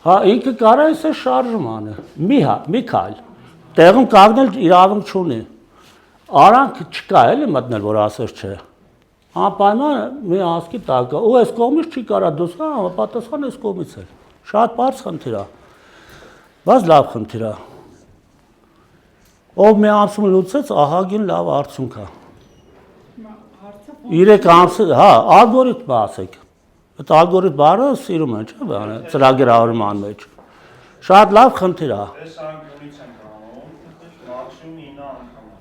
Speaker 1: Հա, ինքը կարա էս շարժում անը, մի քայլ, տեղում կանգնել իրավունք չունի, արանք չկա էլի մտնել, որ ասես չէ, անպայման մի ասկի տակ է, ու այս կողմից չի կարա դուս կա, պատասխան այս կողմից էլ, շատ պարզ խնդիր է, բայց լավ խնդիր է, ով մի ամսում լուծեց, ահագին լավ արդյունք է,
Speaker 6: հարցը
Speaker 1: 3 ամսը, հա, ալգորիթմ ասեք, այդ ալգորիթմ բառը սիրում են, չէ՞ բանը, ծրագրավորման մեջ, շատ լավ խնդիր է,
Speaker 7: Այս անգյունից ենք անում, մաքսիմում 9 անգամ է,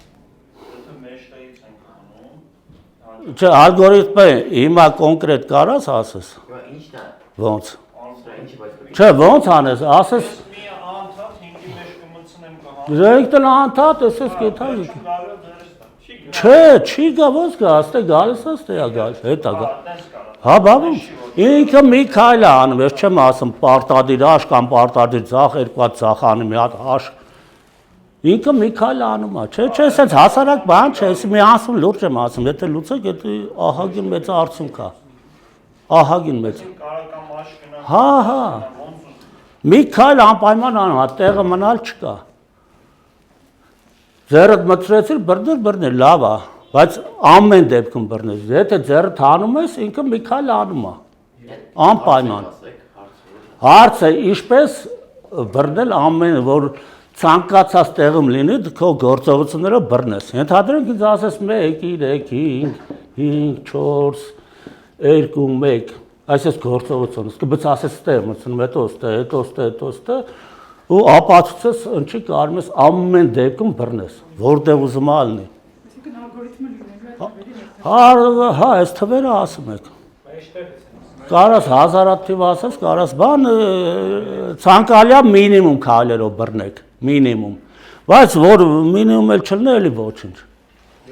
Speaker 7: եթե մեջտեղից ենք անում,
Speaker 1: չէ, ալգորիթմը հիմա կոնկրետ կարաս ասես,
Speaker 5: Ինչն է,
Speaker 1: ոնց,
Speaker 5: ինչի բայց
Speaker 1: չէ, ոնց անես, ասես,
Speaker 7: ես մի անդադ 5-ի մեջ կմցնեմ կհանեմ,
Speaker 1: Ժեգտել անդադ, էսես կեթա
Speaker 7: կարը դերս տա, չի գնա,
Speaker 1: Չէ, չի գա, ոնց գա, աստե գալիս աստե է գալիս, հետա գա,
Speaker 7: տես կարա,
Speaker 1: հա բավում, ինքը մի քայլ է անում, ես չեմ ասում պարտադիր աշ կամ պարտադիր ձախ, երկու հատ ձախ անի, մի հատ աշ, ինքը մի քայլ անում է, չէ, սենց հասարակ բան չէ, ես մի ասում լուրջ եմ ասում, եթե լուծեք, եթե ահագին մեծ արդյունք է, ահագին մեծ,
Speaker 7: կարա կամ աշ գնա,
Speaker 1: հա,
Speaker 7: ոնց ուզում,
Speaker 1: մի քայլ անպայման անում, հա, տեղը մնալ չկա, ձեռդ մտցրեցիր, բռնել, լավ է, բայց ամեն դեպքում բռնես, եթե ձեռդ հանում ես, ինքը մի քայլ անում է, անպայման, հարցը ինչպես բռնել ամեն, որ ցանկացած տեղում լինի, քո գործողությունները բռնես, ենթադրենք ինձ ասես 1, 3, 5, 4, 2, 1, այսպես գործողություն, կբց ասես ստեղ մտցնում, հետո ստեղ, ու ապացուցես ընչի կարում ես ամեն դեպքում բռնես, որտեղ ուզում ալնի։
Speaker 6: այսինքն ալգորիթմը լինելու է թվերի
Speaker 1: Հա, այս թվերը ասում եք։ Կարաս հազարատ թիվ ասես, կարաս բան ցանկալի է մինիմում քայլերով բռնեք, մինիմում։ Բայց որ մինիմում էլ չլինի, էլի ոչինչ։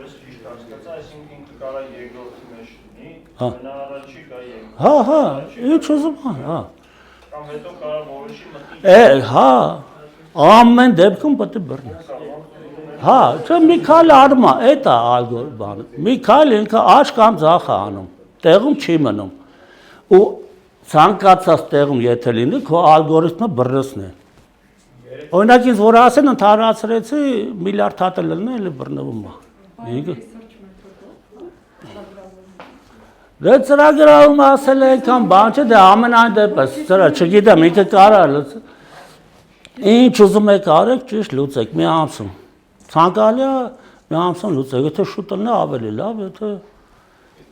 Speaker 7: ես ճիշտ հասկացա, այսինքն ինքը կարա երկրորդի մեջ լինի,
Speaker 1: Հա։
Speaker 7: գնա առաջի կա երկրորդ,
Speaker 1: Հա, ինչ ուզում ա, հա։
Speaker 7: կամ հետո կարա որոշի մտի,
Speaker 1: Հա, ամեն դեպքում պետք է բռնես։ Հա, չէ, մի քայլ անում է, էդ է ալգորիթմը։ Մի քայլ ինքը աչ կամ ձախ է անում, տեղում չի մնում։ Ու ցանկացած տեղում եթե լինի, քո ալգորիթմը բռնեսն է։ Օրինակ ինձ որ ասեն ընդհանրացրեցի միլիարդ հատ լինի, էլի բռնվում է։ Ինքը Դե ծրագրավորում ասել է կամ բան չէ, դե ամենայն դեպս, ծրա չգիտեմ, ինքը կարա լուծել։ Ինչ ուզում եք արեք, ճիշտ լուծեք, մի ամսում։ Ցանկալի է մի ամսում լուծեք, եթե շուտ լինի ավելի լավ, եթե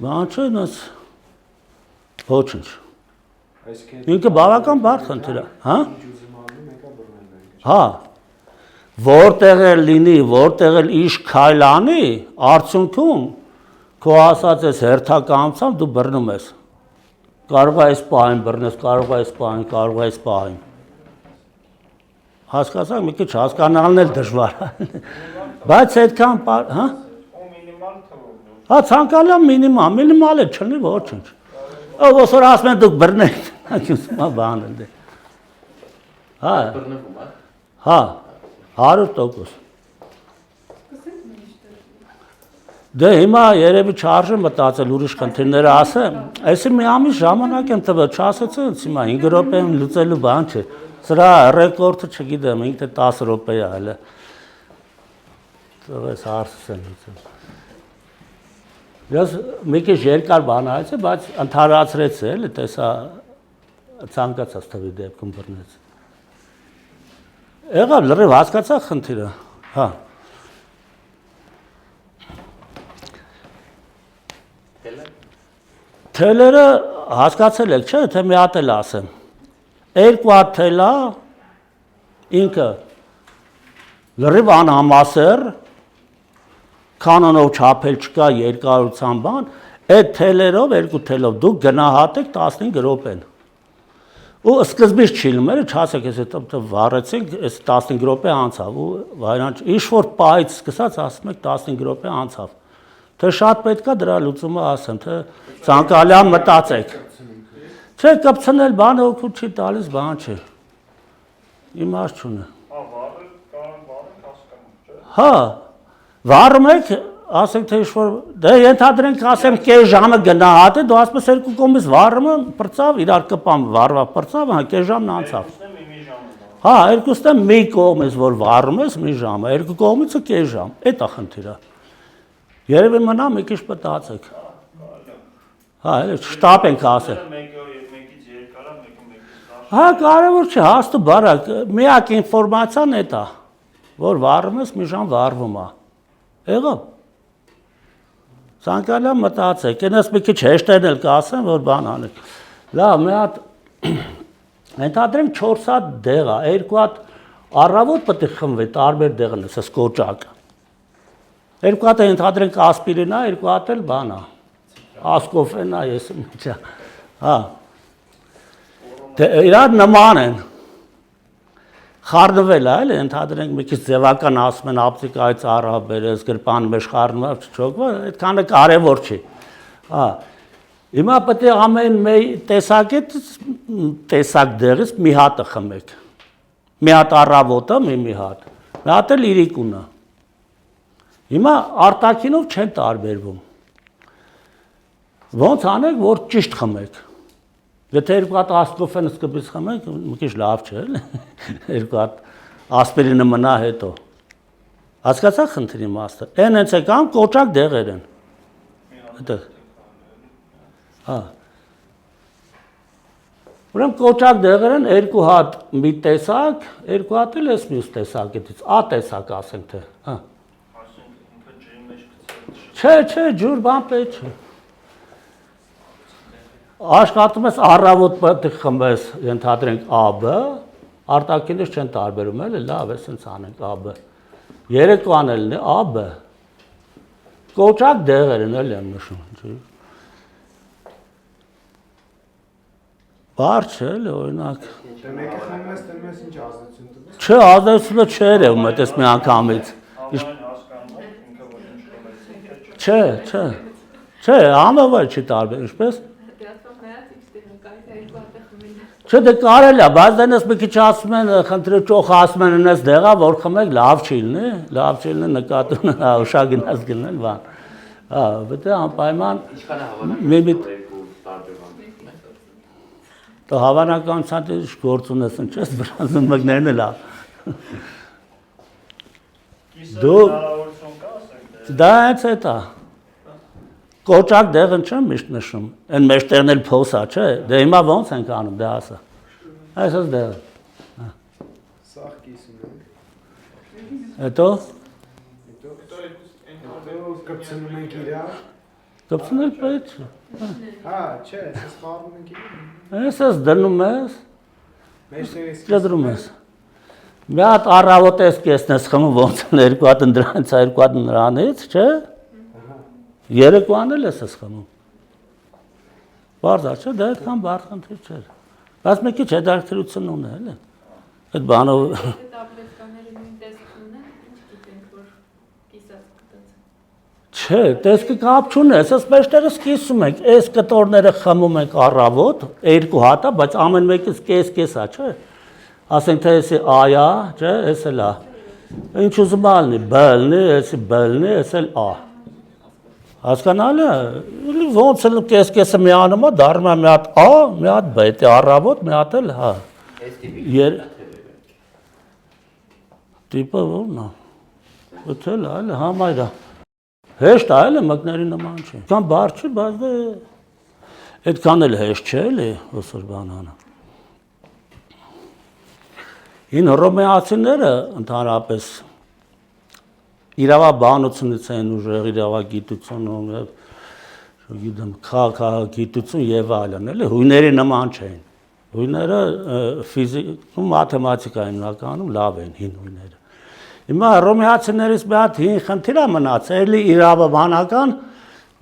Speaker 1: բան չէ, նս ոչինչ։ Ինքը բավական բարդ խնդիր է, հա։ Հա։ Որտեղ էլ լինի, որտեղ էլ իշ քայլ անի, արդյունքում քո ասած ես հերթականությամբ դու բռնում ես։ Կարող է այս պահին բռնես, կարող է այս պահին, կարող է այս պահին։ Հասկացա՞ք, մի քիչ հասկանալն էլ դժվար է։ Բայց այդքան, հա։
Speaker 7: ու մինիմալ թվով,
Speaker 1: Հա, ցանկալի է մինիմալ է, չլինի ոչինչ։ Ո՞ս որ ասում են դուք բռնեք, ասում բան էլ դե։ Հա,
Speaker 5: բռնվում է,
Speaker 1: հա, 100%։ Դե հիմա երևի չարժե մտածել ուրիշ խնդիրներ ասեմ, այսի մի ամիս ժամանակ եմ տվել, չասեցի ինձ հիմա 5 րոպեում լուծելու բան չէ, սրա ռեկորդը չգիտեմ, ինքը 10 րոպե է հələ, տվես հարցս եմ լուծել։ Ես մի քիչ երկար բան ասեցի, բայց ընդհանրացրեցի էլի, տեսա ցանկացած թվի դեպքում բռնեց։ Եղավ լրիվ հասկացա խնդիրը, հա։ Թելերը հասկացել եք, չէ, թե մի հատ էլ ասեմ։ 2 հատ թելա ինքը լրիվ անհամասեր, կանոնով չափել չկա երկարության բան, այդ թելերով, 2 թելով դուք գնահատեք 15 րոպեն։ ու սկզբից չի լմերը, չասեք, ես հետո վառեցինք, այս 15 րոպե անցավ ու վայրանջ ինչ որ պահից սկսած ասում եք 15 րոպե անցավ։ Թե շատ պետքա դրա լուծումը ասեմ, թե ցանկալի մտածեք։ Չէ, կպցնել բանը օգուտ չի տալիս, բան չէ։ Իմաստ չունի։ Հա, վառում եք, ասենք թե ինչ-որ, դե ենթադրենք ասեմ կես ժամը գնահատի, դու ասում ես երկու կողմից վառումը պրծավ, իրար կպամ վառվա պրծավ, հա, կես ժամն անցավ։ Հա, երկուսն է մի կողմից, որ վառում ես մի ժամը, երկու կողմիցը կես ժամ, էդ է խնդիրը։ Երևի մնա մի քիչ մտածեք։ Հա, էլի շտապ ենք ասել։ Հա, կարևոր չէ, հաստու բարակ, միակ ինֆորմացիան էդ է, որ վառում ես մի ժամ վառվում է։ Եղավ։ Ցանկալի մտածեք, այնպես մի քիչ հեշտերն էլ կասեմ, որ բան անեք։ Լավ, մի հատ ենթադրենք 4 հատ դեղ է, 2 հատ առավոտ պետք է խմվի, տարբեր դեղն է, ասես կոճակը։ 2 հատ ենթադրենք ասպիրին է, 2 հատ էլ բան է։ Ասկոֆեն է, ես ինչ։ Հա։ Դե իրար նման են։ Խառնվել է, էլի, ընդհանրենք մի քիչ ձևական ասում են ապտիկայից առաբերես, գրպան մեջ խառնված չոքվա, այդքանը կարևոր չի։ Հա։ Հիմա պետք է ամեն տեսակ դեղից մի հատը խմեք։ Մի հատ առավոտը, մի հատ։ Մի հատ էլ իրիկունը։ Հիմա արտաքինով չեն տարբերվում։ Ոնց անեք, որ ճիշտ խմեք։ Եթե 2 հատ ասկոֆեն սկզբից խմեք, մի քիչ լավ չէ, էլի։ 2 հատ ասպիրինը մնա հետո։ Հասկացա՞ք խնդրի իմաստը։ Այն հենց եկան կոճակ դեղեր են։ Այդտեղ։ Հա։ Ուրեմն կոճակ դեղեր են 2 հատ մի տեսակ, 2 հատ էլ էս մյուս տեսակից, A տեսակ ասենք թե, հա։ Չէ, ջուր բան պետք չէ։ Աշխատում ես առավոտ պետք է խմես, ենթադրենք AB, արտաքինից չեն տարբերում, էլի, լավ է, սենց անենք AB։ Երեկոյան էլ է AB։ Կոճակ դեղեր են, էլի եմ նշում։ Բար չէ, էլի, օրինակ։
Speaker 3: Դե մեկը խմում ես, դնում ես ինչ ազդեցություն տվես։
Speaker 1: Չէ, ազդեցությունը չէ երևում այդպես մի անգամից։ Չէ, ամենավայր չի տարբեր, ինչպես։ Չէ, դե կարելի է, բայց դենես մի քիչ ասում են, խնդրի ճոխ ասում են այնպես դեղա, որ խմեք լավ չի լինի, նկատում են, ուշագնաց գնել, բան։ Հա, պետք է անպայման մի Դու հավանականությամբ ինչ գործ ունես, ինչպես բրազում մգներն էլ է։ Դու դա հենց էդ է։ Կոճակ դեղն չեմ միշտ նշում, այն մեջտեղն էլ փոսա, չէ, դե հիմա ոնց ենք անում, դե ասա, այսս դեղը։
Speaker 3: Սաղ կիսում ենք։
Speaker 1: Հետո
Speaker 3: կպցնում ենք իրար։
Speaker 1: կպցնել պետք չէ։
Speaker 3: Հա, չէ, ես խառնում ենք իրար։
Speaker 1: Այսս դնում ես,
Speaker 3: Մեջտեղից
Speaker 1: ճդրում ես։ Մի հատ առավոտ ես կեսն ես խմում, ոնց են 2 հատ ընդրանից, 2 հատ նրանից, չէ։ Երեկոյան էլ ես խմում։ Բարձր չէ, դա այդքան բարդ խնդիր չէ։ Բայց մի քիչ հետաքրքրություն ունի, էլի։ Այդ բանով
Speaker 4: Տաբլետկաները նույն տեսքն ունեն, ինչ գիտենք, որ կիսած կտած։
Speaker 1: Չէ, տեսքը կապ չունի, ասես մեջտեղս կիսում ենք, այս կտորները խմում ենք առավոտ, 2 հատ է, բայց ամեն մեկից կես է, չէ։ Ասենք թե էսի A-ա, չէ, էս էլ A։ Ինչ ուզում ալնի, B լնի, էսի B լնի, էս էլ A։ Հասկանալի է, ոնց էլ կես-կեսը միանում է, դառնում է մի հատ A, մի հատ B, դա առավոտ, մի հատ էլ հա։ Տիպը ո՞րն է։ Ոթել է, համայր է։ Հեշտ է, էլի մկների նման չի։ Կան բար չի, բայց դե այդքան էլ հեշտ չէ, էլի, ոսոր բանանը։ Հին հռոմեացիները ընդհանրապես իրավաբանությունից են ուժեղ, իրավագիտությունում եւ չգիտեմ, քաղաքագիտություն եւ այլն, էլի հույների նման չեն։ Հույները ֆիզիկում, մաթեմատիկայում հիմնականում լավ են հին հույները։ Հիմա հռոմեացիներից մի հատ հին խնդիր է մնացել, էլի իրավաբանական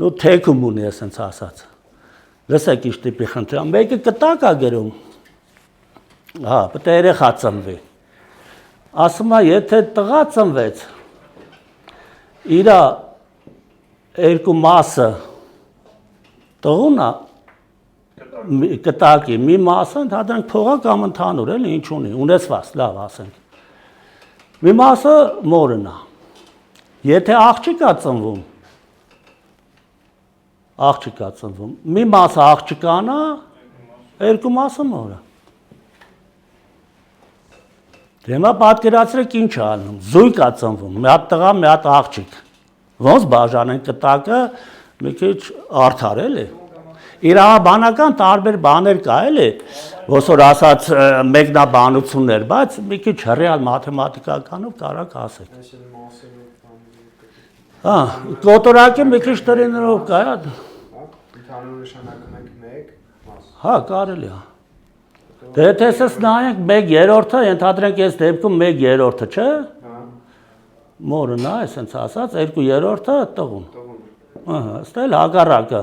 Speaker 1: ու թեքում ունի, ասենց ասած։ Լսեք ինչ տիպի խնդիր, մեկը կտակ է գրում։ Հա, պետք է երեխա ծնվի։ Ասում է, եթե տղա ծնվեց, իր երկու մասը տղուն է կտակի, մի մասը ընդհանրենք փողա կամ ընդհանուր էլի ինչ ունի, ունեցված, լավ ասենք։ Մի մասը մորն է։ Եթե աղջիկ է ծնվում, մի մասը աղջկան է, երկու մասը մորը։ Հիմա պատկերացրեք ինչ է անում, զույգ է ծնվում, մի հատ տղա, մի հատ աղջիկ։ Ոնց բաժանեն կտակը մի քիչ արդար էլի։ Իրավաբանական տարբեր բաներ կա էլի, ոնց որ ասած մեկնաբանություններ, բայց մի քիչ ռեալ մաթեմատիկականով կարակ ասեք։
Speaker 3: Այսինքն մասը մեկ
Speaker 1: Հա, կոտորակի մի քիչ տրիներով կա,
Speaker 3: հա, ընդհանուր նշանակում ենք 1 մաս։
Speaker 1: հա, կարելի է։ Դե եթե ես նայենք 1/3-ը, ընդհանրենք այս դեպքում 1/3-ը, չէ՞։
Speaker 3: Հա,
Speaker 1: Մորն է, այսպես ասած, 2/3-ը տղուն։
Speaker 3: տղուն։
Speaker 1: Ահա, ստել հակառակը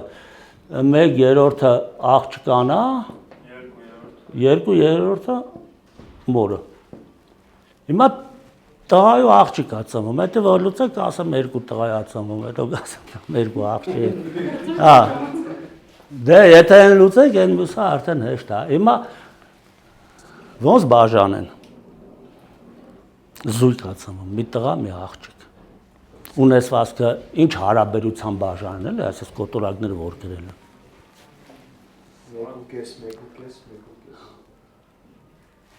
Speaker 1: 1/3-ը աղջկան է, 2/3-ը մորը։ Հիմա տղայու աղջիկ է ծնվում, հետո որ լուծեք ասեմ 2 տղա է ծնվում, հետո ասեմ 2 աղջիկ։ Հա։ Դե եթե այն լուծեք, այն մյուսը արդեն հեշտ է։ Հիմա ոնց բաժանեն։ Զույգ է ծնվում, մի տղա, մի աղջիկ։ Ունեցվածքը ինչ հարաբերության բաժանեն, էլի, այսպես կոտորակները որ գրել են։
Speaker 3: 1.5, 1.5, 1.5։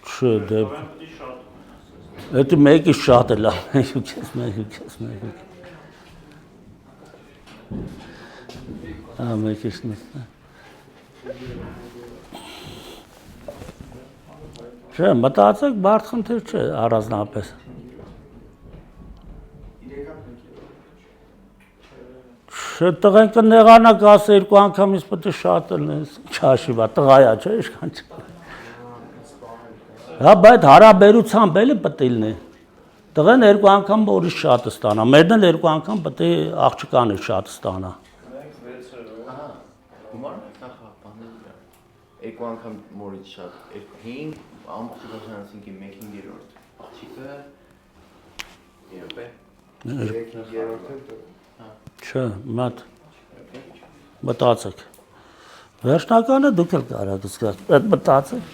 Speaker 1: Չէ, դե
Speaker 7: Պետք է շատ ունես։
Speaker 1: Դա մեկից շատ է լավ, 1.5։ Ահա մեկից նստա։ Չէ, մտածեք, բարդ խնդիր չէ առանձնապես։ Չէ, տղեն կնեղանակ ասը երկու անգամից պետք է շատ լնես, չաշիվա, տղայա չէ, իշքան չէ։ Հա, բայց հարաբերությամբ էլի պետք է լինի։ Տղեն երկու անգամ որից շատ ստանա, մերն էլ երկու անգամ պետք է աղջկանը շատ ստանա։
Speaker 5: Ահա, գումար նախա բաներ կա։ Երկու անգամ մորից շատ, 5 ամբողջ բաժանեցինք 1/5, աղջիկը 3
Speaker 3: 3/3-ը
Speaker 1: Չէ, մատ մտածեք։ Վերջնականը դուք էլ կարաք սկսած, այդ մտածեք։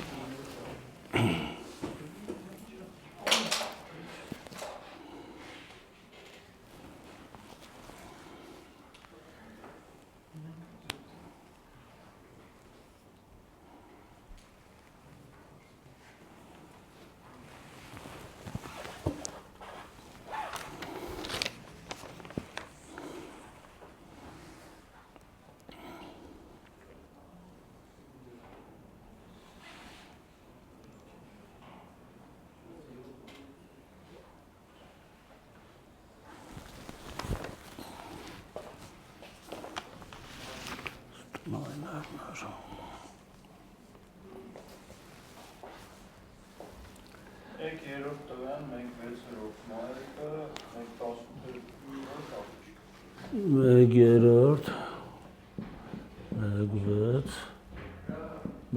Speaker 7: Եկ երրորդ տղան, 1/6-րդ մայրիկը, 1/18-րդ աղջիկ։
Speaker 1: 1/3, 1/6,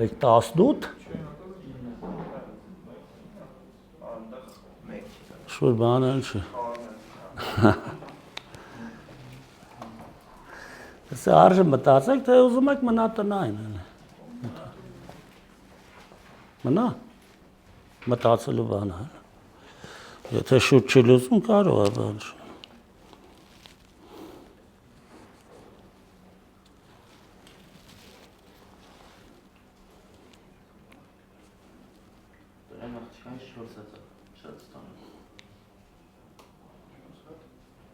Speaker 1: 1/18,
Speaker 7: Այնտեղ
Speaker 1: շուր բան էլ չէ։ Սա արժե մտածեք, թե ուզում եք մնա տնային էլ։ Մնա, մտածելու բան է։ Եթե շուտ չի լուծում, կարող է բան չէ։
Speaker 5: Դրան աղջիկան 4 հատ շատ ստանում։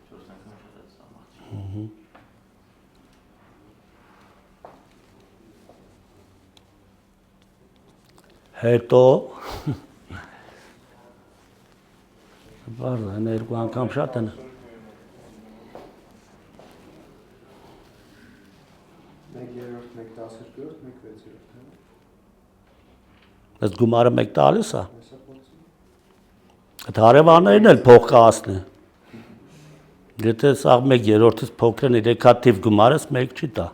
Speaker 5: 4 անգամ շատ ստանում աղջիկ։
Speaker 1: Հետո բարձր են երկու անգամ շատ են։
Speaker 3: 1/3, 1/12, 1/6-րդ։
Speaker 1: Այս գումարը մեկ տալիս է։
Speaker 3: Հեսա փոխում։
Speaker 1: Այդ հարևաններին էլ փող կասնի։ Եթե սա 1/3-ից փոքր են 3 հատ թիվ գումարս մեկ չի տա։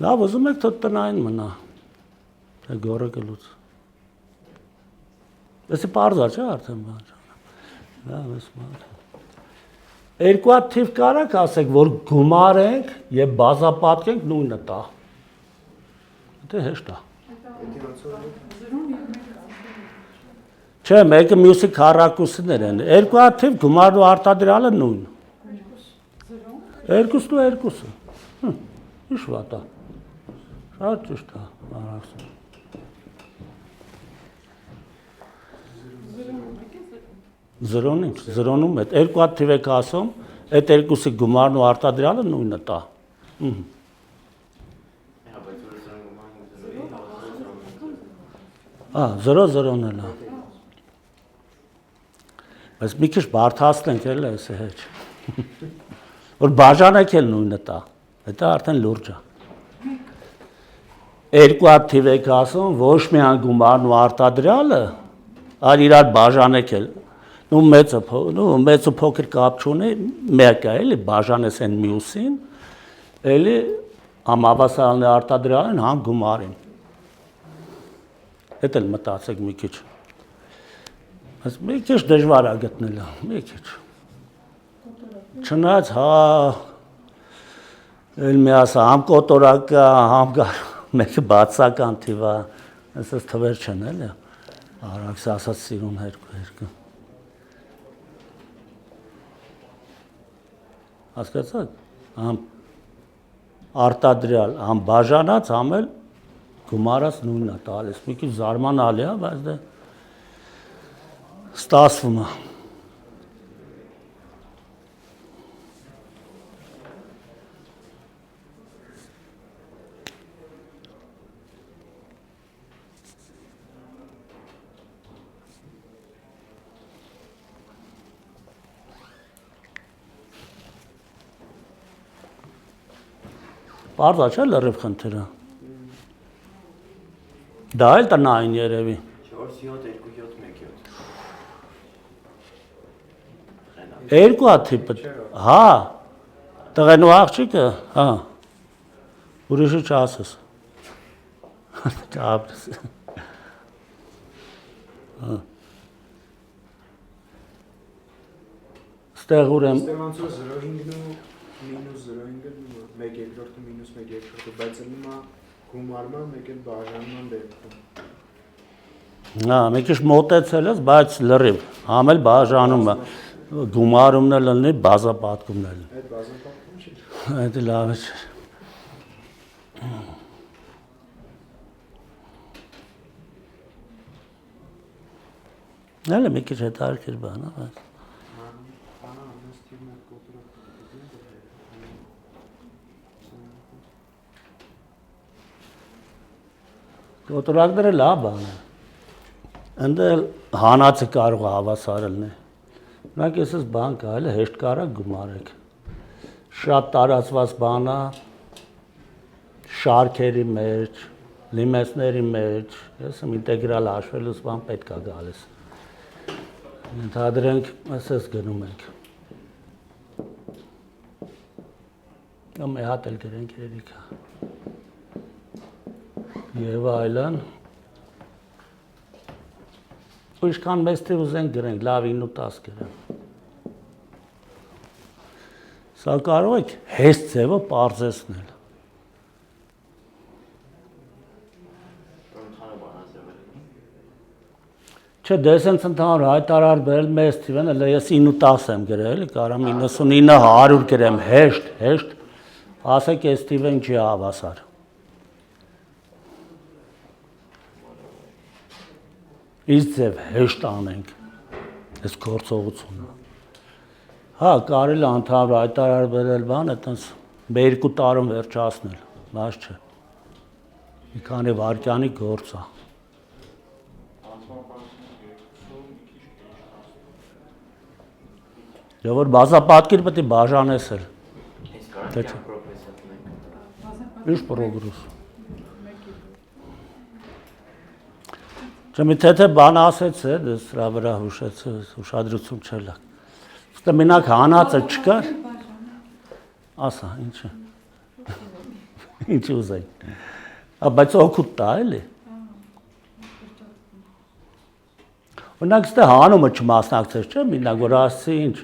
Speaker 1: Լավ, ուզում եք թող տնային մնա։ Դա գորը կլուց։ Էսի պարզա չէ արդեն բան։ Լավ, էս մար։ Երկու հատ թիվ կարաք ասեք, որ գումար ենք եւ բազապատկենք նույնը տա։ Դե հեշտ է։ Չէ, մեկը մյուսի քառակուսիներ են։ Երկու հատ թիվ գումարն ու արտադրյալը նույն։ Երկուսն ու երկուսը։ Ինչ վատ է։ Շատ ճիշտ է, արարսը։ Զրոն ինչ, զրոնում հետ, երկու հատ թիվ եք ասում, այդ երկուսի գումարն ու արտադրյալը նույնը տա։ Զրո զրոն էլ է։ Բայց մի քիչ բարդացնենք էլ է էսը հետ։ Որ բաժանեք էլ նույնը տա, դա արդեն լուրջ է։ Երկու հատ թիվ եք ասում, ոչ միայն գումարն ու արտադրյալը, այլ իրար բաժանեք էլ։ Նու մեծը փոքր կապ չունի, մեկ է էլի բաժանես են մյուսին, էլի համ հավասարն է արտադրյալին, համ գումարին։ Հետ էլ մտածեք մի քիչ։ Բայց մի քիչ դժվար է գտնելը, մի քիչ։ Չնայած էլ մի ասա, համ կոտորակա, համ մեկը բացական թիվ է, այսպես թվեր չեն էլի, արաքս ասած սիրուն երկու։ Հասկացաք, համ արտադրյալ, համ բաժանած, համ էլ գումարած նույնն է տալիս, մի քիչ զարմանալի է, բայց դե ստացվում է։ Պարզա չէ լրիվ խնդիրը։ Դա էլ տնային երևի։ 4-7-2-7-1-7։ Երկու հատ թիպը, հա, տղեն ու աղջիկը, հա, ուրիշը չասես։ Չապրես։ Ստեղ ուրեմ։
Speaker 3: Ստեղ անցու 0.5-ն ու մինուս 0.5-ը, 1 երկրորդը մինուս 1 երկրորդը, բայց էլ հիմա գումարման, մեկ էլ բաժանման դեպքում։
Speaker 1: Հա, մի քիչ մոտեցել ես, բայց լրիվ, համ էլ բաժանում է, գումարումն էլ լինի, բազապատկումն էլ լինի։
Speaker 3: Այդ բազապատկում չի։
Speaker 1: Այդ լավ է չէ։ Էլ մի քիչ հետաքրքիր բան է, բայց կոտորակները լավ բան է։ Ընդել հանածը կարող է հավասարելն է։ Մենակ ես բան կա, հələ հեշտ կարա գումարեք։ Շատ տարածված բան է, շարքերի մեջ, լիմեցների մեջ, ես ինտեգրալ հաշվելուց բան պետք է գալիս։ Ընդհանրենք, այսպես գնում ենք։ Կամ մի հատ էլ գրենք երիկա։ Եվ այլն։ Ու ինչքան մեծ թիվ ուզենք գրենք, լավ 9 ու 10 գրենք։ Սա կարող եք հեշտ ձևը պարզեցնել։ Չէ, դες են ընդհանուր հայտարար բերել մեծ թիվ են, էլ ես 9 ու 10 եմ գրել, կարամ 99 100 գրեմ, հեշտ, ասեք այս թիվը ինչի է հավասար։ Իսկ ձև հեշտ անենք, այս գործողությունը։ Հա, կարել ընդհանուր հայտարար բերել բան, այտենց երկու տարում վերջացնել, բայց չէ։ Մի քանի վայրկյանի գործ է։ Եվ որ բազապատկիր պետք է բաժանես էլ։ Ինչ պրոգրես։ Չէ, մի թե բան ասեց է, դες սրա վրա հուշեց, ուշադրություն չելա։ Ստե մենակ հանածը չկար։ Ասա, ինչ է։ Ինչ ուզեի։ Բայց օգուտ տա էլի։ Օրինակ ստե հանումը չմասնակցես, չէ՞, մինակ որ ասի ինչ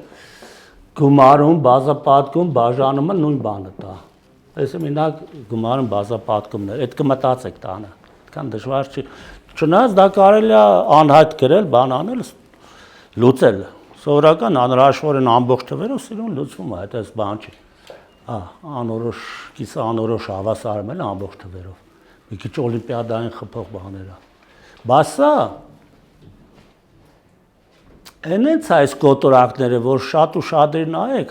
Speaker 1: գումարում, բազապատկում, բաժանումը նույն բանը տա։ Այսինքն մինակ գումարում, բազապատկումն է, այդ կմտածեք տանը։ Այդքան դժվար չի։ Չնայած դա կարելի է անհայտ գրել, բան անել, լուծել։ Սովորական անհրաժեշտորեն ամբողջ թվերով սիրուն լուծվում է, այդպես բան չի։ Անորոշ, կիսա անորոշ հավասարում էլ ամբողջ թվերով։ Մի քիչ օլիմպիադային խփող բաներ է։ Բայց սա Այնց այս կոտորակները, որ շատ ու շատեր նայեք,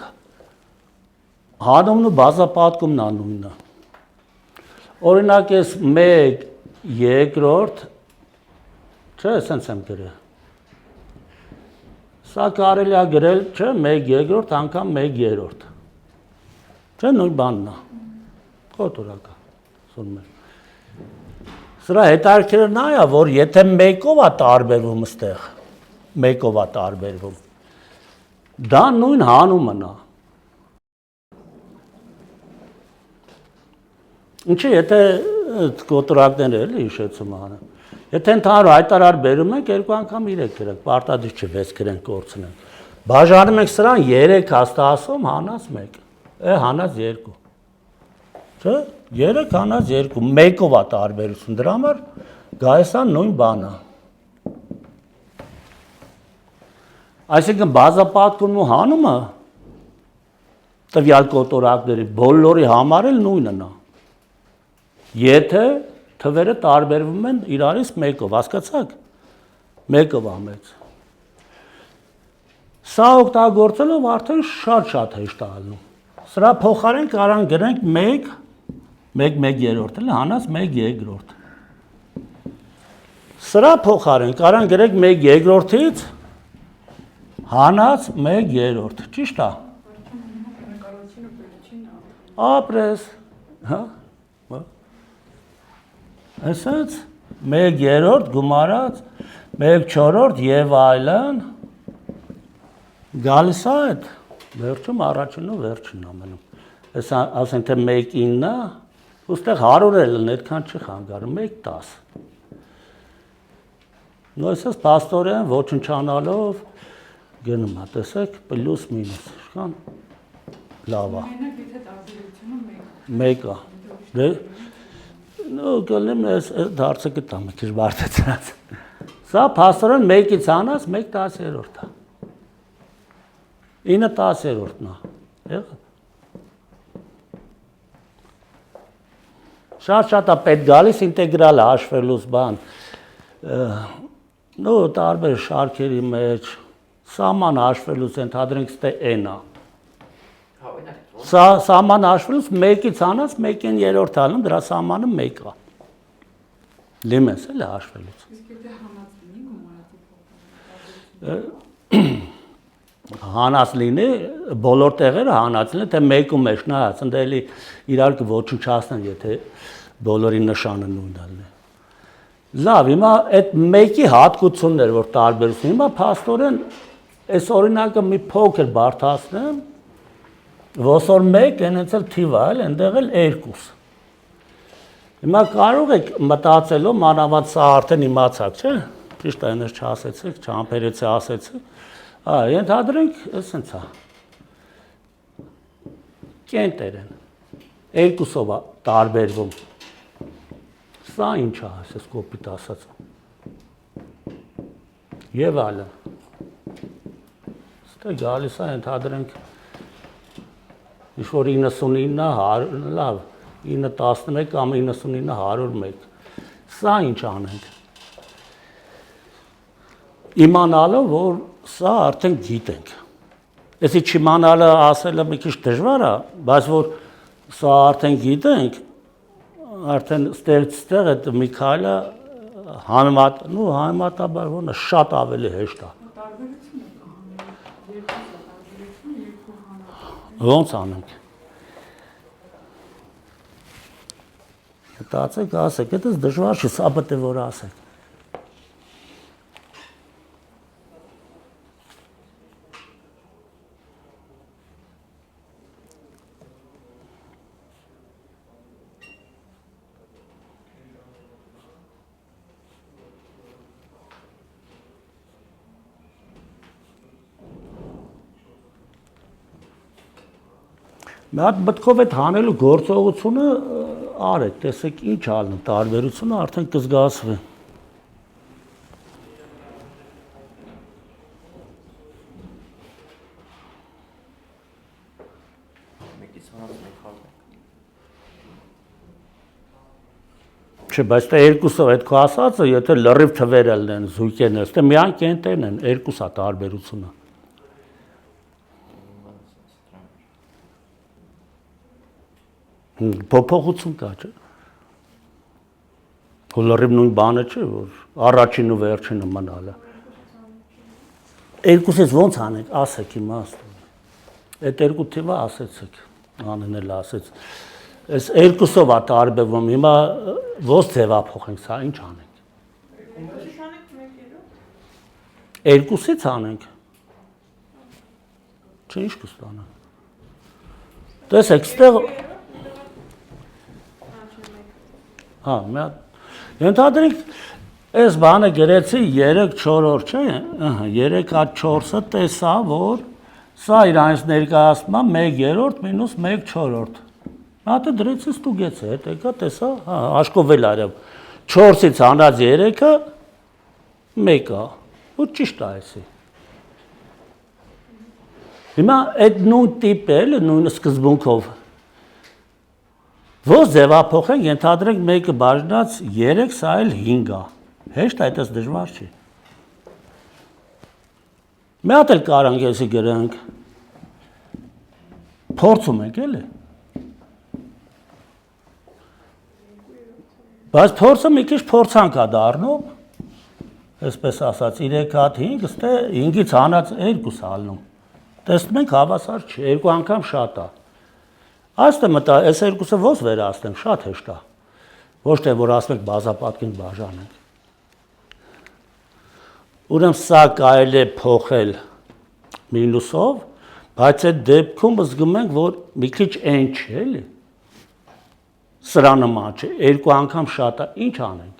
Speaker 1: հանումն ու բազապատկումն է նույնը։ Օրինակ ես 1/2, չէ, սենց եմ գրել։ Սա կարելի է գրել, չէ, 1/2 անգամ 1/3։ Չէ, նույն բանն է։ Կոտորակ է, ասում եմ։ Սրա հետաքրքիրը նա է, որ եթե 1-ով է տարբերվում այստեղ, 1-ով է տարբերվում։ Դա նույն հանումն է։ Ինչի, եթե կոտորակները էլի հիշեցում անը։ Եթե ընդհանուր հայտարար բերում ենք, 2 անգամ 3 գրենք, պարտադիր չէ 6 գրենք, կորցնենք։ Բաժանում ենք սրան 3 հաստահասում հանած 1։ Հանած 2։ Չէ՞, 3 հանած 2, 1-ով է տարբերություն։ Դրա համար գայսան նույն բանը։ Այսինքն բազապատկումն ու հանումը տվյալ կոտորակների բոլորի համար էլ նույնն է։ Եթե թվերը տարբերվում են իրարից 1-ով, հասկացաք։ 1-ով ամեծ։ Սա օգտագործելով արդեն շատ հեշտ է ալնում։ Սրա փոխարեն կարող գրենք 1/3, էլի հանած 1/2։ Սրա փոխարեն կարող գրենք 1/2-ից հանած 1/3, ճիշտ է։ Ապրես, հա։ Այսպես 1/3 գումարած 1/4 եւ այլն գալիս է այդ վերջում առաջինն ու վերջինն ամենում։ Այս ասենք թե 1/9, ուստեղ 100 էլ են, այդքան չի խանգարում, 1/10։ Նույն այսպես փաստորեն ոչնչանալով գնում է, տեսեք, պլյուս մինուս, շքան լավ է։
Speaker 6: Մենակ եթե տարբերությունը
Speaker 1: 1 է։ Դե նո գալեմ այս դարձը կտամ, մի քիչ բարդացած։ Սա փաստորեն 1-ից հանած 1/10 է։ 9/10-ն է։ Եղա։ Շատ է պետք գալիս ինտեգրալը հաշվելուց բան։ Նո տարբեր շարքերի մեջ սահման հաշվելուց ընդհանրենք ստե n-ը։ Սա սահման հաշվելուց 1-ից հանած 1/3 ալնում, դրա սահմանը 1 է։ Լիմես էլ է հաշվելուց։
Speaker 6: Իսկ եթե հանած լինի գումարածի
Speaker 1: Հանած լինի, բոլոր տեղերը հանած լինի, թե 1-ու մեջ նայած, ընդ էլի իրար կոչնչացնեն, եթե բոլորի նշանը նույնն լինի։ Լավ, հիմա այդ 1-ի հատկություններ, որ տարբերություն, հիմա փաստորեն այս օրինակը մի փոքր բարդացնեմ, ոսոր 1 այնց էլ թիվ է, այնտեղ էլ 2։ Հիմա կարող եք մտածելով, մանավանդ սա արդեն իմացաք, չէ՞։ Ճիշտ է, այնպես չասեցիք, չհամբերեցի ասեցի։ Ենթադրենք, այսպես է։ Կենտեր են։ 2-ով է տարբերվում։ Սա ինչ է, այսպես կոպիտ ասած։ Եվ այլն։ Ստե գալիս է, ենթադրենք ինչ-որ 99, լավ, 911 կամ 99 101։ Սա ինչ անենք։ Իմանալով, որ սա արդեն գիտենք։ Եթե չիմանալը ասելը մի քիչ դժվար է, բայց որ սա արդեն գիտենք, արդեն ստեղ այդ Միքայելը համեմատաբար ոնը շատ ավելի հեշտ է։
Speaker 6: տարբերությունը կհանենք,
Speaker 1: Ոնց անենք։ Մտածեք, ասեք, դա դժվար չի, սա պետք է որ ասեք։ Մի հատ մտքով այդ հանելու գործողությունը արեք, տեսեք ինչ ալնում, տարբերությունը արդեն կզգացվի։
Speaker 5: Մեկից հանած մեկ խաղ։
Speaker 1: Չէ, բայց դա երկուսով այդ քո ասածը, եթե լրիվ թվերը լինեն, զույգերն են, դա միայն կենտեն են, երկուսա տարբերությունը։ Փոփոխություն կա, չէ։ Լրիվ նույն բանը չէ, որ առաջին ու վերջինը մնալը։ Երկուսից ո՞նց անենք, ասեք իմաստը։ Այդ երկու թիվը ասեցիք, անեն էլ ասեց։ Այս երկուսով է տարբերվում, հիմա ո՞նց ձևափոխենք, սա ինչ անենք։ Երկուսից անենք։ Չէ, ինչ կստանանք։ Տեսեք, ստեղ Հա, մի հատ Ենթադրենք, այս բանը գրեցի 3/4, չէ՞, 3/4-ը տեսա, որ սա իրանից ներկայացնում է 1/3 մինուս 1/4։ Հատը դրեցի ստուգեցի, հետ եկա, տեսա, հա, աշկովել արև։ 4-ից հանած 3-ը 1 է, ու ճիշտ է այսի։ Հիմա այդ նույն տիպը էլ, նույն սկզբունքով Ո՞նց ձևափոխենք, ենթադրենք մեկը բաժնած 3, սա էլ 5 է։ Հեշտ է, այդպես դժվար չի։ Մի հատ էլ կարանք էսի գրենք։ Փորձում ենք, էլի։ Բայց փորձը մի քիչ փորձանք է դառնում, այսպես ասած, 3 հատ 5, ստե 5-ից հանած 2 ալնում։ Տեսնում ենք հավասար չի, 2 անգամ շատ է։ Այստեղ մտա, այս երկուսը ո՞նց վերացնենք, շատ հեշտ է։ Ոչ թե որ ասենք բազապատկին բաժանենք։ Ուրեմն սա կարելի է փոխել մինուսով, բայց այդ դեպքում զգում ենք, որ մի քիչ այն չէ, էլի։ Սրա նման չէ, 2 անգամ շատ է, ինչ անենք։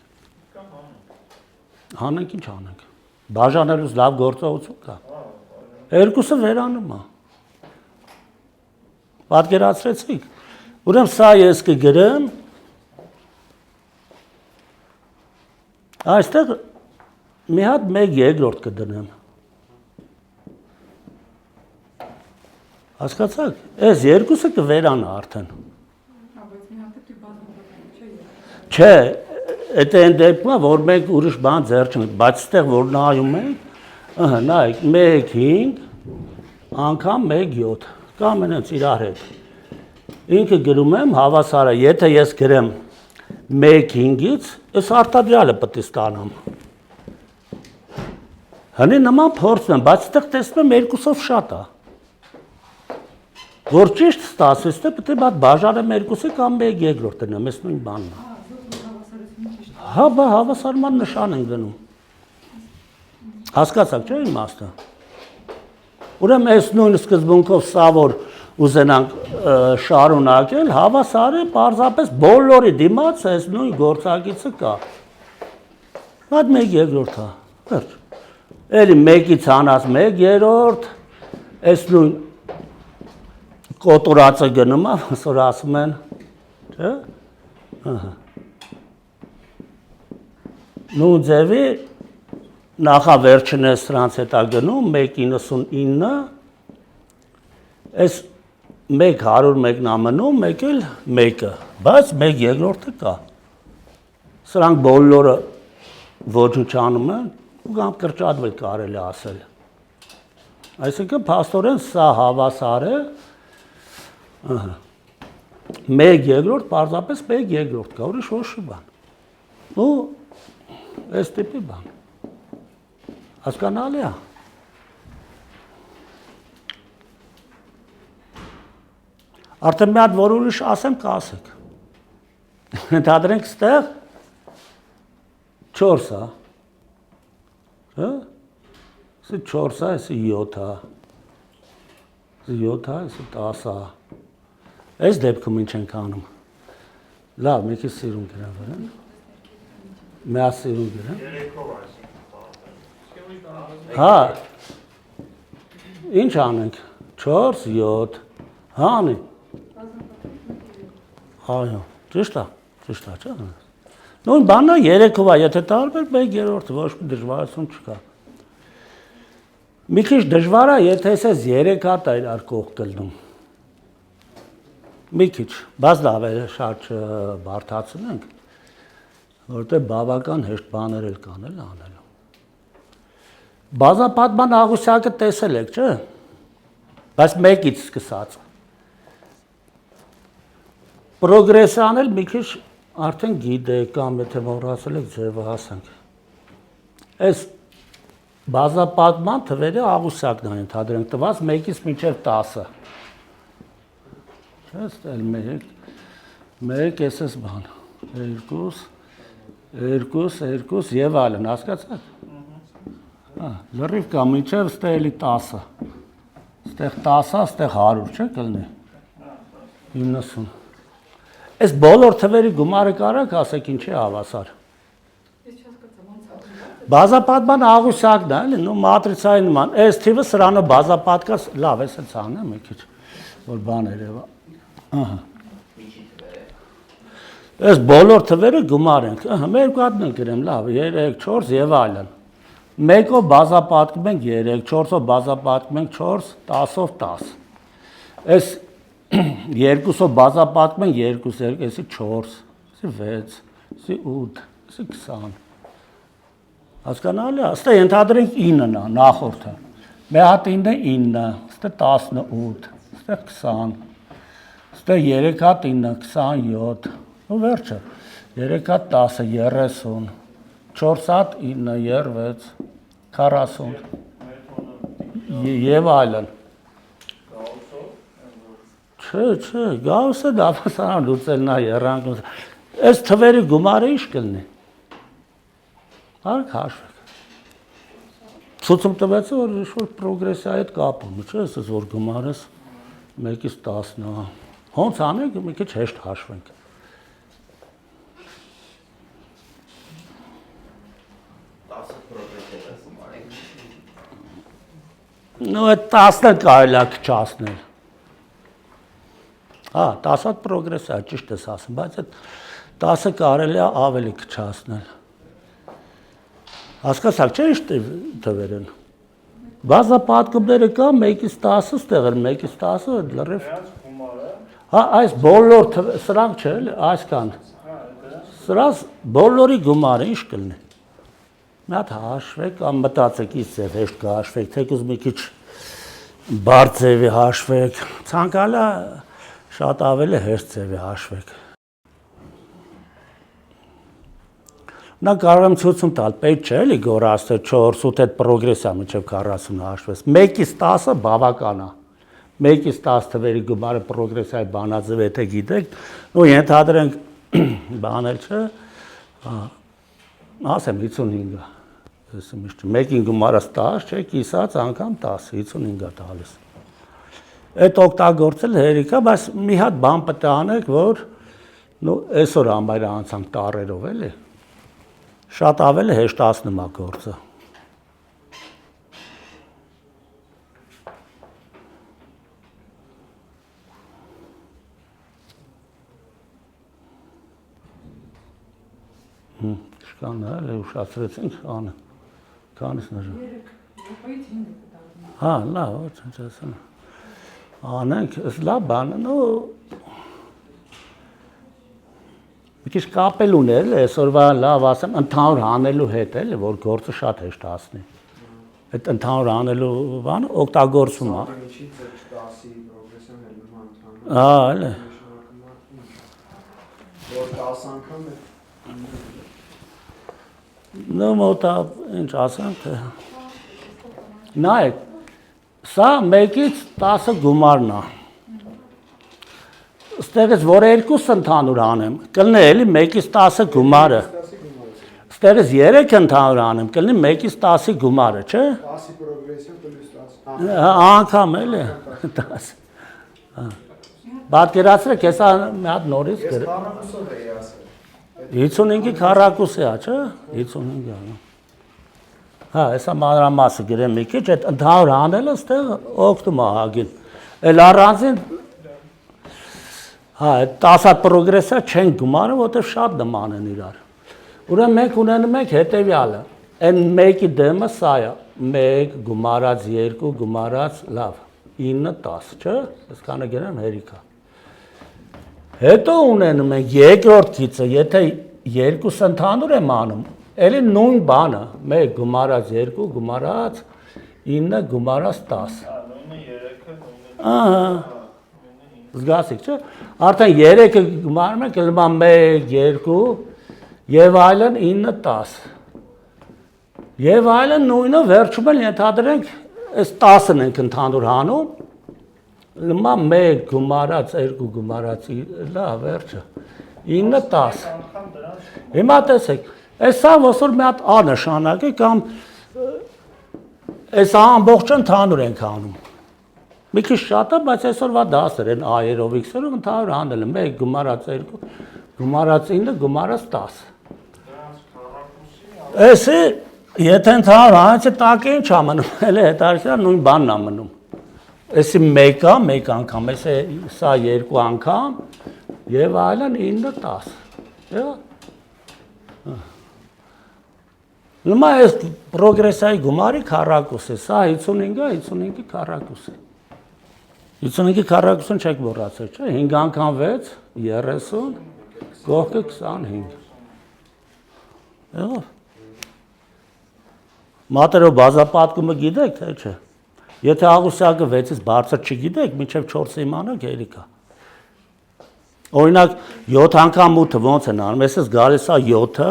Speaker 1: Հանենք, ինչ անենք։ Բաժանելուց լավ գործողություն կա։ Երկուսը վերանում է։ Պատկերացրեցիք։ Ուրեմն սա ես կգրեմ այստեղ մի հատ 1/2 կդնեմ։ Հասկացաք, այս երկուսը կվերանա արդեն։
Speaker 6: Բայց մի հատ է բազմապատկում, չէ՞։
Speaker 1: Չէ, այդ այն դեպքում է, որ մենք ուրիշ բան ձեռ չունենք, բայց այստեղ որ նայում ենք, նայեք, 1/5 անգամ 1/7 կամ այնց իրար հետ։ Ինքը գրում եմ հավասարը, եթե ես գրեմ 1/5-ից, ես արտադրյալը պետք է ստանամ։ Հնի նման փորձում եմ, բայց այդտեղ տեսնում եմ երկուսով շատ է։ Որ ճիշտ ստացվի, ստե պետք է բաժանեմ երկուսի կամ 1/2 դնեմ, այս նույն բանն է։ Հա, բա հավասարման նշան են գնում։ Հասկացաք, չէ՞ իմաստը։ Ուրեմն այս նույն սկզբունքով սա որ ուզենանք շարունակել, հավասար է պարզապես բոլորի դիմաց այս նույն գործակիցը կա։ Այդ 1/2 է, վերջ։ Էլի 1-ից հանած 1/3, այս նույն կոտորածը գնում է, որ ասում են, չէ՞։ Նույն ձևի նախավերջինը սրանց հետ է գնում, 1.99, այս 1/100-ն ամնում, մեկ էլ 1-ը, բայց 1/2-ը կա։ Սրանք բոլորը ոչնչանում են, ու կամ կրճատվել կարելի ասել։ Այսինքն փաստորեն սա հավասար է 1/2, պարզապես 1/2 կա, ուրիշ ոչ մի բան։ Ու այս տիպի բան։ Հասկանալի է։ Արդեն մի հատ որ ուրիշ ասեմ, կասեք։ Ընդհանրենք ստեղ 4 է։ Հա? Սա 4 է, սա 7 է։ Սա 7 է, սա 10 է։ Այս դեպքում ինչ ենք անում։ Լավ, մի քիչ սիրուն գրեմ վրա։ Մի հատ սիրուն գրեմ։ Հա։ Ինչ անենք։ 4, 7։ Հանի։ Այո, ճիշտ է, չէ՞։ Նույն բանն է երեքով է, եթե տարբեր 1/3 ոչ մի դժվարություն չկա։ Մի քիչ դժվար է, եթե ես 3 հատ իրար կողք կլնում։ Մի քիչ, բայց լավ է, շատ չբարդացնենք, որտեղ բավական հեշտ բաներ էլ կան էլ անելու։ Բազապատման աղյուսակը տեսել եք, չէ՞։ Բայց մեկից սկսած։ Պրոգրեսիան էլ մի քիչ արդեն գիտեք կամ եթե մոռացել եք ձևը հասանք։ Այս բազապատման թվերը աղյուսակն են ընդհանրենք տված 1-ից մինչև 10-ը։ Չէ՞, ստել 1 էսես բան, 2 եւ այլն, հասկացաք։ Հա, լրիվ կա մինչև ստե էլի 10-ը։ Ստեղ 10-ը, ստեղ 100, չէ՞ կլինի։ 90։ Այս բոլոր թվերի գումարը կարաք ասեք ինչի հավասար։ Բազապատման աղյուսակն է, էլի, նո մատրիցայի նման։ Այս թիվը սրանով բազապատկա, լավ, էս էլ ցանեմ մի քիչ, որ բան երևա։ Ահա։ Այս բոլոր թվերը գումար ենք, ահա, մեր կողմն էլ գրեմ, լավ, 3, 4 եւ այլն։ 1-ով բազապատկում ենք 3, 4-ով բազապատկում ենք 4, 10-ով 10։ Այս 2-ով բազապատկում ենք 2, էսի 4, էսի 6, էսի 8, էսի 20։ Հասկանալի է, ստե ենթադրենք 9-ն է նախորդը։ Մեր հատ 9-ը 9, ստե 18, ստե 20, ստե 3 հատ 9, 27, ու վերջը, 3 հատ 10, 30, 4 հատ 9, 36, 40, և այլն։ Չէ, գաուսը դավասարան լուծելն է երանք, այս թվերի գումարը ինչ կլնի։ Արկ հաշվեք։ Ցուցում տվեցը, որ ինչ-որ պրոգրեսիայի հետ կապում, չէ, ասես, որ գումարս 1-ից 10-ն է։ Հոնց անենք, մի քիչ հեշտ հաշվենք։ Նո, այդ 10-ը կարելի է քչացնել։ Հա, 10-ը պրոգրեսիա, ճիշտ ես ասում, բայց այդ 10-ը կարելի է ավելի քչացնել։ Հասկացաք, չէ՞ ինչ թվեր են։ Բազապատկումները կա 1-ից 10-ը ստեղ են, 1-ից 10-ը լրիվ։ Հա, այս բոլոր սրանք չէ, այսքան։ Սրանց բոլորի գումարը ինչ կլինի։ Մի հատ հաշվեք, կամ մտածեք ինչ ձև հեշտ կհաշվեք, թեկուզ մի քիչ բարդ ձևի հաշվեք, ցանկալի շատ ավելի հեշտ ձևի հաշվեք։ Նա կարող եմ ցույցում տալ, պետք չէ էլի գորաստը 4-8 այդ պրոգրեսիա մինչև 40 հաշվես։ 1-ից 10-ը բավական է։ 1-ից 10 թվերի գումարը պրոգրեսիայի բանաձև եթե գիտեք, ու ենթադրենք բանել չէ, ասեմ 55-ը։ Ես միշտ 1-ին գումարը 10, չէ, կիսած անգամ 10, 55-ը տալիս։ Այդ օգտագործել հերիք է, բայց մի հատ բան պետք է անեք, որ այսօր ամայր անցանք տարերով էլի։ Շատ ավելի հեշտացնում է գործը։ Շքան է, էլի ուշացրեցինք, անը, կանից նժը։ Հա, լավ, ոչ ասան։ Անենք, ես լավ բանը, մի քիչ կապելուն էլ, այսօրվա լավ ասեմ, ընդհանուր հանելու հետ էլ, որ գործը շատ հեշտացնի։ Այդ ընդհանուր հանելու բանը օգտագործում է։ Հա, էլի։
Speaker 3: Որ 10 անգամ է։
Speaker 1: Նո մոտա, ինչ ասանք, նայեք, սա 1-ից 10-ը գումարն է։ Ստեղից որ 2 ընդհանուր անեմ, կլինի էլի 1-ից 10-ը գումարը։ Ստեղից 3 ընդհանուր անեմ, կլինի 1-ից 10-ի գումարը, չէ։
Speaker 3: 10-ի պրոգրեսիան պլյուս 10։
Speaker 1: Անգամ էլի 10։ Պատկերացրեք, հեսա մի հատ նորից
Speaker 3: Ես քառակուսով էի ասել։
Speaker 1: 55-ի քառակուսի է, չէ։ 55-ը։ Հա, հեսա մանրամասը գրեմ մի քիչ, այդ ընդհանուր անելը ստեղ օգնում է հագին։ Էլ առանձին Հա, այդ 10 հատ պրոգրեսը չեն գումարը, որտեղ շատ նման են իրար։ Ուրեմն մենք ունենում ենք հետևյալը, այն մեկի դեմը սա է, 1 գումարած 2 գումարած լավ, 9 10, չէ՞, այսքանը գնան հերիքա։ Հետո ունենում ենք երկրորդ գիծը, եթե 2 ընդհանուր եմ անում, էլի նույն բանը, 1 գումարած 2 գումարած 9 գումարած 10։
Speaker 7: Նույնը 3-ը, նույնը։
Speaker 1: Ահա։ Զգացիք, չէ՞։ Արդեն 3-ը գումարում ենք, ելնում 1 2 եւ այլն 9 10։ Եվ այլն նույնը վերջում էլ ենթադրենք, այս 10-ն ենք ընդհանուր հանում, լմա 1 գումարած 2 գումարած լավ վերջը 9 10։ Հիմա տեսեք, այսա ոսոր մի հատ ա նշանակ է կամ այս ամբողջը ընդհանուր ենք անում։ Մի քիչ շատ է, բայց այսօրվա դասեր են a-երով x-երով ընդհանուր անել եմ 1 գումարած 2 գումարած 9 գումարած 10։ Էսի եթե ընդհանուր անցը տակ ինչ ա մնում, էլ է հետարքիա նույն բանն ա մնում։ Էսի 1 ա, 1 անգամ, էսի սա 2 անգամ եւ այլն 9 10։ Եա։ Լմա այս պրոգրեսայի գումարի քառակուս է, սա 55-ը 55-ի քառակուս է։ 55-ի քառակուսն չեք մոռացել, չէ՞, 5 անգամ 6 30 կողքը 25։ Եղավ։ Մատերով բազապատկումը գիտեք, թե չէ։ Եթե աղյուսակը 6-ից բարձր չգիտեք, մինչև 4-ը իմանաք երիկա։ Օրինակ 7 անգամ 8-ը ոնց են անում, այսպես գալիս է 7-ը,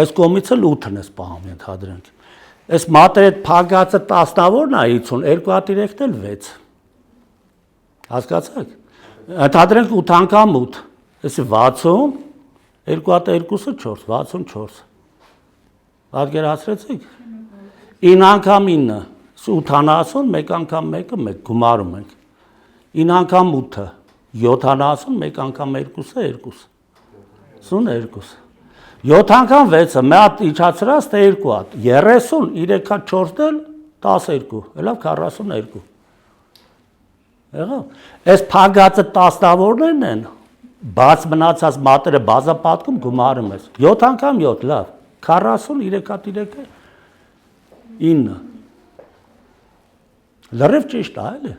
Speaker 1: այս կողմից էլ 8-ն է սպահում ենթադրենք։ Այս մատերը փակածը 10-նավորն է 50, 2 հատ 3-ն էլ 6։ Հասկացաք։ Ենթադրենք 8 անգամ 8, այսի 60, 2 հատ 2-ը 4, 64։ Պատկերացրեցիք։ 9 անգամ 9, 80, 1 անգամ 1-ը 1, գումարում ենք։ 9 անգամ 8-ը, 70, 1 անգամ 2-ը 2, 52։ 7 անգամ 6-ը, մի հատ իջացրած, թե 2 հատ, 30, 3 հատ 4-ն էլ 12, հելավ 42։ Եղավ, այս փագածը 10-նավորներն են, բաց մնացած մատերը բազապատկում գումարում ես, 7 անգամ 7, լավ, 40, 3 հատ 3-ը 9։ Լրիվ ճիշտ է, էլի։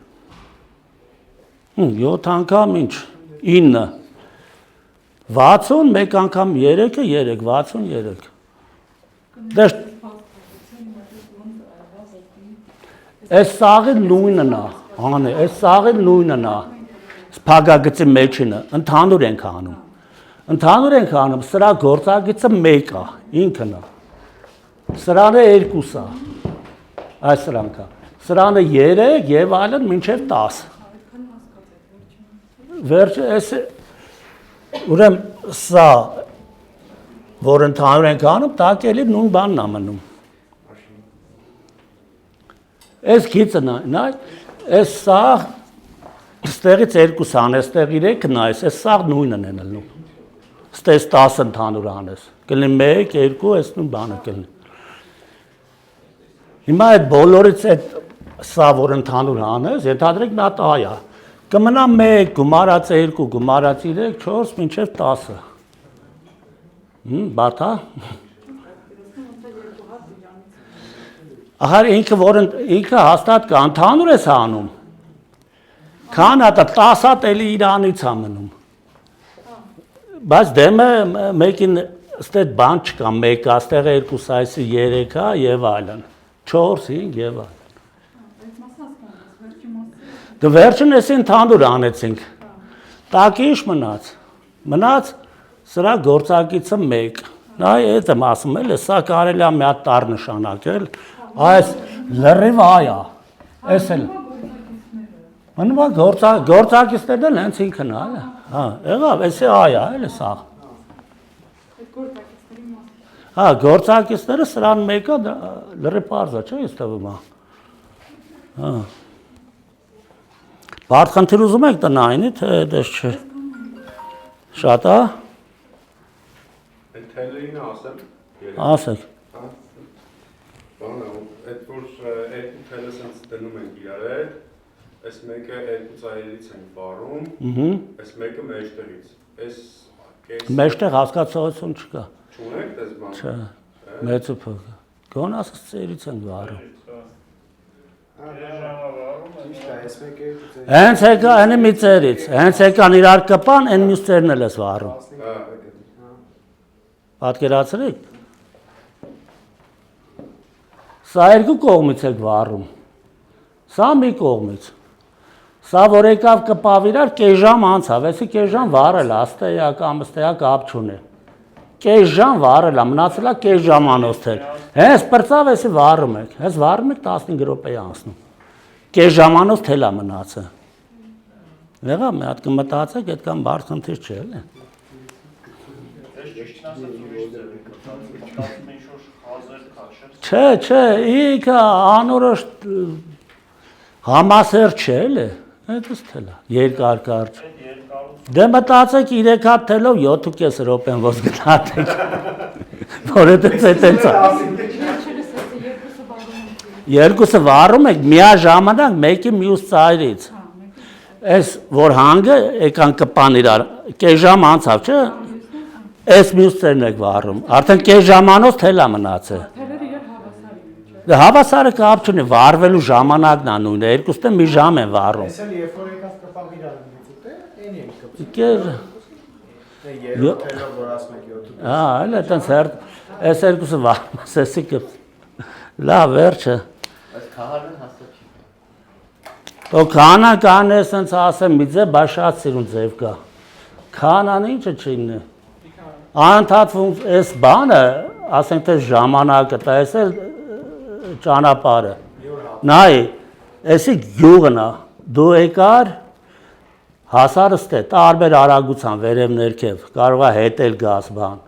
Speaker 1: 7 անգամ ինչ, 9։ 60, 1 անգամ 3-ը 3, 63։ Դες այս սաղի նույնն է, հանը, այս սաղի նույնն է, սպագագծի մեջինը, ընդհանուր ենք անում։ Ընդհանուր ենք անում, սրա գործագիծը 1 է, ինքն է։ Սրանը 2 է, այս սրանք է։ Սրանը 3 եւ այլն մինչեւ 10։ Վերջը այս ուրեմն սա որ ընդհանուր ենք անում, տակելի նույն բանն է մնում։ Այս գիծը նայ, այս սա ստեղից 2 անես, ստեղ 3 նայես, այս սա նույնն են ելնում։ Ստես 10 ընդհանուր անես, կլինի 1, 2, այս նույն բանը կլինի։ Հիմա այդ բոլորից այդ սա որ ընդհանուր անես, ենթադրենք մի հատ այ է։ Կմնա 1 գումարած 2 գումարած 3 4 մինչև 10-ը։ Բաթա։ Ահա ինքը հաստատ կա, ընդհանուր ես անում։ Քան հատը 10 հատ էլի իրանից է մնում։ Բայց դեմը մեկին ստեդ բան չկա, 1 աստեղ 2 այսի 3-ա եւ այլն։ 4, 5 եւ այլն։ Դե վերջին էսի ընդհանուր անեցինք։ Տակի ինչ մնաց։ Մնաց սրա գործակիցը 1։ Նայ այդ եմ ասում էլ, սա կարելի է մի հատ տար նշանակել։ Այս լրիվ այ է։ Էս էլ։ Մնում է գործակիցներն էլ հենց ինքն է, հա։ Հա, եղավ, էսի այ է, էլի սա։ Հա, գործակիցները սրան 1-ը լրիվ պարզ է, չէ՞ իստվում է։ Հա։ Բարդ խնդիր ուզում եք տնայինի, թե դες չէ։ Շատ է։
Speaker 2: Այդ թելերին ասեմ։
Speaker 1: Ասեք։
Speaker 2: Բանը, այդ որ այդ թելը սենց դնում ենք իրար հետ, Այս մեկը երկու ծայրից ենք վարում, այս մեկը մեջտեղից։ Այս
Speaker 1: Մեջտեղ հասկացողություն չկա։
Speaker 2: չունեք դες բան։
Speaker 1: Չէ։ Մեծը փոքր։ Գոն ասած ծերից են վարում։
Speaker 3: Ճիշտ է, այս մեկը երկու
Speaker 1: Հենց եկա այնի մի ծերից, հենց եկան իրար կպան, այն մյուս ծերն էլ ես վարում։ Պատկերացրիք։ Սա երկու կողմից եք վարում։ Սա մի կողմից։ Սա որ եկավ կպավ իրար, կես ժամ անցավ, էսի կես ժամ վարել, աստեյա կամ ստեյա կապ չունի։ Կես ժամ վարել, մնացել է կես ժամանոց թել։ Հենց պրծավ էսի վարում եք, հենց վարում եք 15 րոպե անցնում։ Կես ժամանոց թել է մնացը։ Եղա մի հատ կմտածեք, այդքան բարդ խնդիր չէ, էլի։ Չէ, ինքը անորոշ համասեր չէ, էլի։ Այդպես թելա, երկար կարճ։ Դե մտածեք 3 հատ թելով 7.5 րոպեն ոնց գնացեք։ Որովհետև այդպես է։ Երկուսը վարում եք միաժամանակ մեկի մյուս ծայրից։ Այս որ հանգը եկան կպան իրար, կես ժամ անցավ, չէ՞։ Այս մյուս ծերն եք վարում։ Արդեն կես ժամանոց թելա մնացել։
Speaker 6: Թելերը իրար հավասար են։
Speaker 1: Դե հավասարը կապ չունի, վարվելու ժամանակն է նույնը, երկուսը մի ժամ են վարում։
Speaker 3: Էս էլ երբ որ եկավ կպավ իրար ունեցուտե, այն ենք կպավ։
Speaker 1: Կեր
Speaker 3: Երբ թելով որ ասում եք 7.
Speaker 1: Հա, այլ այտենց հերթ, այս երկուսը վարում, ասեցի կը լավ վերջը։
Speaker 5: Բայց քահանան հաստատ չի։
Speaker 1: Ո քահանան կան է սենց ասեմ մի ձև, բայց շատ սիրուն ձև կա։ Քահանան ինչը չինի։ Անընդհատ այս բանը, ասենք թե ժամանակը, այս էլ ճանապարհը։ Նայ, էսի գյուղն է, դու եկար հասարըստե տարբեր արագության վերև ներքև, կարող է հետել գազ բան։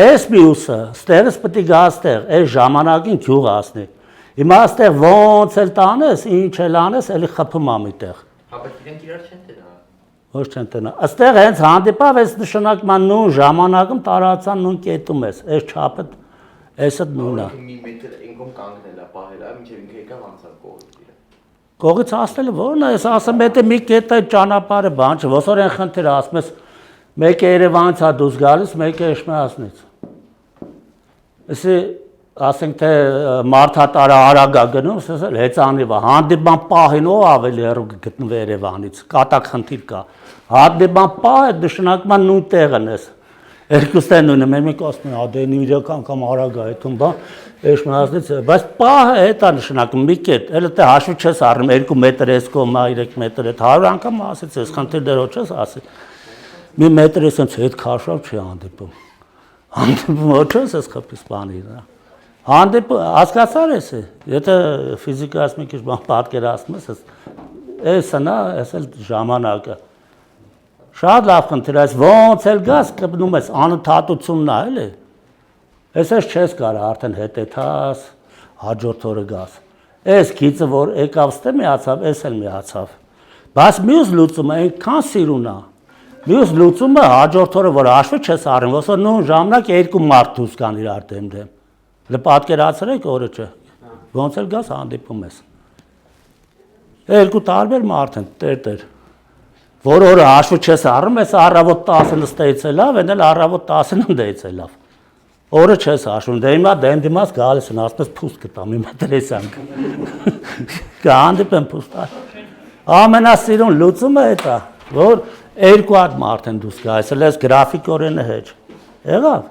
Speaker 1: Այս մյուսը, ստեղից պետք է գազ ստեղ, այս ժամանակին գյուղ ասնի։ Հիմա ստեղ ոնց էլ տանես, ինչ էլ անես, էլի խփում ա միտեղ։
Speaker 5: Հա, բայց իրենք իրար չեն տենա։
Speaker 1: Ոչ չեն տնա։ Աստեղ հենց հանդիպավ այս նշանակման նույն ժամանակում տարածան նույն կետում ես, այս չափը, այսը նույնն է։
Speaker 5: Մի մետր ինքոմ կանգնել է, պահել է, մինչև ինքը եկավ անցավ կողից իրը։
Speaker 1: Կողից ասնելը ո՞րն է, ես ասեմ, եթե մի կետ է ճանապարհը բան չէ, ոսոր են խնդիր ասում ես, մեկը Երևանից է դուրս գալիս, մեկը Էշմիածնից։ Էսի ասենք թե մարդատարը արագ է գնում, ասել հեծանիվ է, հանդիպան պահին ով ավելի հեռու գտնվի Երևանից, կատակ խնդիր կա։ Հանդիպան պահը նշանակման նույն տեղն ես։ Երկուսն են նույնը, մեկ ասում են, դե իրական կամ արագ է այդում բան, Էշմիածնից, բայց պահը հետ է նշանակում մի կետ, էլ դե հաշվի չես առնում 2 մետր էս կողմա, 3 մետր այդ 100 անգամ ասեց, ես խնդիր դեռ չես ասի։ Մի մետր էս հենց հետ քաշավ չի հանդիպում։ Հանդիպում ոչ ես խփիս բանի դա։ Հանդիպ հասկացար ես, եթե ֆիզիկայից մի քիչ բան պատկերացնում ես, էսը նա, էս էլ ժամանակը։ Շատ լավ խնդիր, այս ոնց էլ գաս կպնում ես անընդհատությունն է, էլի։ Էս չես կարա արդեն հետեթաս, հաջորդ օրը գաս։ Էս գիծը որ եկավ ստե միացավ, էս էլ միացավ։ Բայց մյուս լուծումը այնքան սիրուն է։ Մյուս լուծումը հաջորդ օրը որ հաշվի չես առնում, ոսոր նույն ժամանակ 2 մարդ դուրս կան իրար դեմ։ Պատկերացրեք օրը չէ, ոնց էլ գաս հանդիպում ես։ 2 տարբեր մարդ են, տեր, որ օրը հաշվի չես առնում, ես առավոտ 10-ը նստեից է լավ, են էլ առավոտ 10-ը ննդեից է լավ։ Օրը չես հաշվում, դե հիմա դեն դիմաց գալիս են, ասպես փուստ կտամ, հիմա դրեսանք։ Կհանդիպեմ փուստ։ Ամենասիրուն լուծումը էդ է, որ 2 հատ մարդ են դուրս գալիս, ես գրաֆիկորենը հեչ։ Եղավ։